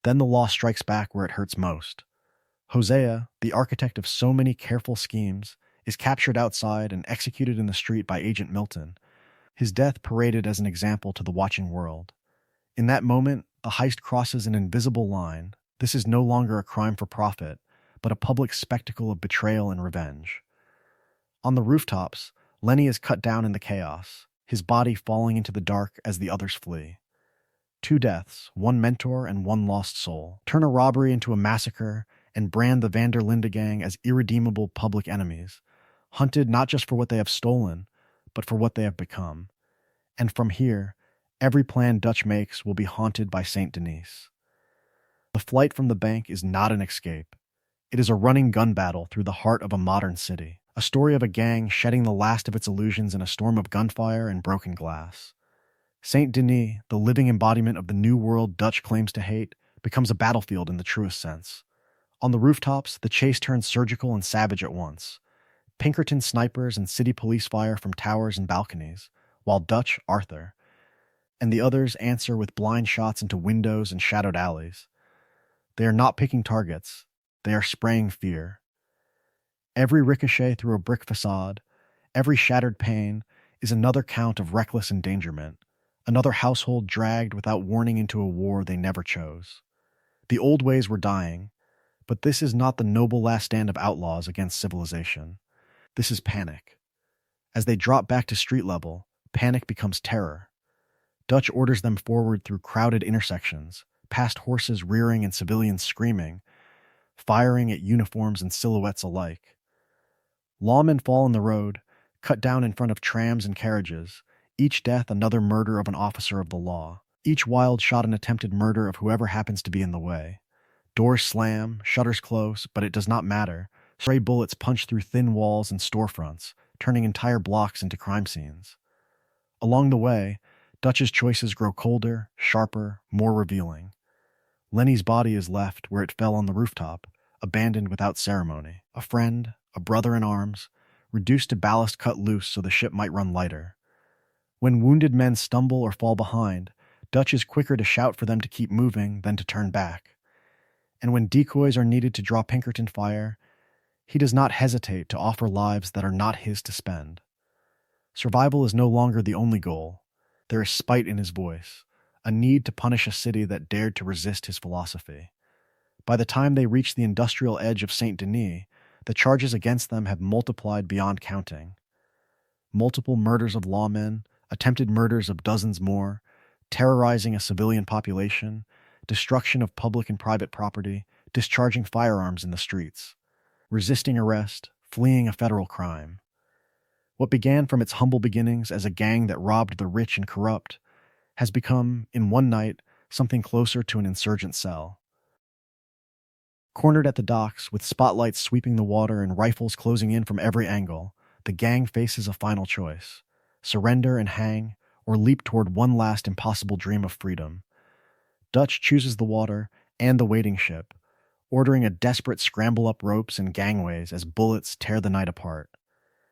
Then the law strikes back where it hurts most. Hosea, the architect of so many careful schemes, is captured outside and executed in the street by Agent Milton, his death paraded as an example to the watching world. In that moment, the heist crosses an invisible line. This is no longer a crime for profit, but a public spectacle of betrayal and revenge. On the rooftops, Lenny is cut down in the chaos, his body falling into the dark as the others flee. Two deaths, one mentor and one lost soul, turn a robbery into a massacre and brand the Vanderlinde Gang as irredeemable public enemies, hunted not just for what they have stolen, but for what they have become. And from here, every plan Dutch makes will be haunted by Saint Denis. The flight from the bank is not an escape. It is a running gun battle through the heart of a modern city, a story of a gang shedding the last of its illusions in a storm of gunfire and broken glass. Saint Denis, the living embodiment of the new world Dutch claims to hate, becomes a battlefield in the truest sense. On the rooftops, the chase turns surgical and savage at once. Pinkerton snipers and city police fire from towers and balconies, while Dutch, Arthur, and the others answer with blind shots into windows and shadowed alleys. They are not picking targets, they are spraying fear. Every ricochet through a brick facade, every shattered pane, is another count of reckless endangerment, another household dragged without warning into a war they never chose. The old ways were dying, but this is not the noble last stand of outlaws against civilization. This is panic. As they drop back to street level, panic becomes terror. Dutch orders them forward through crowded intersections, past horses rearing and civilians screaming, firing at uniforms and silhouettes alike. Lawmen fall in the road, cut down in front of trams and carriages, each death another murder of an officer of the law, each wild shot an attempted murder of whoever happens to be in the way. Doors slam, shutters close, but it does not matter. Stray bullets punch through thin walls and storefronts, turning entire blocks into crime scenes. Along the way, Dutch's choices grow colder, sharper, more revealing. Lenny's body is left where it fell on the rooftop, abandoned without ceremony. A friend, a brother in arms, reduced to ballast cut loose so the ship might run lighter. When wounded men stumble or fall behind, Dutch is quicker to shout for them to keep moving than to turn back. And when decoys are needed to draw Pinkerton fire, he does not hesitate to offer lives that are not his to spend. Survival is no longer the only goal. There is spite in his voice, a need to punish a city that dared to resist his philosophy. By the time they reach the industrial edge of Saint Denis, the charges against them have multiplied beyond counting. Multiple murders of lawmen, attempted murders of dozens more, terrorizing a civilian population, destruction of public and private property, discharging firearms in the streets, resisting arrest, fleeing a federal crime. What began from its humble beginnings as a gang that robbed the rich and corrupt has become, in one night, something closer to an insurgent cell. Cornered at the docks, with spotlights sweeping the water and rifles closing in from every angle, the gang faces a final choice: surrender and hang, or leap toward one last impossible dream of freedom. Dutch chooses the water and the waiting ship, ordering a desperate scramble up ropes and gangways as bullets tear the night apart.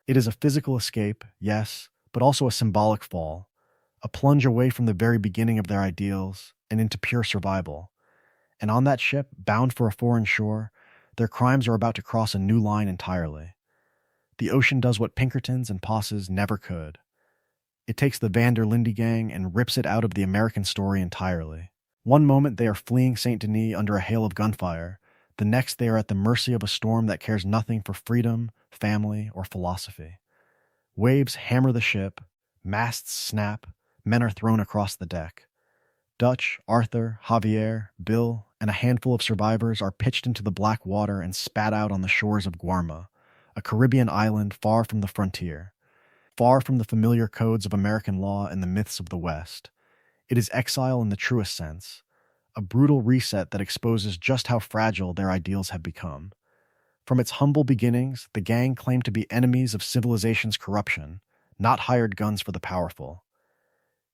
It is a physical escape, yes, but also a symbolic fall, a plunge away from the very beginning of their ideals and into pure survival. And on that ship, bound for a foreign shore, their crimes are about to cross a new line entirely. The ocean does what Pinkertons and Posses never could. It takes the Vanderlinde Gang and rips it out of the American story entirely. One moment they are fleeing Saint Denis under a hail of gunfire, the next they are at the mercy of a storm that cares nothing for freedom, family, or philosophy. Waves hammer the ship, masts snap, men are thrown across the deck. Dutch, Arthur, Javier, Bill, and a handful of survivors are pitched into the black water and spat out on the shores of Guarma, a Caribbean island far from the frontier, far from the familiar codes of American law and the myths of the West. It is exile in the truest sense, a brutal reset that exposes just how fragile their ideals have become. From its humble beginnings, the gang claimed to be enemies of civilization's corruption, not hired guns for the powerful.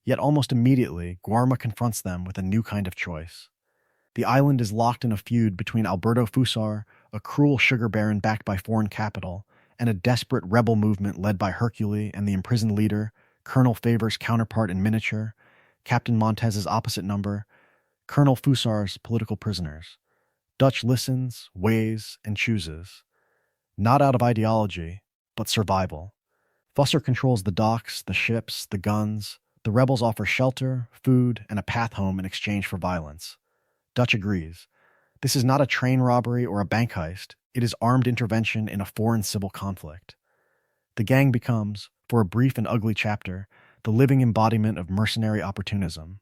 Yet almost immediately, Guarma confronts them with a new kind of choice. The island is locked in a feud between Alberto Fusar, a cruel sugar baron backed by foreign capital, and a desperate rebel movement led by Hercule and the imprisoned leader, Colonel Favor's counterpart in miniature, Captain Montez's opposite number, Colonel Fusar's political prisoners. Dutch listens, weighs, and chooses. Not out of ideology, but survival. Fusser controls the docks, the ships, the guns. The rebels offer shelter, food, and a path home in exchange for violence. Dutch agrees. This is not a train robbery or a bank heist. It is armed intervention in a foreign civil conflict. The gang becomes, for a brief and ugly chapter, the living embodiment of mercenary opportunism.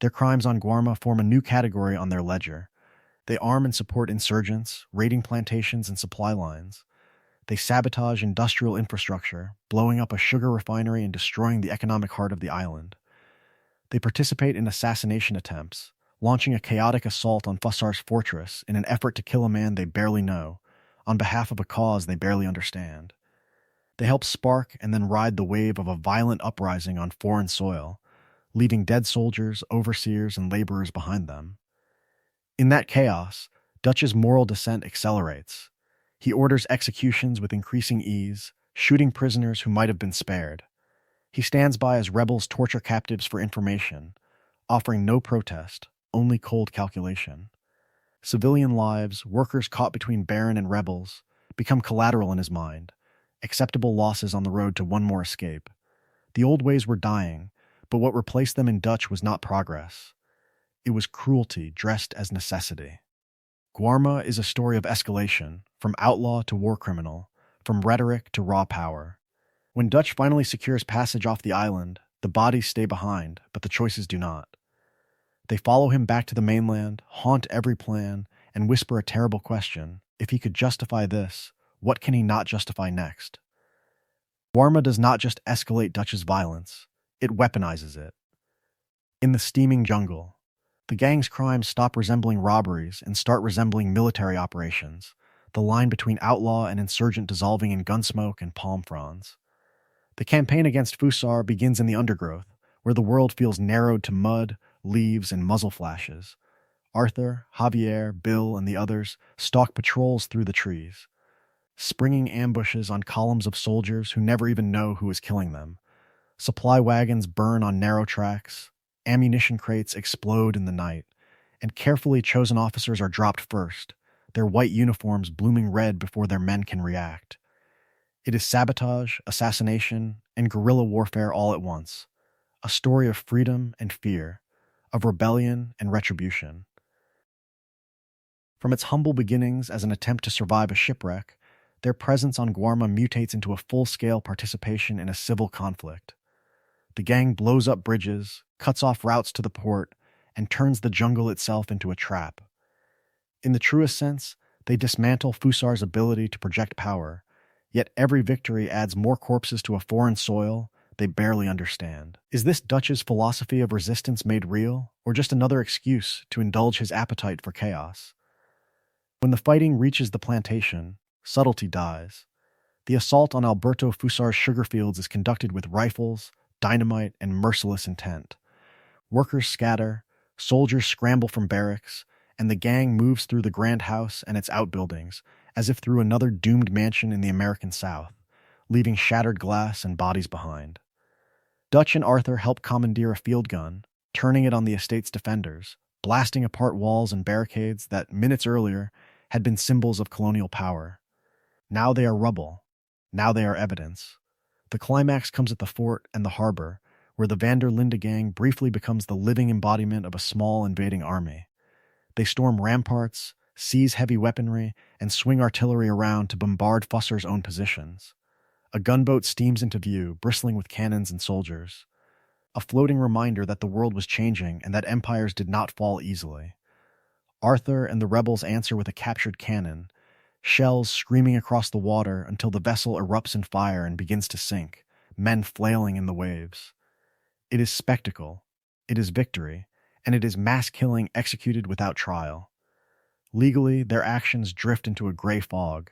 Their crimes on Guarma form a new category on their ledger. They arm and support insurgents, raiding plantations and supply lines. They sabotage industrial infrastructure, blowing up a sugar refinery and destroying the economic heart of the island. They participate in assassination attempts, launching a chaotic assault on Fusar's fortress in an effort to kill a man they barely know, on behalf of a cause they barely understand. They help spark and then ride the wave of a violent uprising on foreign soil, leaving dead soldiers, overseers, and laborers behind them. In that chaos, Dutch's moral descent accelerates. He orders executions with increasing ease, shooting prisoners who might have been spared. He stands by as rebels torture captives for information, offering no protest, only cold calculation. Civilian lives, workers caught between baron and rebels, become collateral in his mind, acceptable losses on the road to one more escape. The old ways were dying, but what replaced them in Dutch was not progress. It was cruelty dressed as necessity. Guarma is a story of escalation, from outlaw to war criminal, from rhetoric to raw power. When Dutch finally secures passage off the island, the bodies stay behind, but the choices do not. They follow him back to the mainland, haunt every plan, and whisper a terrible question: if he could justify this, what can he not justify next? Guarma does not just escalate Dutch's violence, it weaponizes it. In the steaming jungle, the gang's crimes stop resembling robberies and start resembling military operations, the line between outlaw and insurgent dissolving in gunsmoke and palm fronds. The campaign against Fusar begins in the undergrowth, where the world feels narrowed to mud, leaves, and muzzle flashes. Arthur, Javier, Bill, and the others stalk patrols through the trees, springing ambushes on columns of soldiers who never even know who is killing them. Supply wagons burn on narrow tracks, ammunition crates explode in the night, and carefully chosen officers are dropped first, their white uniforms blooming red before their men can react. It is sabotage, assassination, and guerrilla warfare all at once, a story of freedom and fear, of rebellion and retribution. From its humble beginnings as an attempt to survive a shipwreck, their presence on Guarma mutates into a full-scale participation in a civil conflict. The gang blows up bridges, cuts off routes to the port, and turns the jungle itself into a trap. In the truest sense, they dismantle Fusar's ability to project power, yet every victory adds more corpses to a foreign soil they barely understand. Is this Dutch's philosophy of resistance made real, or just another excuse to indulge his appetite for chaos? When the fighting reaches the plantation, subtlety dies. The assault on Alberto Fusar's sugar fields is conducted with rifles, dynamite, and merciless intent. Workers scatter, soldiers scramble from barracks, and the gang moves through the grand house and its outbuildings as if through another doomed mansion in the American South, leaving shattered glass and bodies behind. Dutch and Arthur help commandeer a field gun, turning it on the estate's defenders, blasting apart walls and barricades that, minutes earlier, had been symbols of colonial power. Now they are rubble. Now they are evidence. The climax comes at the fort and the harbor, where the Vanderlinde Gang briefly becomes the living embodiment of a small invading army. They storm ramparts, seize heavy weaponry, and swing artillery around to bombard Fusar's own positions. A gunboat steams into view, bristling with cannons and soldiers. A floating reminder that the world was changing and that empires did not fall easily. Arthur and the rebels answer with a captured cannon, shells screaming across the water until the vessel erupts in fire and begins to sink, men flailing in the waves. It is spectacle, it is victory, and it is mass killing executed without trial. Legally, their actions drift into a gray fog.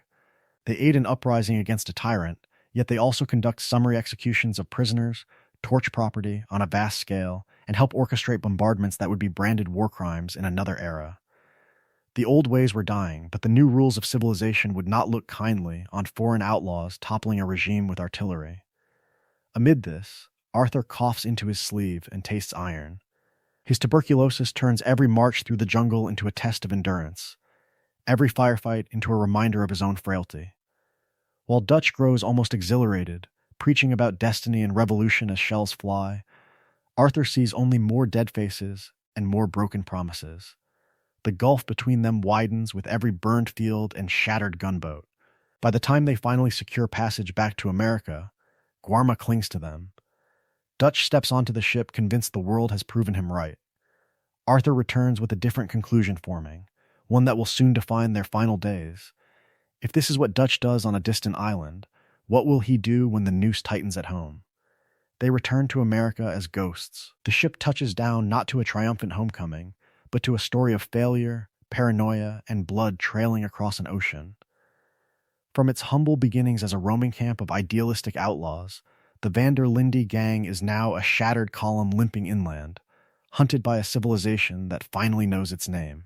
They aid an uprising against a tyrant, yet they also conduct summary executions of prisoners, torch property on a vast scale, and help orchestrate bombardments that would be branded war crimes in another era. The old ways were dying, but the new rules of civilization would not look kindly on foreign outlaws toppling a regime with artillery. Amid this, Arthur coughs into his sleeve and tastes iron. His tuberculosis turns every march through the jungle into a test of endurance, every firefight into a reminder of his own frailty. While Dutch grows almost exhilarated, preaching about destiny and revolution as shells fly, Arthur sees only more dead faces and more broken promises. The gulf between them widens with every burned field and shattered gunboat. By the time they finally secure passage back to America, Guarma clings to them. Dutch steps onto the ship convinced the world has proven him right. Arthur returns with a different conclusion forming, one that will soon define their final days. If this is what Dutch does on a distant island, what will he do when the noose tightens at home? They return to America as ghosts. The ship touches down not to a triumphant homecoming, but to a story of failure, paranoia, and blood trailing across an ocean. From its humble beginnings as a roaming camp of idealistic outlaws, the Vanderlinde Gang is now a shattered column limping inland, hunted by a civilization that finally knows its name.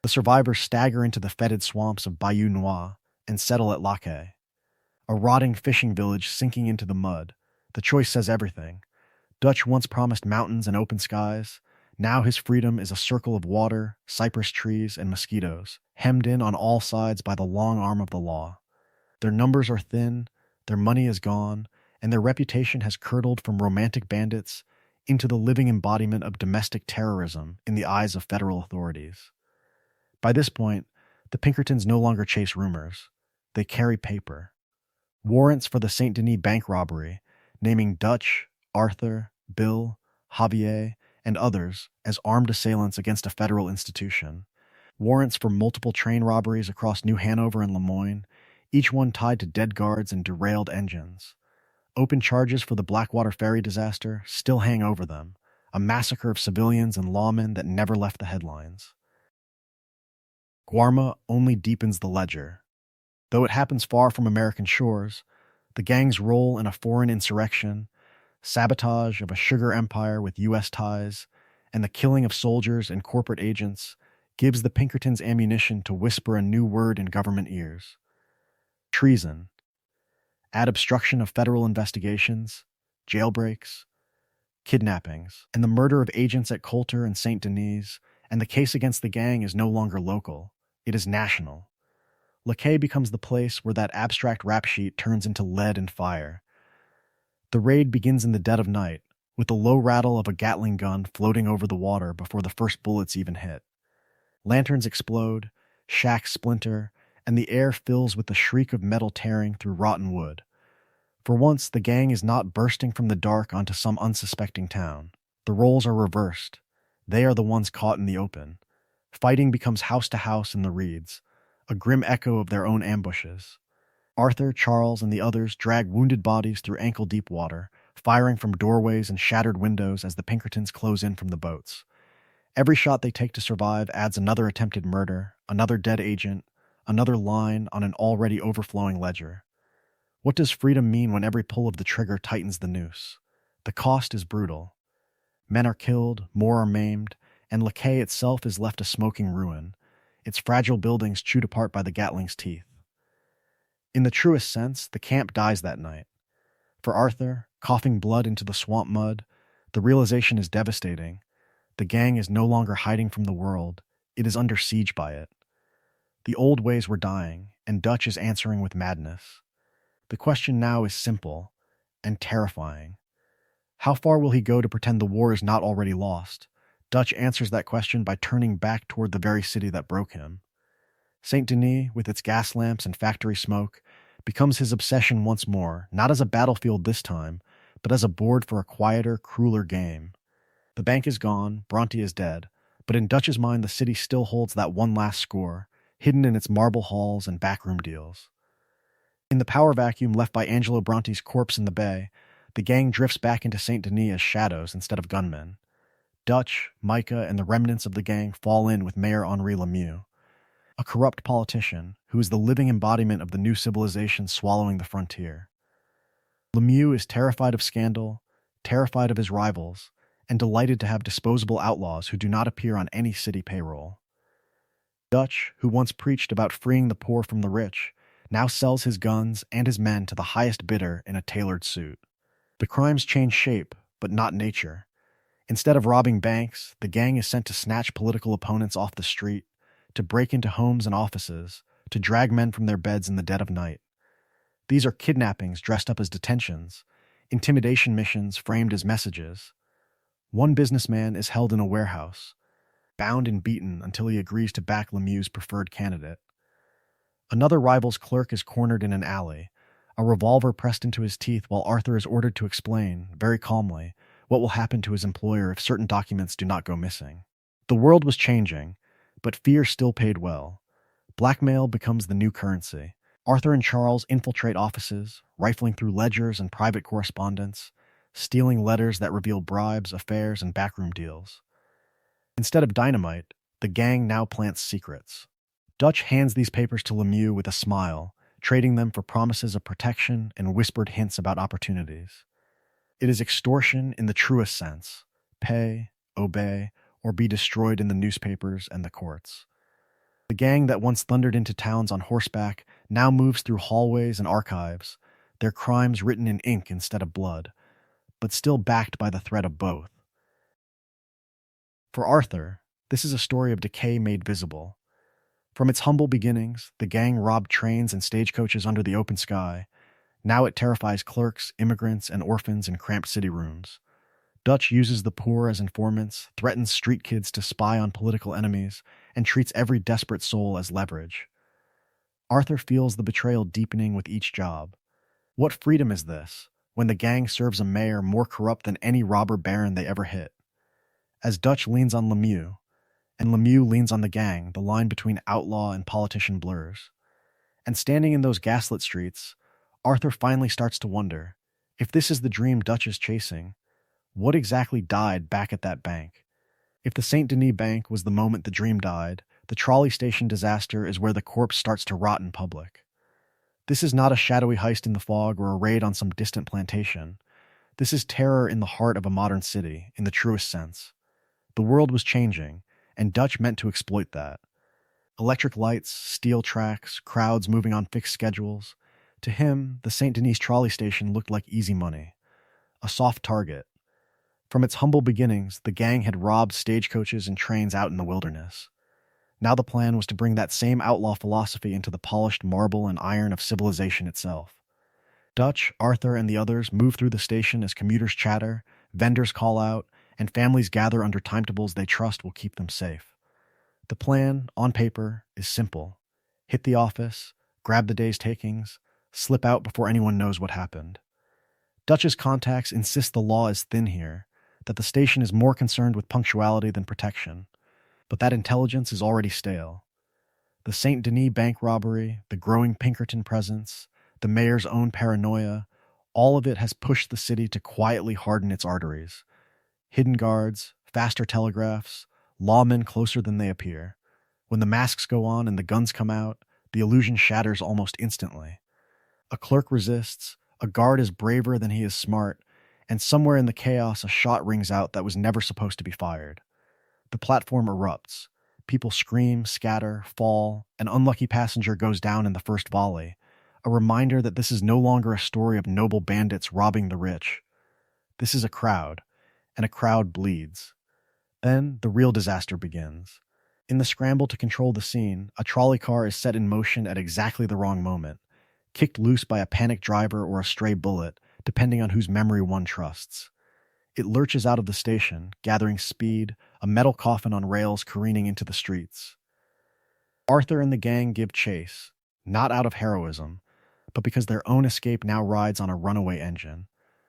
The survivors stagger into the fetid swamps of Bayou Noir and settle at Lac, a rotting fishing village sinking into the mud. The choice says everything. Dutch once promised mountains and open skies. Now his freedom is a circle of water, cypress trees, and mosquitoes, hemmed in on all sides by the long arm of the law. Their numbers are thin, their money is gone, and their reputation has curdled from romantic bandits into the living embodiment of domestic terrorism in the eyes of federal authorities. By this point, the Pinkertons no longer chase rumors. They carry paper. Warrants for the Saint Denis bank robbery, naming Dutch, Arthur, Bill, Javier, and others as armed assailants against a federal institution. Warrants for multiple train robberies across New Hanover and Lemoyne, each one tied to dead guards and derailed engines. Open charges for the Blackwater ferry disaster still hang over them, a massacre of civilians and lawmen that never left the headlines. Guarma only deepens the ledger. Though it happens far from American shores, the gang's role in a foreign insurrection, sabotage of a sugar empire with U.S. ties, and the killing of soldiers and corporate agents gives the Pinkertons ammunition to whisper a new word in government ears. Treason. Add obstruction of federal investigations, jailbreaks, kidnappings, and the murder of agents at Coulter and St. Denis, and the case against the gang is no longer local. It is national. Lac becomes the place where that abstract rap sheet turns into lead and fire. The raid begins in the dead of night, with the low rattle of a Gatling gun floating over the water before the first bullets even hit. Lanterns explode, shacks splinter, and the air fills with the shriek of metal tearing through rotten wood. For once, the gang is not bursting from the dark onto some unsuspecting town. The roles are reversed. They are the ones caught in the open. Fighting becomes house to house in the reeds, a grim echo of their own ambushes. Arthur, Charles, and the others drag wounded bodies through ankle-deep water, firing from doorways and shattered windows as the Pinkertons close in from the boats. Every shot they take to survive adds another attempted murder, another dead agent, another line on an already overflowing ledger. What does freedom mean when every pull of the trigger tightens the noose? The cost is brutal. Men are killed, more are maimed, and Lac itself is left a smoking ruin, its fragile buildings chewed apart by the Gatling's teeth. In the truest sense, the camp dies that night. For Arthur, coughing blood into the swamp mud, the realization is devastating. The gang is no longer hiding from the world, it is under siege by it. The old ways were dying, and Dutch is answering with madness. The question now is simple and terrifying. How far will he go to pretend the war is not already lost? Dutch answers that question by turning back toward the very city that broke him. Saint Denis, with its gas lamps and factory smoke, becomes his obsession once more, not as a battlefield this time, but as a board for a quieter, crueler game. The bank is gone, Bronte is dead, but in Dutch's mind the city still holds that one last score, hidden in its marble halls and backroom deals. In the power vacuum left by Angelo Bronte's corpse in the bay, the gang drifts back into Saint Denis as shadows instead of gunmen. Dutch, Micah, and the remnants of the gang fall in with Mayor Henri Lemieux, a corrupt politician who is the living embodiment of the new civilization swallowing the frontier. Lemieux is terrified of scandal, terrified of his rivals, and delighted to have disposable outlaws who do not appear on any city payroll. Dutch, who once preached about freeing the poor from the rich, now sells his guns and his men to the highest bidder in a tailored suit. The crimes change shape, but not nature. Instead of robbing banks, the gang is sent to snatch political opponents off the street, to break into homes and offices, to drag men from their beds in the dead of night. These are kidnappings dressed up as detentions, intimidation missions framed as messages. One businessman is held in a warehouse, bound and beaten until he agrees to back Lemieux's preferred candidate. Another rival's clerk is cornered in an alley, a revolver pressed into his teeth while Arthur is ordered to explain, very calmly, what will happen to his employer if certain documents do not go missing. The world was changing, but fear still paid well. Blackmail becomes the new currency. Arthur and Charles infiltrate offices, rifling through ledgers and private correspondence, stealing letters that reveal bribes, affairs, and backroom deals. Instead of dynamite, the gang now plants secrets. Dutch hands these papers to Lemieux with a smile, trading them for promises of protection and whispered hints about opportunities. It is extortion in the truest sense: pay, obey, or be destroyed in the newspapers and the courts. The gang that once thundered into towns on horseback now moves through hallways and archives, their crimes written in ink instead of blood, but still backed by the threat of both. For Arthur, this is a story of decay made visible. From its humble beginnings, the gang robbed trains and stagecoaches under the open sky. Now it terrifies clerks, immigrants, and orphans in cramped city rooms. Dutch uses the poor as informants, threatens street kids to spy on political enemies, and treats every desperate soul as leverage. Arthur feels the betrayal deepening with each job. What freedom is this, when the gang serves a mayor more corrupt than any robber baron they ever hit? As Dutch leans on Lemieux, and Lemieux leans on the gang, the line between outlaw and politician blurs. And standing in those gaslit streets, Arthur finally starts to wonder, if this is the dream Dutch is chasing, what exactly died back at that bank? If the St. Denis Bank was the moment the dream died, the trolley station disaster is where the corpse starts to rot in public. This is not a shadowy heist in the fog or a raid on some distant plantation. This is terror in the heart of a modern city, in the truest sense. The world was changing, and Dutch meant to exploit that. Electric lights, steel tracks, crowds moving on fixed schedules. To him, the St. Denis trolley station looked like easy money, a soft target. From its humble beginnings, the gang had robbed stagecoaches and trains out in the wilderness. Now the plan was to bring that same outlaw philosophy into the polished marble and iron of civilization itself. Dutch, Arthur, and the others move through the station as commuters chatter, vendors call out, and families gather under timetables they trust will keep them safe. The plan, on paper, is simple. Hit the office, grab the day's takings, slip out before anyone knows what happened. Dutch's contacts insist the law is thin here, that the station is more concerned with punctuality than protection. But that intelligence is already stale. The St. Denis bank robbery, the growing Pinkerton presence, the mayor's own paranoia, all of it has pushed the city to quietly harden its arteries. Hidden guards, faster telegraphs, lawmen closer than they appear. When the masks go on and the guns come out, the illusion shatters almost instantly. A clerk resists, a guard is braver than he is smart, and somewhere in the chaos a shot rings out that was never supposed to be fired. The platform erupts. People scream, scatter, fall. An unlucky passenger goes down in the first volley, a reminder that this is no longer a story of noble bandits robbing the rich. This is a crowd, and a crowd bleeds. Then the real disaster begins. In the scramble to control the scene, a trolley car is set in motion at exactly the wrong moment, kicked loose by a panicked driver or a stray bullet, depending on whose memory one trusts. It lurches out of the station, gathering speed, a metal coffin on rails careening into the streets. Arthur and the gang give chase, not out of heroism, but because their own escape now rides on a runaway engine.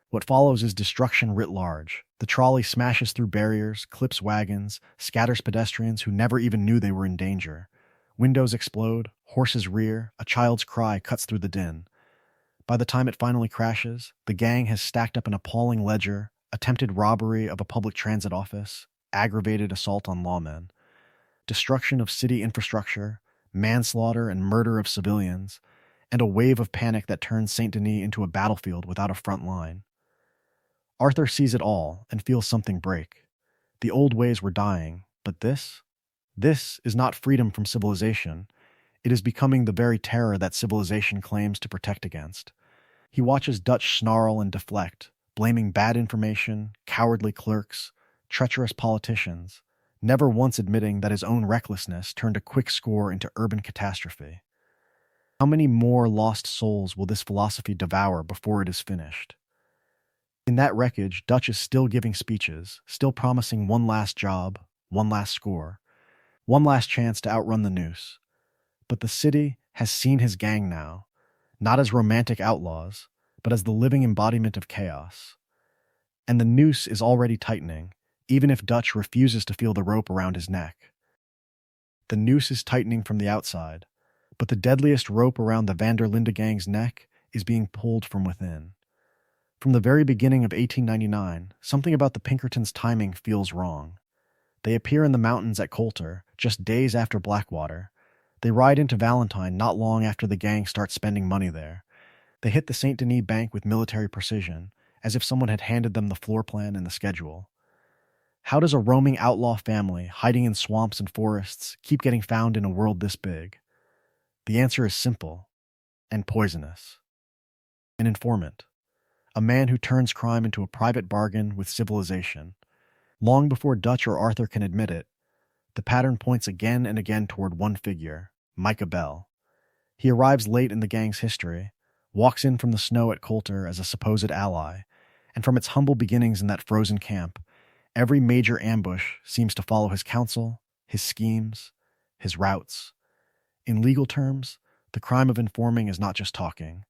What follows is destruction writ large. The trolley smashes through barriers, clips wagons, scatters pedestrians who never even knew they were in danger. Windows explode, horses rear, a child's cry cuts through the din. By the time it finally crashes, the gang has stacked up an appalling ledger, attempted robbery of a public transit office, aggravated assault on lawmen, destruction of city infrastructure, manslaughter and murder of civilians, and a wave of panic that turns Saint Denis into a battlefield without a front line. Arthur sees it all and feels something break. The old ways were dying, but this is not freedom from civilization. It is becoming the very terror that civilization claims to protect against. He watches Dutch snarl and deflect, blaming bad information, cowardly clerks, treacherous politicians, never once admitting that his own recklessness turned a quick score into urban catastrophe. How many more lost souls will this philosophy devour before it is finished? In that wreckage, Dutch is still giving speeches, still promising one last job, one last score, one last chance to outrun the noose. But the city has seen his gang now, not as romantic outlaws, but as the living embodiment of chaos. And the noose is already tightening, even if Dutch refuses to feel the rope around his neck. The noose is tightening from the outside, but the deadliest rope around the Vanderlinde Gang's neck is being pulled from within. From the very beginning of 1899, something about the Pinkertons' timing feels wrong. They appear in the mountains at Coulter, just days after Blackwater. They ride into Valentine not long after the gang starts spending money there. They hit the Saint Denis Bank with military precision, as if someone had handed them the floor plan and the schedule. How does a roaming outlaw family, hiding in swamps and forests, keep getting found in a world this big? The answer is simple and poisonous. An informant. A man who turns crime into a private bargain with civilization. Long before Dutch or Arthur can admit it, the pattern points again and again toward one figure, Micah Bell. He arrives late in the gang's history, walks in from the snow at Coulter as a supposed ally, and from its humble beginnings in that frozen camp, every major ambush seems to follow his counsel, his schemes, his routes. In legal terms, the crime of informing is not just talking.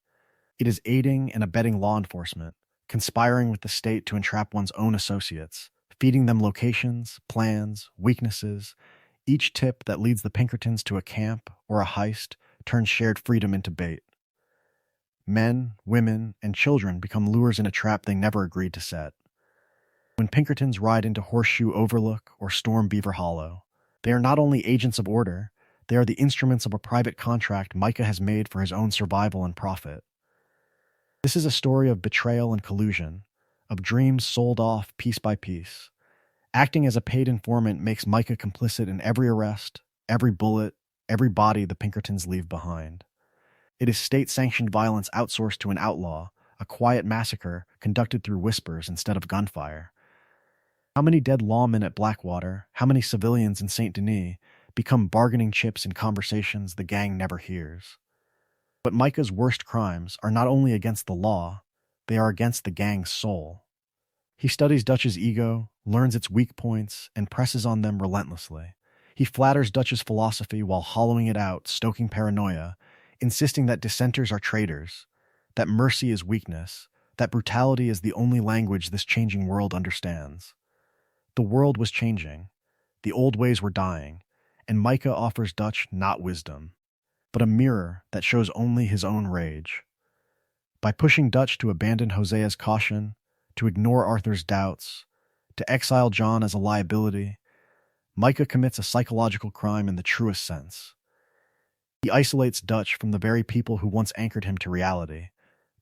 It is aiding and abetting law enforcement, conspiring with the state to entrap one's own associates, feeding them locations, plans, weaknesses. Each tip that leads the Pinkertons to a camp or a heist turns shared freedom into bait. Men, women, and children become lures in a trap they never agreed to set. When Pinkertons ride into Horseshoe Overlook or storm Beaver Hollow, they are not only agents of order, they are the instruments of a private contract Micah has made for his own survival and profit. This is a story of betrayal and collusion, of dreams sold off piece by piece. Acting as a paid informant makes Micah complicit in every arrest, every bullet, every body the Pinkertons leave behind. It is state-sanctioned violence outsourced to an outlaw, a quiet massacre conducted through whispers instead of gunfire. How many dead lawmen at Blackwater, how many civilians in Saint Denis, become bargaining chips in conversations the gang never hears? But Micah's worst crimes are not only against the law, they are against the gang's soul. He studies Dutch's ego, learns its weak points, and presses on them relentlessly. He flatters Dutch's philosophy while hollowing it out, stoking paranoia, insisting that dissenters are traitors, that mercy is weakness, that brutality is the only language this changing world understands. The world was changing. The old ways were dying, and Micah offers Dutch not wisdom, but a mirror that shows only his own rage. By pushing Dutch to abandon Hosea's caution, to ignore Arthur's doubts, to exile John as a liability, Micah commits a psychological crime in the truest sense. He isolates Dutch from the very people who once anchored him to reality,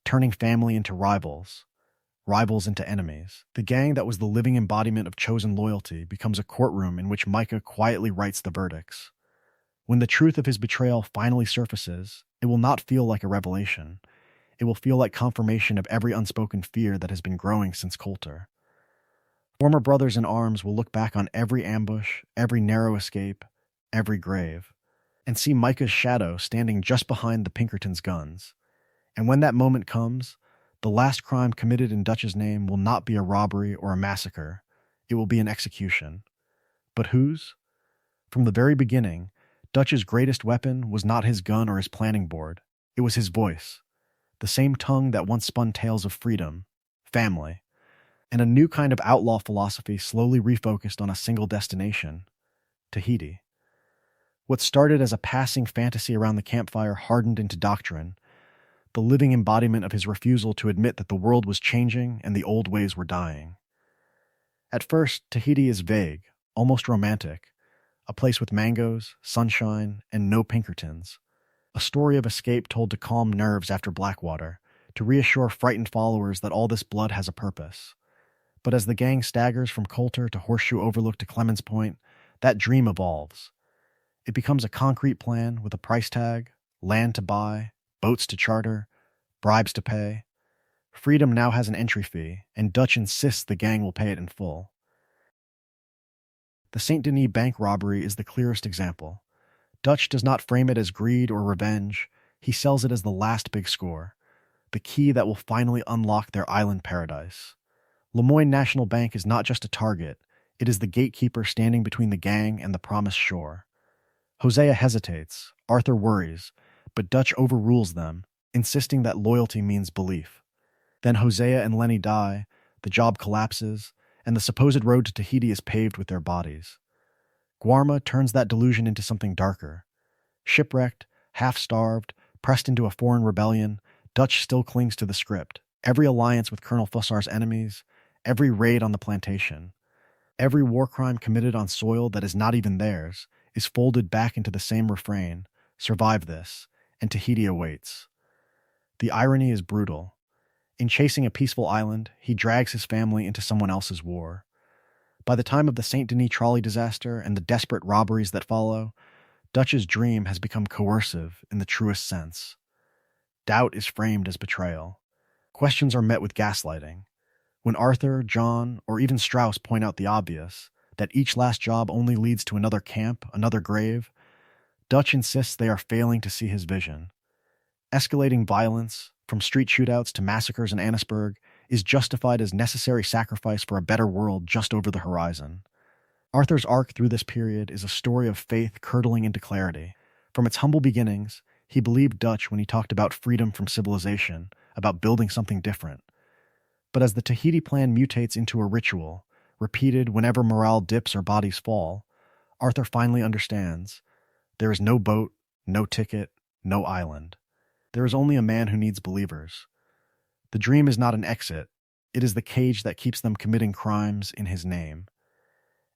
turning family into rivals, rivals into enemies. The gang that was the living embodiment of chosen loyalty becomes a courtroom in which Micah quietly writes the verdicts. When the truth of his betrayal finally surfaces, it will not feel like a revelation. It will feel like confirmation of every unspoken fear that has been growing since Coulter. Former brothers in arms will look back on every ambush, every narrow escape, every grave, and see Micah's shadow standing just behind the Pinkertons' guns. And when that moment comes, the last crime committed in Dutch's name will not be a robbery or a massacre. It will be an execution. But whose? From the very beginning, Dutch's greatest weapon was not his gun or his planning board. It was his voice, the same tongue that once spun tales of freedom, family, and a new kind of outlaw philosophy slowly refocused on a single destination, Tahiti. What started as a passing fantasy around the campfire hardened into doctrine, the living embodiment of his refusal to admit that the world was changing and the old ways were dying. At first, Tahiti is vague, almost romantic, a place with mangoes, sunshine, and no Pinkertons. A story of escape told to calm nerves after Blackwater, to reassure frightened followers that all this blood has a purpose. But as the gang staggers from Coulter to Horseshoe Overlook to Clemens Point, that dream evolves. It becomes a concrete plan with a price tag, land to buy, boats to charter, bribes to pay. Freedom now has an entry fee, and Dutch insists the gang will pay it in full. The St. Denis bank robbery is the clearest example. Dutch does not frame it as greed or revenge, he sells it as the last big score, the key that will finally unlock their island paradise. Lemoyne National Bank is not just a target, it is the gatekeeper standing between the gang and the promised shore. Hosea hesitates, Arthur worries, but Dutch overrules them, insisting that loyalty means belief. Then Hosea and Lenny die, the job collapses, and the supposed road to Tahiti is paved with their bodies. Guarma turns that delusion into something darker. Shipwrecked, half-starved, pressed into a foreign rebellion, Dutch still clings to the script. Every alliance with Colonel Fussar's enemies, every raid on the plantation, every war crime committed on soil that is not even theirs, is folded back into the same refrain, survive this, and Tahiti awaits. The irony is brutal. In chasing a peaceful island, he drags his family into someone else's war. By the time of the St. Denis trolley disaster and the desperate robberies that follow, Dutch's dream has become coercive in the truest sense. Doubt is framed as betrayal. Questions are met with gaslighting. When Arthur, John, or even Strauss point out the obvious, that each last job only leads to another camp, another grave, Dutch insists they are failing to see his vision. Escalating violence, from street shootouts to massacres in Annisburg, is justified as necessary sacrifice for a better world just over the horizon. Arthur's arc through this period is a story of faith curdling into clarity. From its humble beginnings, he believed Dutch when he talked about freedom from civilization, about building something different. But as the Tahiti plan mutates into a ritual, repeated whenever morale dips or bodies fall, Arthur finally understands. There is no boat, no ticket, no island. There is only a man who needs believers. The dream is not an exit, it is the cage that keeps them committing crimes in his name.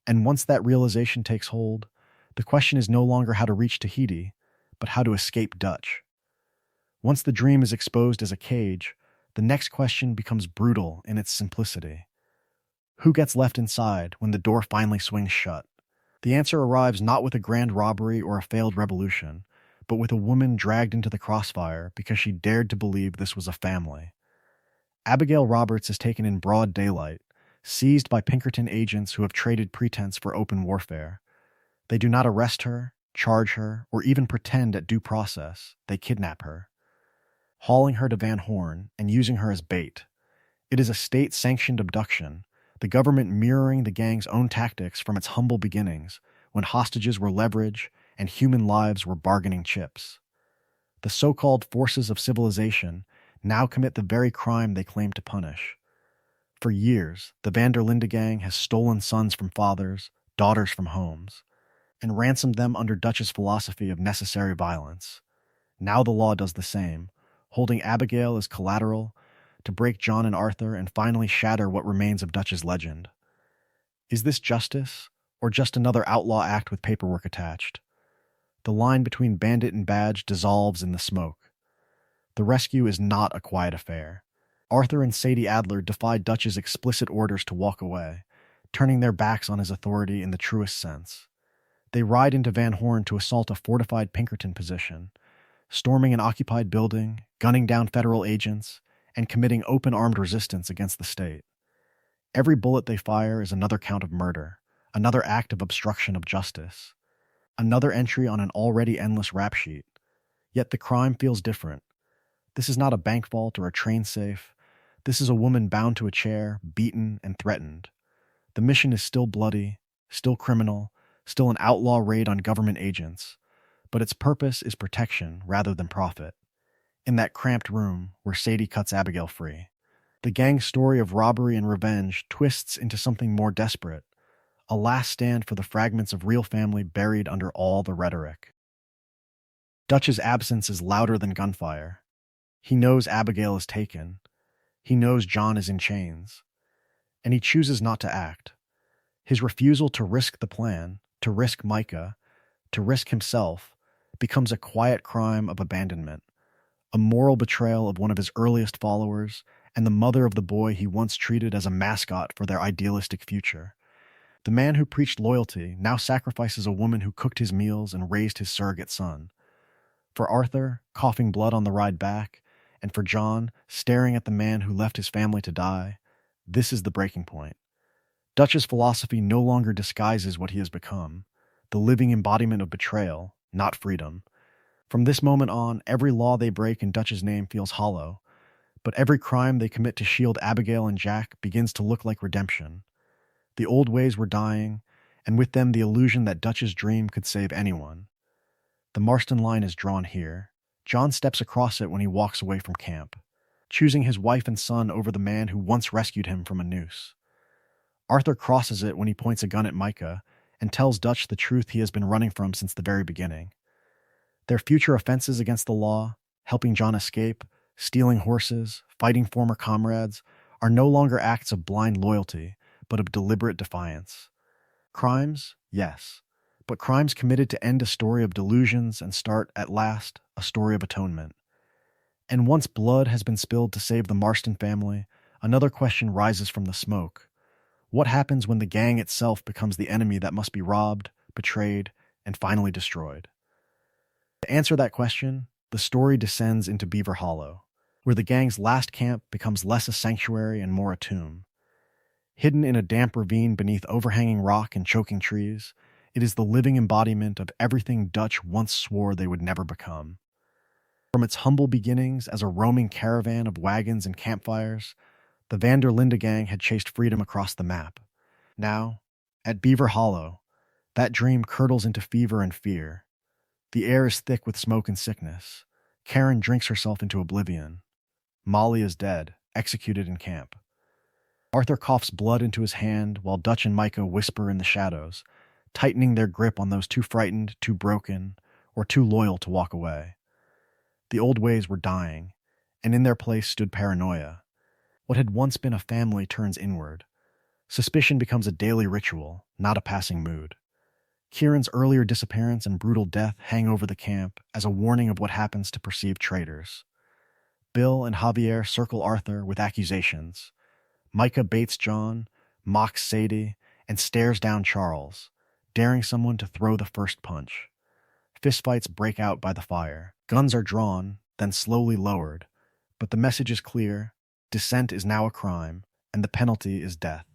And once that realization takes hold, the question is no longer how to reach Tahiti, but how to escape Dutch. Once the dream is exposed as a cage, the next question becomes brutal in its simplicity. Who gets left inside when the door finally swings shut? The answer arrives not with a grand robbery or a failed revolution, but with a woman dragged into the crossfire because she dared to believe this was a family. Abigail Roberts is taken in broad daylight, seized by Pinkerton agents who have traded pretense for open warfare. They do not arrest her, charge her, or even pretend at due process. They kidnap her, hauling her to Van Horn and using her as bait. It is a state-sanctioned abduction, the government mirroring the gang's own tactics from its humble beginnings, when hostages were leverage and human lives were bargaining chips. The so-called forces of civilization now commit the very crime they claim to punish. For years, the Vanderlinde Gang has stolen sons from fathers, daughters from homes, and ransomed them under Dutch's philosophy of necessary violence. Now the law does the same, holding Abigail as collateral to break John and Arthur and finally shatter what remains of Dutch's legend. Is this justice, or just another outlaw act with paperwork attached? The line between bandit and badge dissolves in the smoke. The rescue is not a quiet affair. Arthur and Sadie Adler defy Dutch's explicit orders to walk away, turning their backs on his authority in the truest sense. They ride into Van Horn to assault a fortified Pinkerton position, storming an occupied building, gunning down federal agents, and committing open-armed resistance against the state. Every bullet they fire is another count of murder, another act of obstruction of justice, another entry on an already endless rap sheet. Yet the crime feels different. This is not a bank vault or a train safe. This is a woman bound to a chair, beaten and threatened. The mission is still bloody, still criminal, still an outlaw raid on government agents, but its purpose is protection rather than profit. In that cramped room where Sadie cuts Abigail free, the gang's story of robbery and revenge twists into something more desperate, a last stand for the fragments of real family buried under all the rhetoric. Dutch's absence is louder than gunfire. He knows Abigail is taken. He knows John is in chains. And he chooses not to act. His refusal to risk the plan, to risk Micah, to risk himself, becomes a quiet crime of abandonment, a moral betrayal of one of his earliest followers and the mother of the boy he once treated as a mascot for their idealistic future. The man who preached loyalty now sacrifices a woman who cooked his meals and raised his surrogate son. For Arthur, coughing blood on the ride back, and for John, staring at the man who left his family to die, this is the breaking point. Dutch's philosophy no longer disguises what he has become, the living embodiment of betrayal, not freedom. From this moment on, every law they break in Dutch's name feels hollow, but every crime they commit to shield Abigail and Jack begins to look like redemption. The old ways were dying, and with them the illusion that Dutch's dream could save anyone. The Marston line is drawn here. John steps across it when he walks away from camp, choosing his wife and son over the man who once rescued him from a noose. Arthur crosses it when he points a gun at Micah and tells Dutch the truth he has been running from since the very beginning. Their future offenses against the law, helping John escape, stealing horses, fighting former comrades, are no longer acts of blind loyalty, but of deliberate defiance. Crimes, yes, but crimes committed to end a story of delusions and start, at last, a story of atonement. And once blood has been spilled to save the Marston family, another question rises from the smoke. What happens when the gang itself becomes the enemy that must be robbed, betrayed, and finally destroyed? To answer that question, the story descends into Beaver Hollow, where the gang's last camp becomes less a sanctuary and more a tomb. Hidden in a damp ravine beneath overhanging rock and choking trees, it is the living embodiment of everything Dutch once swore they would never become. From its humble beginnings as a roaming caravan of wagons and campfires, the Vanderlinde Gang had chased freedom across the map. Now, at Beaver Hollow, that dream curdles into fever and fear. The air is thick with smoke and sickness. Karen drinks herself into oblivion. Molly is dead, executed in camp. Arthur coughs blood into his hand while Dutch and Micah whisper in the shadows, tightening their grip on those too frightened, too broken, or too loyal to walk away. The old ways were dying, and in their place stood paranoia. What had once been a family turns inward. Suspicion becomes a daily ritual, not a passing mood. Kieran's earlier disappearance and brutal death hang over the camp as a warning of what happens to perceived traitors. Bill and Javier circle Arthur with accusations. Micah baits John, mocks Sadie, and stares down Charles, daring someone to throw the first punch. Fistfights break out by the fire. Guns are drawn, then slowly lowered, but the message is clear: dissent is now a crime, and the penalty is death.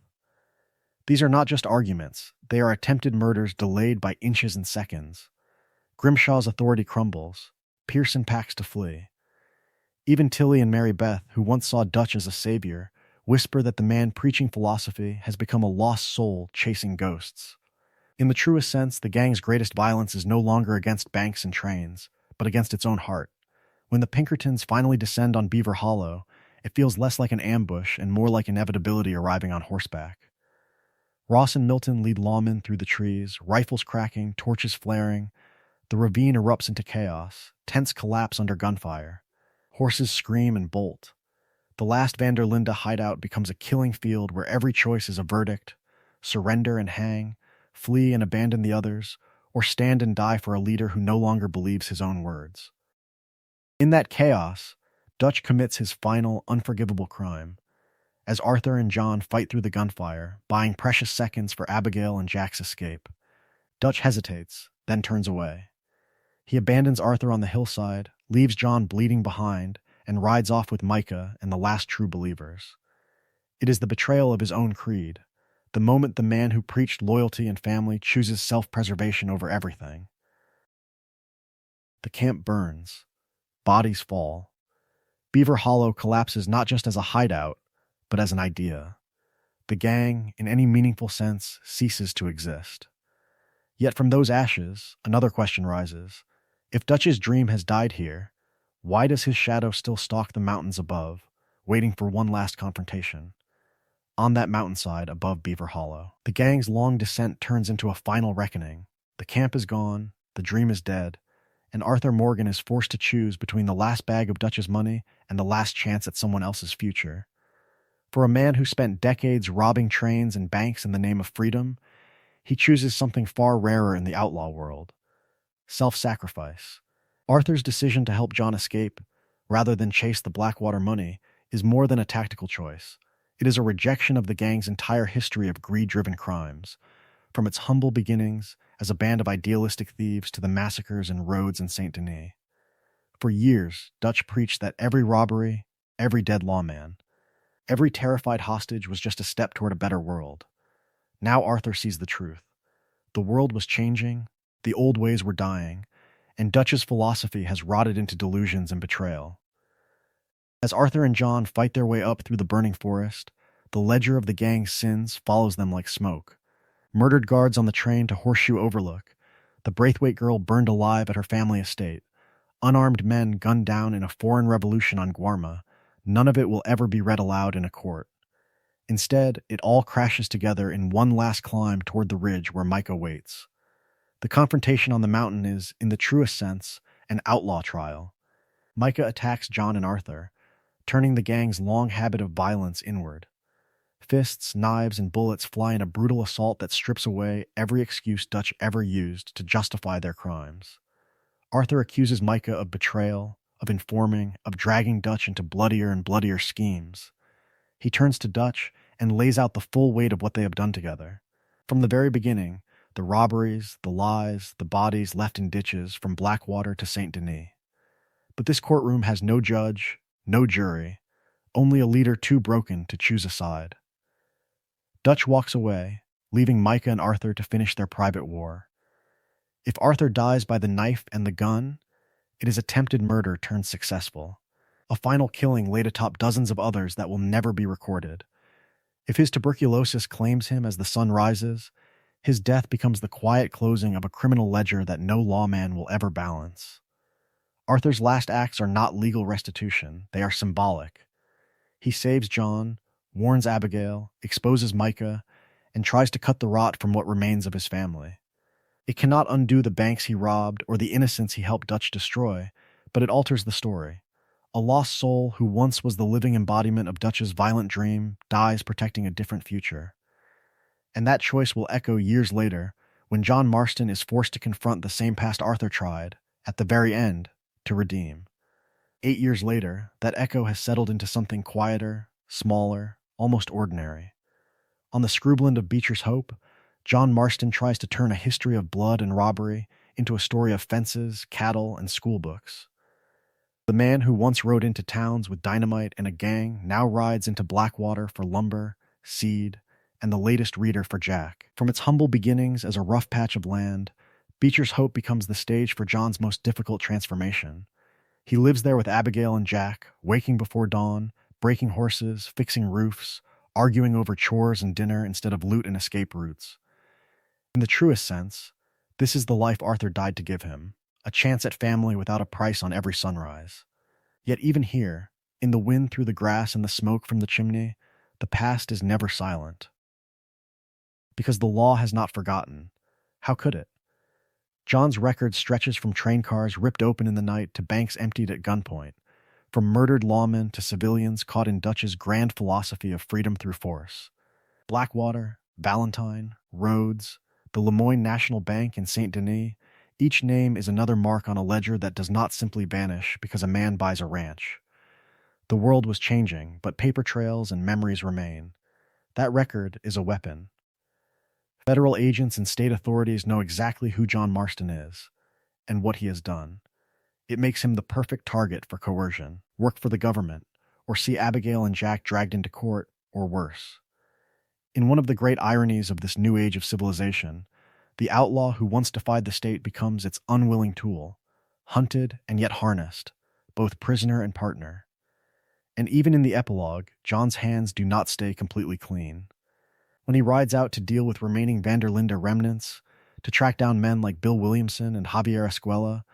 These are not just arguments, they are attempted murders delayed by inches and seconds. Grimshaw's authority crumbles. Pearson packs to flee. Even Tilly and Mary Beth, who once saw Dutch as a savior, whisper that the man preaching philosophy has become a lost soul chasing ghosts. In the truest sense, the gang's greatest violence is no longer against banks and trains, but against its own heart. When the Pinkertons finally descend on Beaver Hollow, it feels less like an ambush and more like inevitability arriving on horseback. Ross and Milton lead lawmen through the trees, rifles cracking, torches flaring. The ravine erupts into chaos. Tents collapse under gunfire. Horses scream and bolt. The last Vanderlinde hideout becomes a killing field where every choice is a verdict: surrender and hang, flee and abandon the others, or stand and die for a leader who no longer believes his own words. In that chaos, Dutch commits his final, unforgivable crime. As Arthur and John fight through the gunfire, buying precious seconds for Abigail and Jack's escape, Dutch hesitates, then turns away. He abandons Arthur on the hillside, leaves John bleeding behind, and rides off with Micah and the last true believers. It is the betrayal of his own creed, the moment the man who preached loyalty and family chooses self-preservation over everything. The camp burns. Bodies fall. Beaver Hollow collapses not just as a hideout, but as an idea. The gang, in any meaningful sense, ceases to exist. Yet from those ashes, another question rises. If Dutch's dream has died here, why does his shadow still stalk the mountains above, waiting for one last confrontation? On that mountainside above Beaver Hollow, the gang's long descent turns into a final reckoning. The camp is gone, the dream is dead, and Arthur Morgan is forced to choose between the last bag of Dutch's money and the last chance at someone else's future. For a man who spent decades robbing trains and banks in the name of freedom, he chooses something far rarer in the outlaw world: self-sacrifice. Arthur's decision to help John escape, rather than chase the Blackwater money, is more than a tactical choice. It is a rejection of the gang's entire history of greed-driven crimes, from its humble beginnings as a band of idealistic thieves to the massacres in Rhodes and Saint Denis. For years, Dutch preached that every robbery, every dead lawman, every terrified hostage was just a step toward a better world. Now Arthur sees the truth. The world was changing, the old ways were dying, and Dutch's philosophy has rotted into delusions and betrayal. As Arthur and John fight their way up through the burning forest, the ledger of the gang's sins follows them like smoke. Murdered guards on the train to Horseshoe Overlook, the Braithwaite girl burned alive at her family estate, unarmed men gunned down in a foreign revolution on Guarma, none of it will ever be read aloud in a court. Instead, it all crashes together in one last climb toward the ridge where Micah waits. The confrontation on the mountain is, in the truest sense, an outlaw trial. Micah attacks John and Arthur, turning the gang's long habit of violence inward. Fists, knives, and bullets fly in a brutal assault that strips away every excuse Dutch ever used to justify their crimes. Arthur accuses Micah of betrayal, of informing, of dragging Dutch into bloodier and bloodier schemes. He turns to Dutch and lays out the full weight of what they have done together. From the very beginning, the robberies, the lies, the bodies left in ditches from Blackwater to Saint Denis. But this courtroom has no judge, no jury, only a leader too broken to choose a side. Dutch walks away, leaving Micah and Arthur to finish their private war. If Arthur dies by the knife and the gun, it is attempted murder turned successful, a final killing laid atop dozens of others that will never be recorded. If his tuberculosis claims him as the sun rises, his death becomes the quiet closing of a criminal ledger that no lawman will ever balance. Arthur's last acts are not legal restitution, they are symbolic. He saves John, warns Abigail, exposes Micah, and tries to cut the rot from what remains of his family. It cannot undo the banks he robbed or the innocence he helped Dutch destroy, but it alters the story. A lost soul who once was the living embodiment of Dutch's violent dream dies protecting a different future. And that choice will echo years later when John Marston is forced to confront the same past Arthur tried, at the very end, to redeem. 8 years later, that echo has settled into something quieter, smaller, almost ordinary. On the Scrubland of Beecher's Hope, John Marston tries to turn a history of blood and robbery into a story of fences, cattle, and schoolbooks. The man who once rode into towns with dynamite and a gang now rides into Blackwater for lumber, seed, and the latest reader for Jack. From its humble beginnings as a rough patch of land, Beecher's Hope becomes the stage for John's most difficult transformation. He lives there with Abigail and Jack, waking before dawn, breaking horses, fixing roofs, arguing over chores and dinner instead of loot and escape routes. In the truest sense, this is the life Arthur died to give him, a chance at family without a price on every sunrise. Yet even here, in the wind through the grass and the smoke from the chimney, the past is never silent. Because the law has not forgotten. How could it? John's record stretches from train cars ripped open in the night to banks emptied at gunpoint, from murdered lawmen to civilians caught in Dutch's grand philosophy of freedom through force. Blackwater, Valentine, Rhodes, the Lemoyne National Bank in Saint Denis, each name is another mark on a ledger that does not simply vanish because a man buys a ranch. The world was changing, but paper trails and memories remain. That record is a weapon. Federal agents and state authorities know exactly who John Marston is and what he has done. It makes him the perfect target for coercion, work for the government, or see Abigail and Jack dragged into court, or worse. In one of the great ironies of this new age of civilization, the outlaw who once defied the state becomes its unwilling tool, hunted and yet harnessed, both prisoner and partner. And even in the epilogue, John's hands do not stay completely clean. When he rides out to deal with remaining Vanderlinde remnants, to track down men like Bill Williamson and Javier Escuela,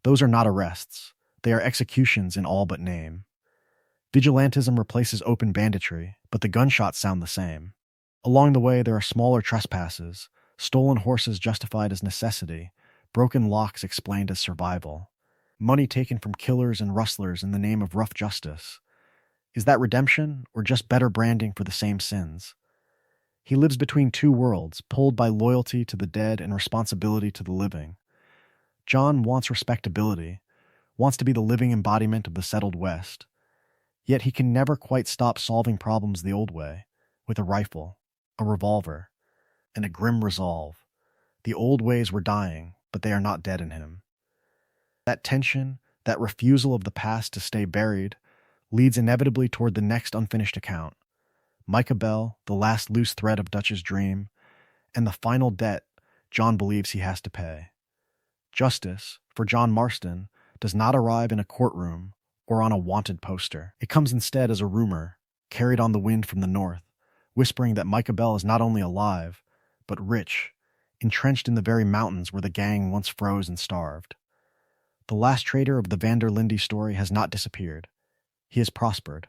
those are not arrests. They are executions in all but name. Vigilantism replaces open banditry, but the gunshots sound the same. Along the way, there are smaller trespasses, stolen horses justified as necessity, broken locks explained as survival, money taken from killers and rustlers in the name of rough justice. Is that redemption or just better branding for the same sins? He lives between two worlds, pulled by loyalty to the dead and responsibility to the living. John wants respectability, wants to be the living embodiment of the settled West, yet he can never quite stop solving problems the old way, with a rifle, a revolver, and a grim resolve. The old ways were dying, but they are not dead in him. That tension, that refusal of the past to stay buried, leads inevitably toward the next unfinished account. Micah Bell, the last loose thread of Dutch's dream, and the final debt John believes he has to pay. Justice, for John Marston, does not arrive in a courtroom or on a wanted poster. It comes instead as a rumor, carried on the wind from the north, whispering that Micah Bell is not only alive, but rich, entrenched in the very mountains where the gang once froze and starved. The last traitor of the Vanderlinde story has not disappeared. He has prospered.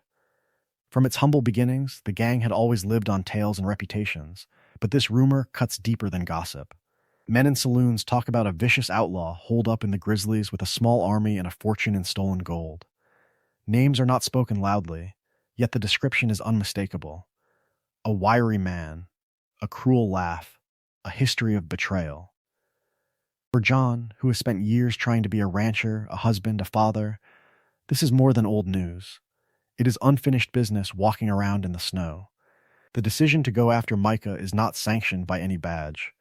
From its humble beginnings, the gang had always lived on tales and reputations, but this rumor cuts deeper than gossip. Men in saloons talk about a vicious outlaw holed up in the grizzlies with a small army and a fortune in stolen gold. Names are not spoken loudly, yet the description is unmistakable. A wiry man, a cruel laugh, a history of betrayal. For John, who has spent years trying to be a rancher, a husband, a father, this is more than old news. It is unfinished business walking around in the snow. The decision to go after Micah is not sanctioned by any badge.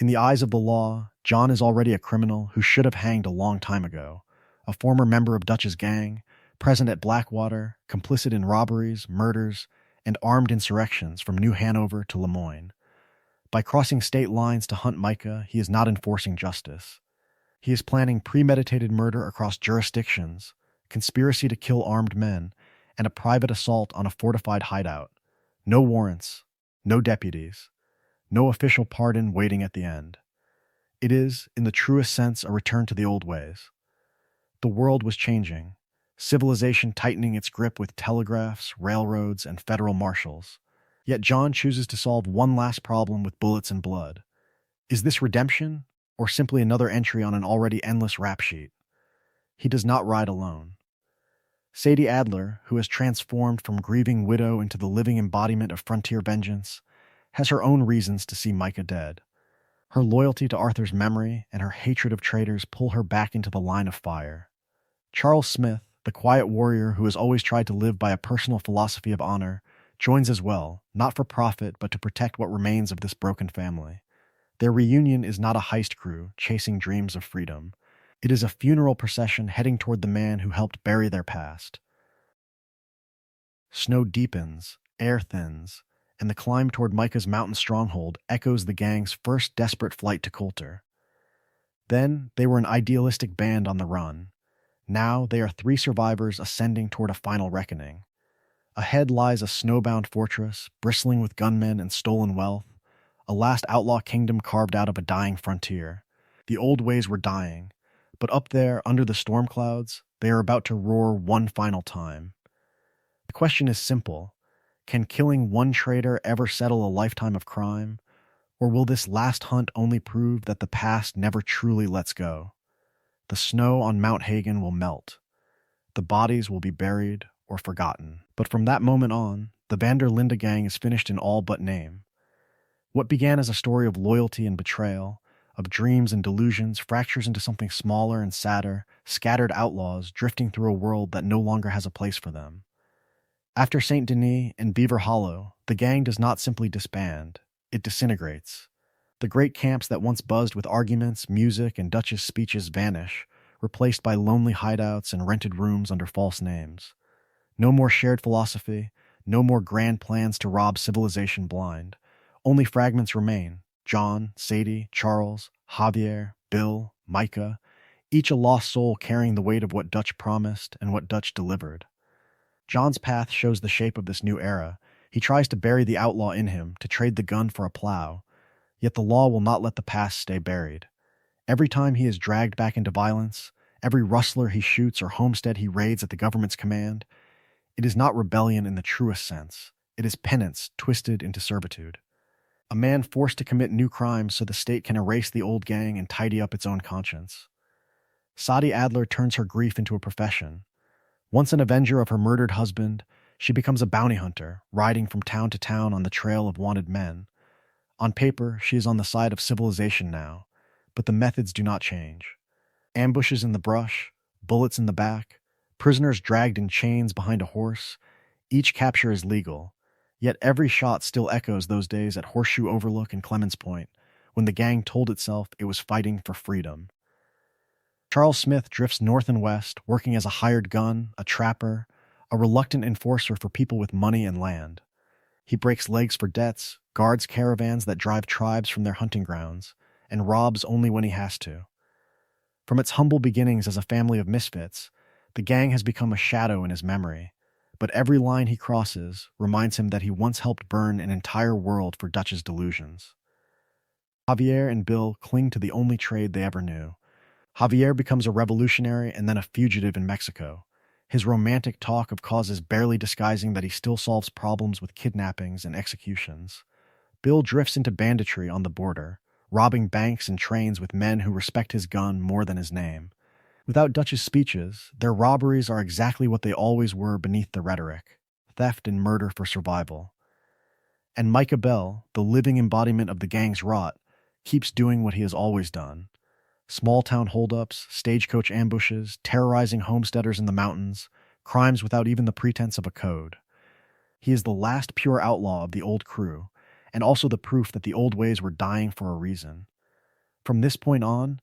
In the eyes of the law, John is already a criminal who should have hanged a long time ago, a former member of Dutch's gang, present at Blackwater, complicit in robberies, murders, and armed insurrections from New Hanover to Lemoyne. By crossing state lines to hunt Micah, he is not enforcing justice. He is planning premeditated murder across jurisdictions, conspiracy to kill armed men, and a private assault on a fortified hideout. No warrants, no deputies, no official pardon waiting at the end. It is, in the truest sense, a return to the old ways. The world was changing, civilization tightening its grip with telegraphs, railroads, and federal marshals. Yet John chooses to solve one last problem with bullets and blood. Is this redemption, or simply another entry on an already endless rap sheet? He does not ride alone. Sadie Adler, who has transformed from grieving widow into the living embodiment of frontier vengeance, has her own reasons to see Micah dead. Her loyalty to Arthur's memory and her hatred of traitors pull her back into the line of fire. Charles Smith, the quiet warrior who has always tried to live by a personal philosophy of honor, joins as well, not for profit but to protect what remains of this broken family. Their reunion is not a heist crew chasing dreams of freedom. It is a funeral procession heading toward the man who helped bury their past. Snow deepens, air thins, and the climb toward Micah's mountain stronghold echoes the gang's first desperate flight to Coulter. Then they were an idealistic band on the run. Now they are three survivors ascending toward a final reckoning. Ahead lies a snowbound fortress, bristling with gunmen and stolen wealth, a last outlaw kingdom carved out of a dying frontier. The old ways were dying, but up there, under the storm clouds, they are about to roar one final time. The question is simple. Can killing one traitor ever settle a lifetime of crime? Or will this last hunt only prove that the past never truly lets go? The snow on Mount Hagen will melt. The bodies will be buried or forgotten. But from that moment on, the Vanderlinde Gang is finished in all but name. What began as a story of loyalty and betrayal, of dreams and delusions, fractures into something smaller and sadder, scattered outlaws drifting through a world that no longer has a place for them. After St. Denis and Beaver Hollow, the gang does not simply disband, it disintegrates. The great camps that once buzzed with arguments, music, and Dutch's speeches vanish, replaced by lonely hideouts and rented rooms under false names. No more shared philosophy, no more grand plans to rob civilization blind. Only fragments remain: John, Sadie, Charles, Javier, Bill, Micah, each a lost soul carrying the weight of what Dutch promised and what Dutch delivered. John's path shows the shape of this new era. He tries to bury the outlaw in him, to trade the gun for a plow. Yet the law will not let the past stay buried. Every time he is dragged back into violence, every rustler he shoots or homestead he raids at the government's command, it is not rebellion in the truest sense. It is penance twisted into servitude. A man forced to commit new crimes so the state can erase the old gang and tidy up its own conscience. Sadie Adler turns her grief into a profession. Once an avenger of her murdered husband, She becomes a bounty hunter, riding from town to town on the trail of wanted men. On paper, she is on the side of civilization now, but the methods do not change. Ambushes in the brush, bullets in the back, prisoners dragged in chains behind a horse. Each capture is legal, yet every shot still echoes those days at Horseshoe Overlook and Clemens Point, when the gang told itself it was fighting for freedom. Charles Smith drifts north and west, working as a hired gun, a trapper, a reluctant enforcer for people with money and land. He breaks legs for debts, guards caravans that drive tribes from their hunting grounds, and robs only when he has to. From its humble beginnings as a family of misfits, the gang has become a shadow in his memory, but every line he crosses reminds him that he once helped burn an entire world for Dutch's delusions. Javier and Bill cling to the only trade they ever knew. Javier becomes a revolutionary and then a fugitive in Mexico, his romantic talk of causes barely disguising that he still solves problems with kidnappings and executions. Bill drifts into banditry on the border, robbing banks and trains with men who respect his gun more than his name. Without Dutch's speeches, their robberies are exactly what they always were beneath the rhetoric: theft and murder for survival. And Micah Bell, the living embodiment of the gang's rot, keeps doing what he has always done: small-town holdups, stagecoach ambushes, terrorizing homesteaders in the mountains, crimes without even the pretense of a code. He is the last pure outlaw of the old crew, and also the proof that the old ways were dying for a reason. From this point on,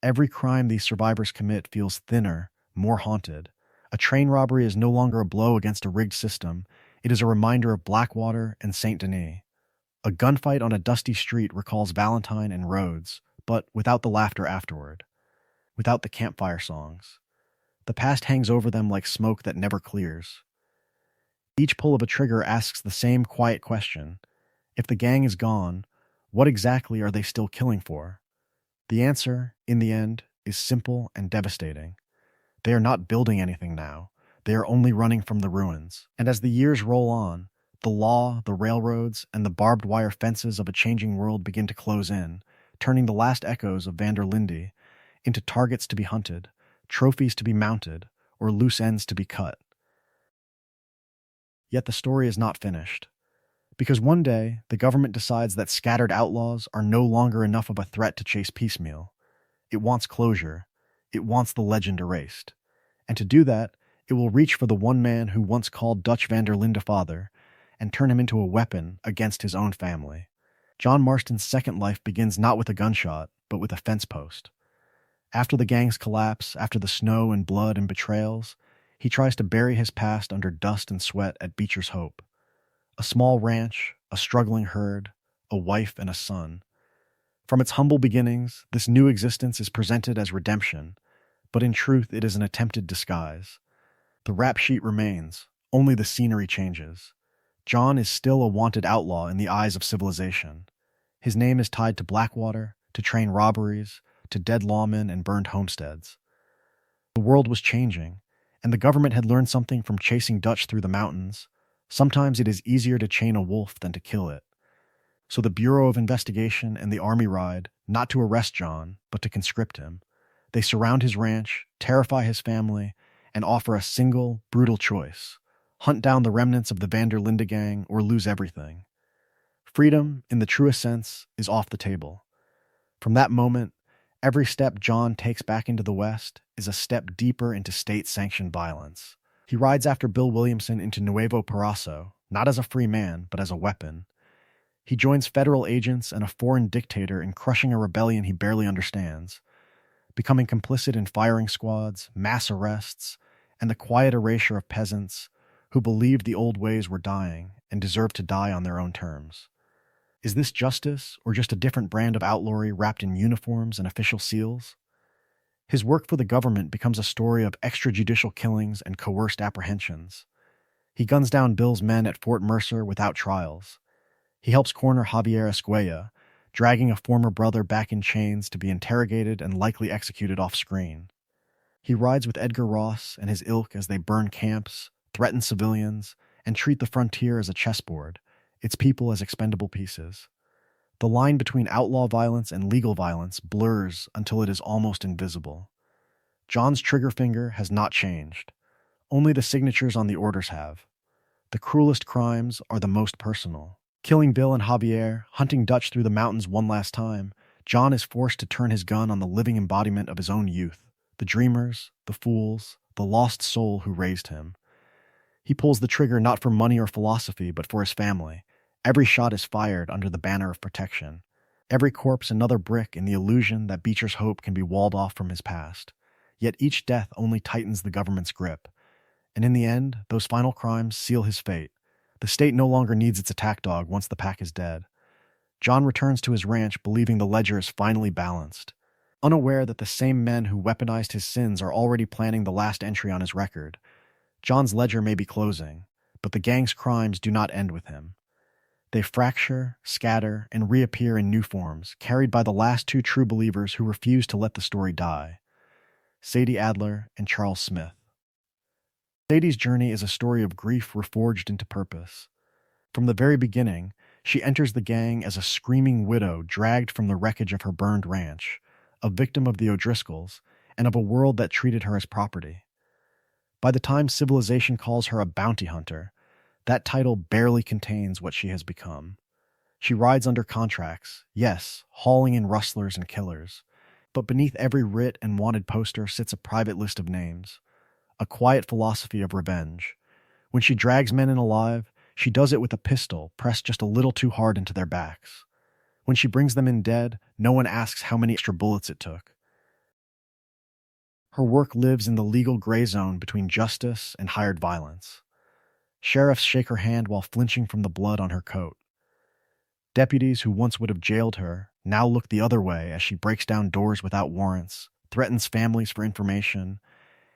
every crime these survivors commit feels thinner, more haunted. A train robbery is no longer a blow against a rigged system, it is a reminder of Blackwater and Saint Denis. A gunfight on a dusty street recalls Valentine and Rhodes, but without the laughter afterward, without the campfire songs. The past hangs over them like smoke that never clears. Each pull of a trigger asks the same quiet question: if the gang is gone, what exactly are they still killing for? The answer, in the end, is simple and devastating. They are not building anything now. They are only running from the ruins. And as the years roll on, the law, the railroads, and the barbed wire fences of a changing world begin to close in, turning the last echoes of Vanderlinde into targets to be hunted, trophies to be mounted, or loose ends to be cut. Yet the story is not finished. Because one day, the government decides that scattered outlaws are no longer enough of a threat to chase piecemeal. It wants closure. It wants the legend erased. And to do that, it will reach for the one man who once called Dutch Vanderlinde father and turn him into a weapon against his own family. John Marston's second life begins not with a gunshot, but with a fence post. After the gang's collapse, after the snow and blood and betrayals, he tries to bury his past under dust and sweat at Beecher's Hope. A small ranch, a struggling herd, a wife and a son. From its humble beginnings, this new existence is presented as redemption, but in truth it is an attempted disguise. The rap sheet remains, only the scenery changes. John is still a wanted outlaw in the eyes of civilization. His name is tied to Blackwater, to train robberies, to dead lawmen and burned homesteads. The world was changing, and the government had learned something from chasing Dutch through the mountains. Sometimes it is easier to chain a wolf than to kill it. So the Bureau of Investigation and the Army ride, not to arrest John, but to conscript him. They surround his ranch, terrify his family, and offer a single, brutal choice: hunt down the remnants of the Vanderlinde Gang or lose everything. Freedom, in the truest sense, is off the table. From that moment, every step John takes back into the West is a step deeper into state-sanctioned violence. He rides after Bill Williamson into Nuevo Paraíso, not as a free man, but as a weapon. He joins federal agents and a foreign dictator in crushing a rebellion he barely understands, becoming complicit in firing squads, mass arrests, and the quiet erasure of peasants who believed the old ways were dying and deserved to die on their own terms. Is this justice, or just a different brand of outlawry wrapped in uniforms and official seals? His work for the government becomes a story of extrajudicial killings and coerced apprehensions. He guns down Bill's men at Fort Mercer without trials. He helps corner Javier Escuella, dragging a former brother back in chains to be interrogated and likely executed off-screen. He rides with Edgar Ross and his ilk as they burn camps, threaten civilians, and treat the frontier as a chessboard, its people as expendable pieces. The line between outlaw violence and legal violence blurs until it is almost invisible. John's trigger finger has not changed. Only the signatures on the orders have. The cruelest crimes are the most personal. Killing Bill and Javier, hunting Dutch through the mountains one last time, John is forced to turn his gun on the living embodiment of his own youth, the dreamers, the fools, the lost soul who raised him. He pulls the trigger not for money or philosophy, but for his family. Every shot is fired under the banner of protection. Every corpse another brick in the illusion that Beecher's hope can be walled off from his past. Yet each death only tightens the government's grip. And in the end, those final crimes seal his fate. The state no longer needs its attack dog once the pack is dead. John returns to his ranch believing the ledger is finally balanced, unaware that the same men who weaponized his sins are already planning the last entry on his record. John's ledger may be closing, but the gang's crimes do not end with him. They fracture, scatter, and reappear in new forms, carried by the last two true believers who refuse to let the story die: Sadie Adler and Charles Smith. Sadie's journey is a story of grief reforged into purpose. From the very beginning, she enters the gang as a screaming widow dragged from the wreckage of her burned ranch, a victim of the O'Driscolls and of a world that treated her as property. By the time civilization calls her a bounty hunter, that title barely contains what she has become. She rides under contracts, yes, hauling in rustlers and killers, but beneath every writ and wanted poster sits a private list of names, a quiet philosophy of revenge. When she drags men in alive, she does it with a pistol pressed just a little too hard into their backs. When she brings them in dead, no one asks how many extra bullets it took. Her work lives in the legal gray zone between justice and hired violence. Sheriffs shake her hand while flinching from the blood on her coat. Deputies who once would have jailed her now look the other way as she breaks down doors without warrants, threatens families for information,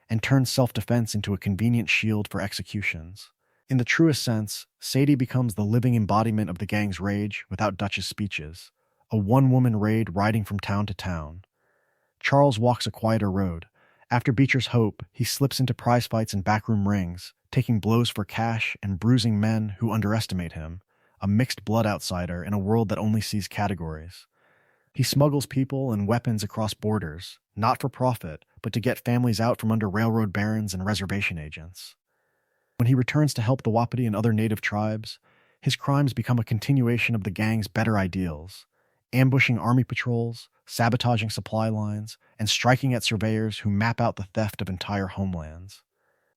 and turns self-defense into a convenient shield for executions. In the truest sense, Sadie becomes the living embodiment of the gang's rage without Dutch's speeches, a one-woman raid riding from town to town. Charles walks a quieter road. After Beecher's hope, he slips into prize fights and backroom rings, taking blows for cash and bruising men who underestimate him, a mixed-blood outsider in a world that only sees categories. He smuggles people and weapons across borders, not for profit, but to get families out from under railroad barons and reservation agents. When he returns to help the Wapiti and other native tribes, his crimes become a continuation of the gang's better ideals, ambushing army patrols, sabotaging supply lines, and striking at surveyors who map out the theft of entire homelands.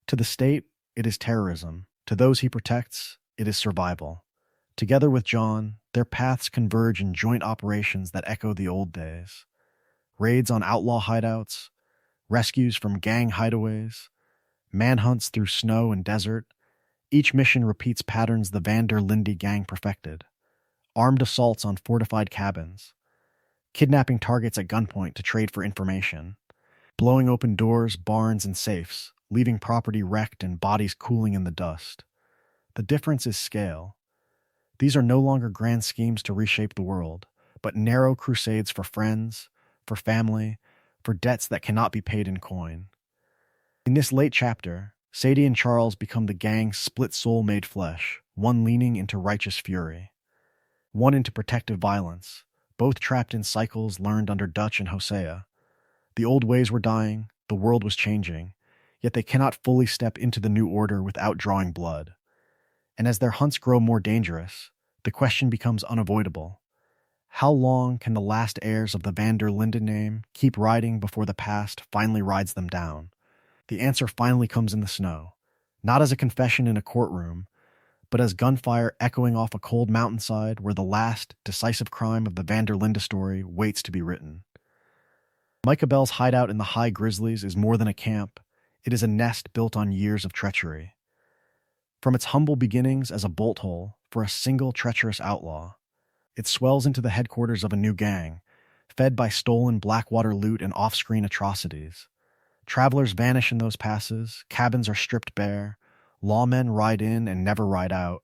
To the state, it is terrorism. To those he protects, it is survival. Together with John, their paths converge in joint operations that echo the old days. Raids on outlaw hideouts, rescues from gang hideaways, manhunts through snow and desert. Each mission repeats patterns the Vanderlinde Gang perfected. Armed assaults on fortified cabins, kidnapping targets at gunpoint to trade for information, blowing open doors, barns, and safes, leaving property wrecked and bodies cooling in the dust. The difference is scale. These are no longer grand schemes to reshape the world, but narrow crusades for friends, for family, for debts that cannot be paid in coin. In this late chapter, Sadie and Charles become the gang's split soul made flesh, one leaning into righteous fury, one into protective violence, both trapped in cycles learned under Dutch and Hosea. The old ways were dying, the world was changing, yet they cannot fully step into the new order without drawing blood. And as their hunts grow more dangerous, the question becomes unavoidable. How long can the last heirs of the Vanderlinde name keep riding before the past finally rides them down? The answer finally comes in the snow, not as a confession in a courtroom, but as gunfire echoing off a cold mountainside where the last, decisive crime of the Vanderlinde story waits to be written. Micah Bell's hideout in the High Grizzlies is more than a camp. It is a nest built on years of treachery. From its humble beginnings as a bolt hole for a single treacherous outlaw, it swells into the headquarters of a new gang, fed by stolen Blackwater loot and off-screen atrocities. Travelers vanish in those passes, cabins are stripped bare, lawmen ride in and never ride out.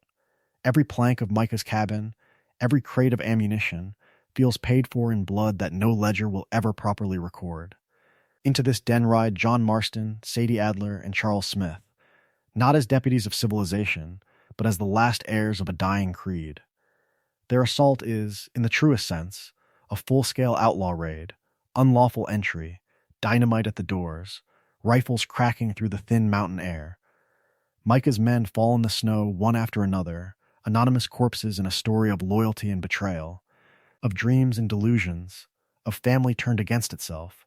Every plank of Micah's cabin, every crate of ammunition, feels paid for in blood that no ledger will ever properly record. Into this den ride John Marston, Sadie Adler, and Charles Smith, not as deputies of civilization, but as the last heirs of a dying creed. Their assault is, in the truest sense, a full-scale outlaw raid, unlawful entry, dynamite at the doors, rifles cracking through the thin mountain air. Micah's men fall in the snow one after another, anonymous corpses in a story of loyalty and betrayal, of dreams and delusions, of family turned against itself.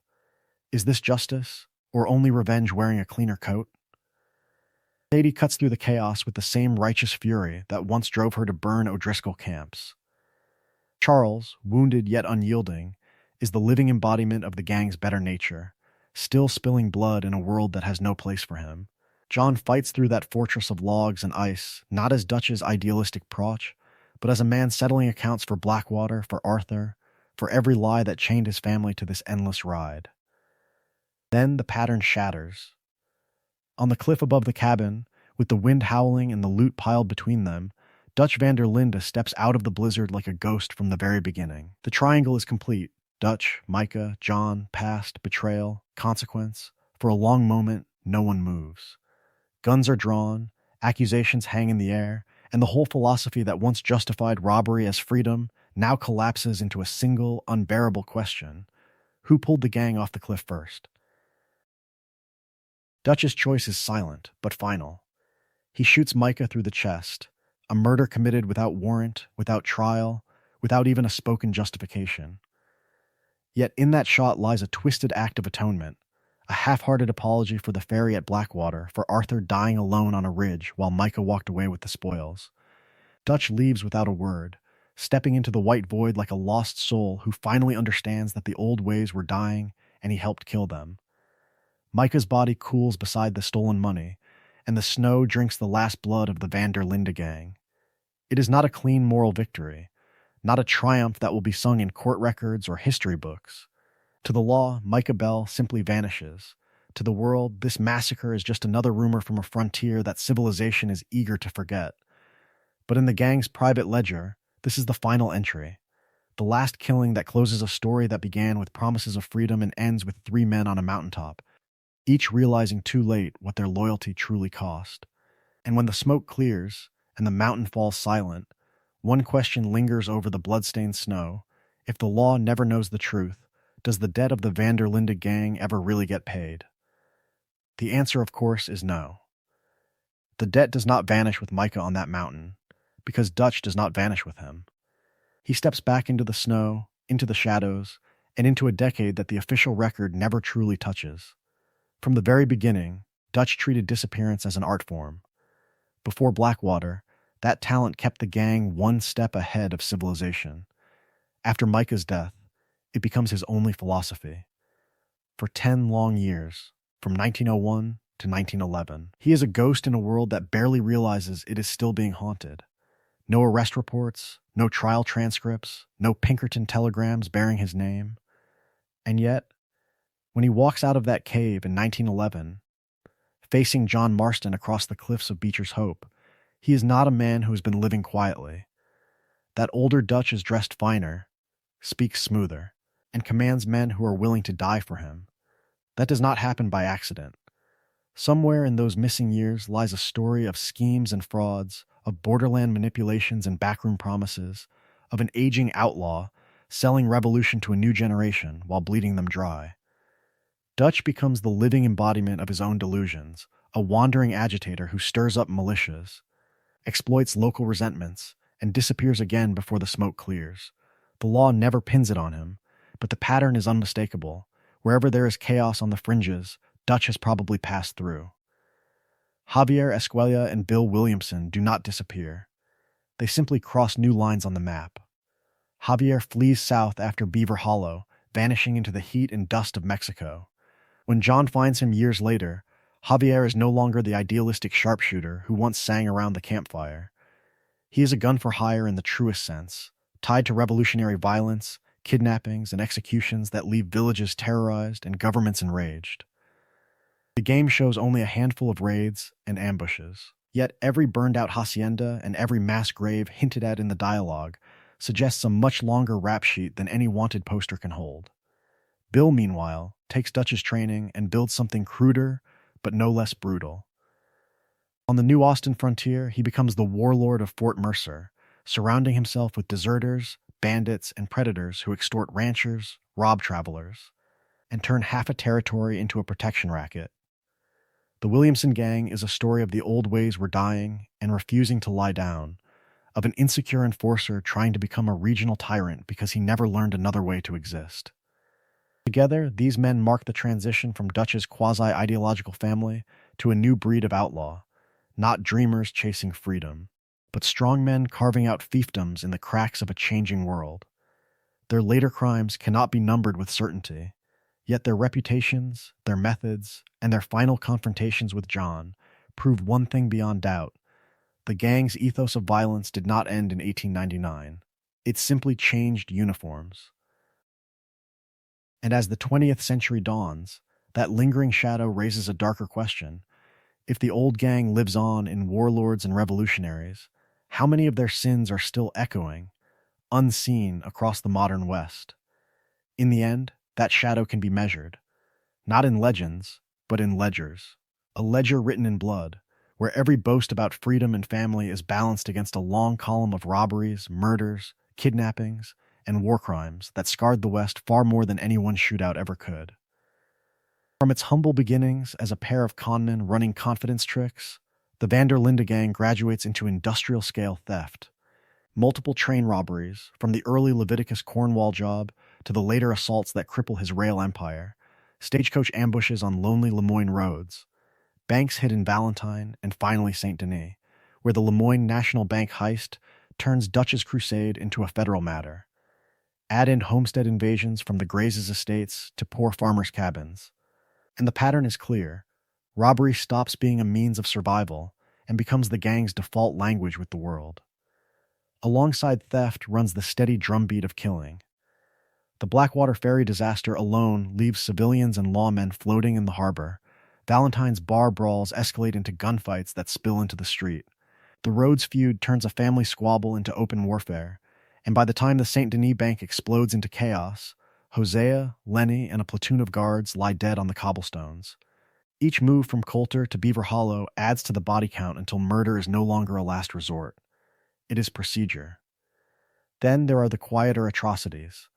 Is this justice, or only revenge wearing a cleaner coat? Sadie cuts through the chaos with the same righteous fury that once drove her to burn O'Driscoll camps. Charles, wounded yet unyielding, is the living embodiment of the gang's better nature, still spilling blood in a world that has no place for him. John fights through that fortress of logs and ice, not as Dutch's idealistic proch, but as a man settling accounts for Blackwater, for Arthur, for every lie that chained his family to this endless ride. Then the pattern shatters. On the cliff above the cabin, with the wind howling and the loot piled between them, Dutch Vanderlinde steps out of the blizzard like a ghost from the very beginning. The triangle is complete. Dutch, Micah, John, past, betrayal, consequence. For a long moment, no one moves. Guns are drawn, accusations hang in the air, and the whole philosophy that once justified robbery as freedom now collapses into a single, unbearable question. Who pulled the gang off the cliff first? Dutch's choice is silent, but final. He shoots Micah through the chest, a murder committed without warrant, without trial, without even a spoken justification. Yet in that shot lies a twisted act of atonement, a half-hearted apology for the ferry at Blackwater, for Arthur dying alone on a ridge while Micah walked away with the spoils. Dutch leaves without a word, stepping into the white void like a lost soul who finally understands that the old ways were dying and he helped kill them. Micah's body cools beside the stolen money, and the snow drinks the last blood of the Vanderlinde Gang. It is not a clean moral victory, not a triumph that will be sung in court records or history books. To the law, Micah Bell simply vanishes. To the world, this massacre is just another rumor from a frontier that civilization is eager to forget. But in the gang's private ledger, this is the final entry. The last killing that closes a story that began with promises of freedom and ends with 3 men on a mountaintop, each realizing too late what their loyalty truly cost. And when the smoke clears and the mountain falls silent, one question lingers over the bloodstained snow. If the law never knows the truth, does the debt of the Vanderlinde Gang ever really get paid? The answer, of course, is no. The debt does not vanish with Micah on that mountain, because Dutch does not vanish with him. He steps back into the snow, into the shadows, and into a decade that the official record never truly touches. From the very beginning, Dutch treated disappearance as an art form. Before Blackwater, that talent kept the gang one step ahead of civilization. After Micah's death, it becomes his only philosophy. For 10 long years, from 1901 to 1911, he is a ghost in a world that barely realizes it is still being haunted. No arrest reports, no trial transcripts, no Pinkerton telegrams bearing his name. And yet, when he walks out of that cave in 1911, facing John Marston across the cliffs of Beecher's Hope, he is not a man who has been living quietly. That older Dutch is dressed finer, speaks smoother, and commands men who are willing to die for him. That does not happen by accident. Somewhere in those missing years lies a story of schemes and frauds, of borderland manipulations and backroom promises, of an aging outlaw selling revolution to a new generation while bleeding them dry. Dutch becomes the living embodiment of his own delusions, a wandering agitator who stirs up militias, exploits local resentments, and disappears again before the smoke clears. The law never pins it on him, but the pattern is unmistakable. Wherever there is chaos on the fringes, Dutch has probably passed through. Javier Escuella and Bill Williamson do not disappear. They simply cross new lines on the map. Javier flees south after Beaver Hollow, vanishing into the heat and dust of Mexico. When John finds him years later, Javier is no longer the idealistic sharpshooter who once sang around the campfire. He is a gun for hire in the truest sense, tied to revolutionary violence, kidnappings, and executions that leave villages terrorized and governments enraged. The game shows only a handful of raids and ambushes, yet every burned-out hacienda and every mass grave hinted at in the dialogue suggests a much longer rap sheet than any wanted poster can hold. Bill, meanwhile, takes Dutch's training and builds something cruder, but no less brutal. On the New Austin frontier, he becomes the warlord of Fort Mercer, surrounding himself with deserters, bandits, and predators who extort ranchers, rob travelers, and turn half a territory into a protection racket. The Williamson Gang is a story of the old ways were dying and refusing to lie down, of an insecure enforcer trying to become a regional tyrant because he never learned another way to exist. Together, these men mark the transition from Dutch's quasi-ideological family to a new breed of outlaw, not dreamers chasing freedom, but strong men carving out fiefdoms in the cracks of a changing world. Their later crimes cannot be numbered with certainty, yet their reputations, their methods, and their final confrontations with John prove one thing beyond doubt. The gang's ethos of violence did not end in 1899. It simply changed uniforms. And as the 20th century dawns, that lingering shadow raises a darker question. If the old gang lives on in warlords and revolutionaries, how many of their sins are still echoing, unseen across the modern West? In the end, that shadow can be measured, not in legends, but in ledgers. A ledger written in blood, where every boast about freedom and family is balanced against a long column of robberies, murders, kidnappings, and war crimes that scarred the West far more than any one shootout ever could. From its humble beginnings as a pair of conmen running confidence tricks, the Vanderlinde Gang graduates into industrial-scale theft. Multiple train robberies, from the early Leviticus Cornwall job to the later assaults that cripple his rail empire, stagecoach ambushes on lonely Lemoyne roads, banks hid in Valentine, and finally Saint Denis, where the Lemoyne National Bank heist turns Dutch's crusade into a federal matter. Add in homestead invasions from the Grazes' estates to poor farmers' cabins. And the pattern is clear. Robbery stops being a means of survival and becomes the gang's default language with the world. Alongside theft runs the steady drumbeat of killing. The Blackwater ferry disaster alone leaves civilians and lawmen floating in the harbor. Valentine's bar brawls escalate into gunfights that spill into the street. The Rhodes feud turns a family squabble into open warfare, and by the time the Saint Denis Bank explodes into chaos, Hosea, Lenny, and a platoon of guards lie dead on the cobblestones. Each move from Coulter to Beaver Hollow adds to the body count until murder is no longer a last resort. It is procedure. Then there are the quieter atrocities.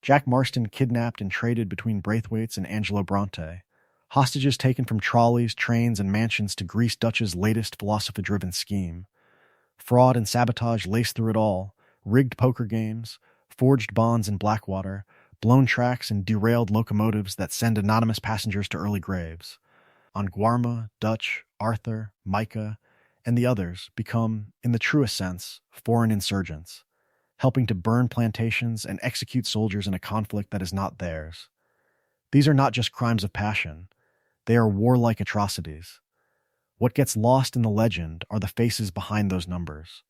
Jack Marston kidnapped and traded between Braithwaite's and Angelo Bronte. Hostages taken from trolleys, trains, and mansions to grease Dutch's latest philosophy-driven scheme. Fraud and sabotage lace through it all. Rigged poker games, forged bonds in Blackwater, blown tracks and derailed locomotives that send anonymous passengers to early graves. On Guarma, Dutch, Arthur, Micah, and the others become, in the truest sense, foreign insurgents, helping to burn plantations and execute soldiers in a conflict that is not theirs. These are not just crimes of passion. They are warlike atrocities. What gets lost in the legend are the faces behind those numbers.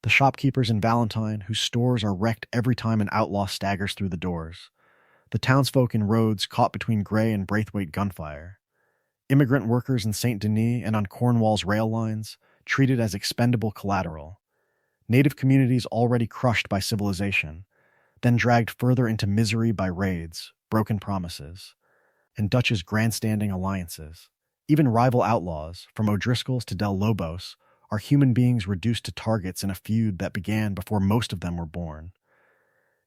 The shopkeepers in Valentine whose stores are wrecked every time an outlaw staggers through the doors. The townsfolk in Rhodes caught between Gray and Braithwaite gunfire. Immigrant workers in Saint Denis and on Cornwall's rail lines, treated as expendable collateral. Native communities already crushed by civilization, then dragged further into misery by raids, broken promises, and Dutch's grandstanding alliances. Even rival outlaws, from O'Driscoll's to Del Lobos, are human beings reduced to targets in a feud that began before most of them were born.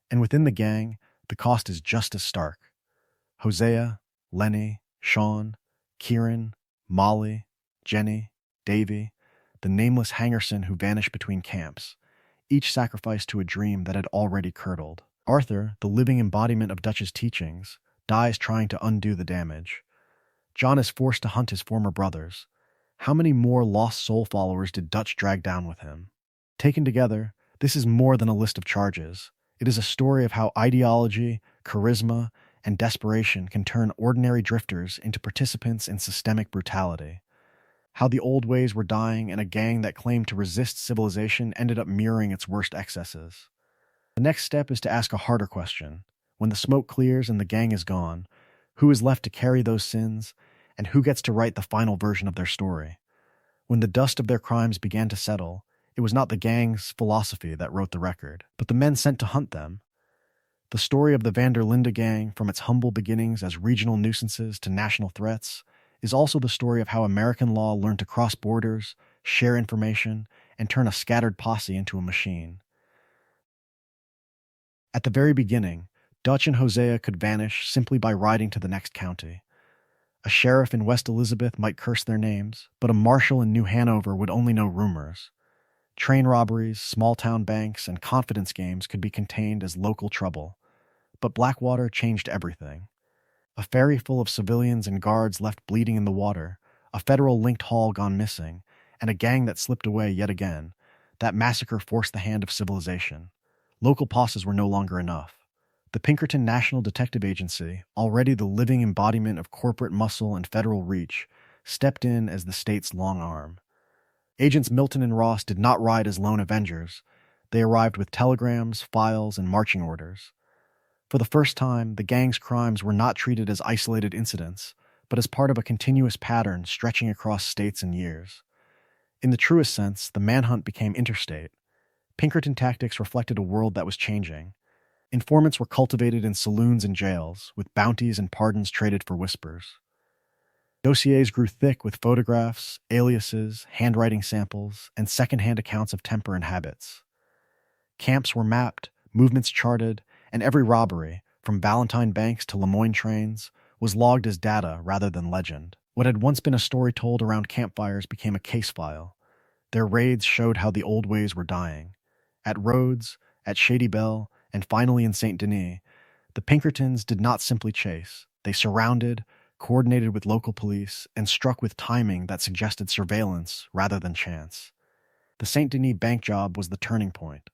And within the gang, the cost is just as stark. Hosea, Lenny, Sean, Kieran, Molly, Jenny, Davy, the nameless Hangerson who vanished between camps, each sacrificed to a dream that had already curdled. Arthur, the living embodiment of Dutch's teachings, dies trying to undo the damage. John is forced to hunt his former brothers. How many more lost soul followers did Dutch drag down with him? Taken together, this is more than a list of charges. It is a story of how ideology, charisma, and desperation can turn ordinary drifters into participants in systemic brutality. How the old ways were dying and a gang that claimed to resist civilization ended up mirroring its worst excesses. The next step is to ask a harder question. When the smoke clears and the gang is gone, who is left to carry those sins, and who gets to write the final version of their story? When the dust of their crimes began to settle, it was not the gang's philosophy that wrote the record, but the men sent to hunt them. The story of the Vanderlinde Gang, from its humble beginnings as regional nuisances to national threats, is also the story of how American law learned to cross borders, share information, and turn a scattered posse into a machine. At the very beginning, Dutch and Hosea could vanish simply by riding to the next county. A sheriff in West Elizabeth might curse their names, but a marshal in New Hanover would only know rumors. Train robberies, small-town banks, and confidence games could be contained as local trouble. But Blackwater changed everything. A ferry full of civilians and guards left bleeding in the water, a federal-linked haul gone missing, and a gang that slipped away yet again. That massacre forced the hand of civilization. Local posses were no longer enough. The Pinkerton National Detective Agency, already the living embodiment of corporate muscle and federal reach, stepped in as the state's long arm. Agents Milton and Ross did not ride as lone avengers. They arrived with telegrams, files, and marching orders. For the first time, the gang's crimes were not treated as isolated incidents, but as part of a continuous pattern stretching across states and years. In the truest sense, the manhunt became interstate. Pinkerton tactics reflected a world that was changing. Informants were cultivated in saloons and jails, with bounties and pardons traded for whispers. Dossiers grew thick with photographs, aliases, handwriting samples, and second-hand accounts of temper and habits. Camps were mapped, movements charted, and every robbery, from Ballantine banks to Lemoyne trains, was logged as data rather than legend. What had once been a story told around campfires became a case file. Their raids showed how the old ways were dying. At Rhodes, at Shady Belle, and finally in St. Denis, the Pinkertons did not simply chase. They surrounded, coordinated with local police, and struck with timing that suggested surveillance rather than chance. The St. Denis bank job was the turning point.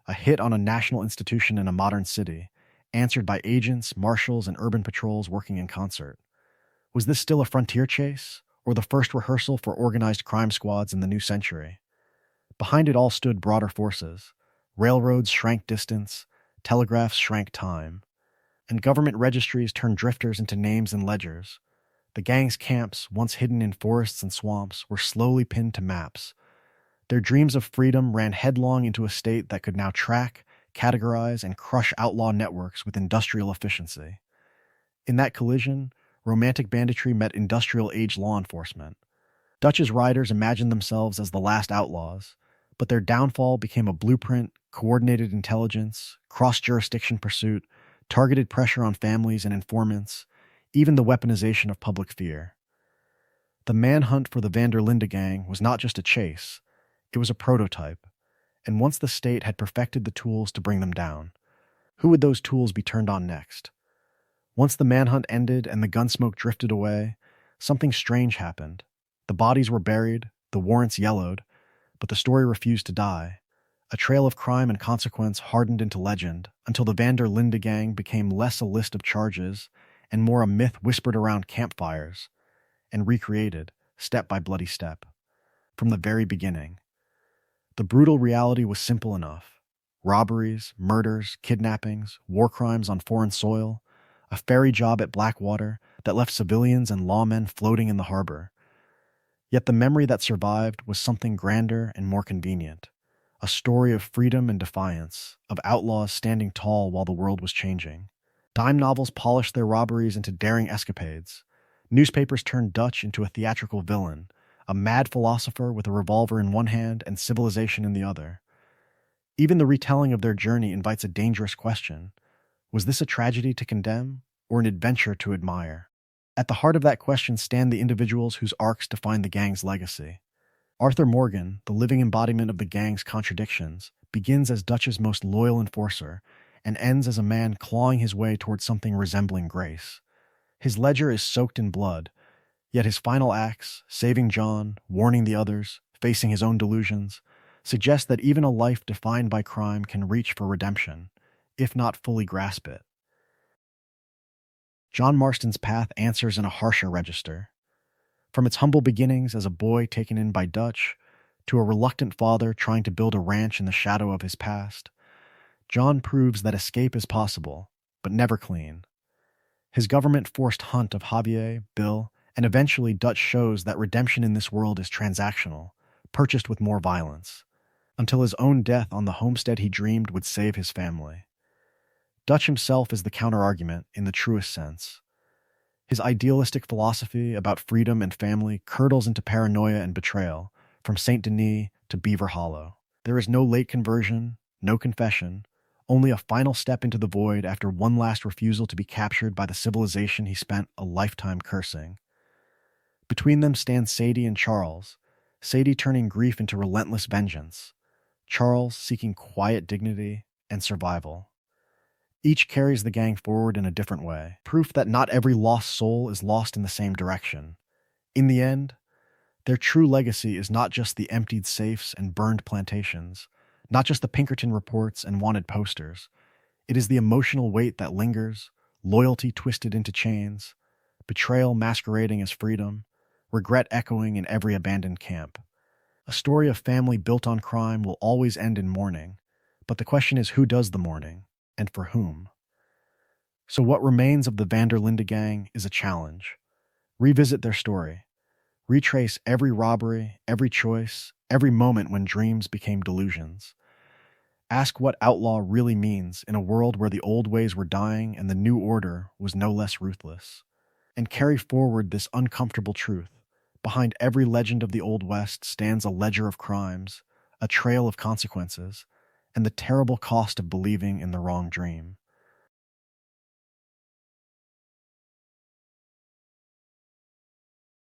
A hit on a national institution in a modern city, answered by agents, marshals, and urban patrols working in concert. Was this still a frontier chase, or the first rehearsal for organized crime squads in the new century? Behind it all stood broader forces. Railroads shrank distance, telegraphs shrank time, and government registries turned drifters into names and ledgers. The gang's camps, once hidden in forests and swamps, were slowly pinned to maps. Their dreams of freedom ran headlong into a state that could now track, categorize, and crush outlaw networks with industrial efficiency. In that collision, romantic banditry met industrial-age law enforcement. Dutch's riders imagined themselves as the last outlaws, but their downfall became a blueprint, coordinated intelligence, cross-jurisdiction pursuit, targeted pressure on families and informants, even the weaponization of public fear. The manhunt for the Vanderlinde Gang was not just a chase, it was a prototype, and once the state had perfected the tools to bring them down, who would those tools be turned on next? Once the manhunt ended and the gunsmoke drifted away, something strange happened. The bodies were buried, the warrants yellowed, but the story refused to die. A trail of crime and consequence hardened into legend until the Vanderlinde Gang became less a list of charges and more a myth whispered around campfires and recreated, step by bloody step. From the very beginning, the brutal reality was simple enough. Robberies, murders, kidnappings, war crimes on foreign soil, a ferry job at Blackwater that left civilians and lawmen floating in the harbor. Yet the memory that survived was something grander and more convenient. A story of freedom and defiance, of outlaws standing tall while the world was changing. Dime novels polished their robberies into daring escapades. Newspapers turned Dutch into a theatrical villain, a mad philosopher with a revolver in one hand and civilization in the other. Even the retelling of their journey invites a dangerous question. Was this a tragedy to condemn, or an adventure to admire? At the heart of that question stand the individuals whose arcs define the gang's legacy. Arthur Morgan, the living embodiment of the gang's contradictions, begins as Dutch's most loyal enforcer and ends as a man clawing his way towards something resembling grace. His ledger is soaked in blood, yet his final acts, saving John, warning the others, facing his own delusions, suggest that even a life defined by crime can reach for redemption, if not fully grasp it. John Marston's path answers in a harsher register. From its humble beginnings as a boy taken in by Dutch, to a reluctant father trying to build a ranch in the shadow of his past, John proves that escape is possible, but never clean. His government-forced hunt of Javier, Bill, and eventually Dutch shows that redemption in this world is transactional, purchased with more violence, until his own death on the homestead he dreamed would save his family. Dutch himself is the counterargument in the truest sense. His idealistic philosophy about freedom and family curdles into paranoia and betrayal, from St. Denis to Beaver Hollow. There is no late conversion, no confession, only a final step into the void after one last refusal to be captured by the civilization he spent a lifetime cursing. Between them stand Sadie and Charles, Sadie turning grief into relentless vengeance, Charles seeking quiet dignity and survival. Each carries the gang forward in a different way, proof that not every lost soul is lost in the same direction. In the end, their true legacy is not just the emptied safes and burned plantations, not just the Pinkerton reports and wanted posters. It is the emotional weight that lingers, loyalty twisted into chains, betrayal masquerading as freedom, regret echoing in every abandoned camp. A story of family built on crime will always end in mourning, but the question is who does the mourning, and for whom? So what remains of the Vanderlinde Gang is a challenge. Revisit their story. Retrace every robbery, every choice, every moment when dreams became delusions. Ask what outlaw really means in a world where the old ways were dying and the new order was no less ruthless. And carry forward this uncomfortable truth. Behind every legend of the Old West stands a ledger of crimes, a trail of consequences, and the terrible cost of believing in the wrong dream.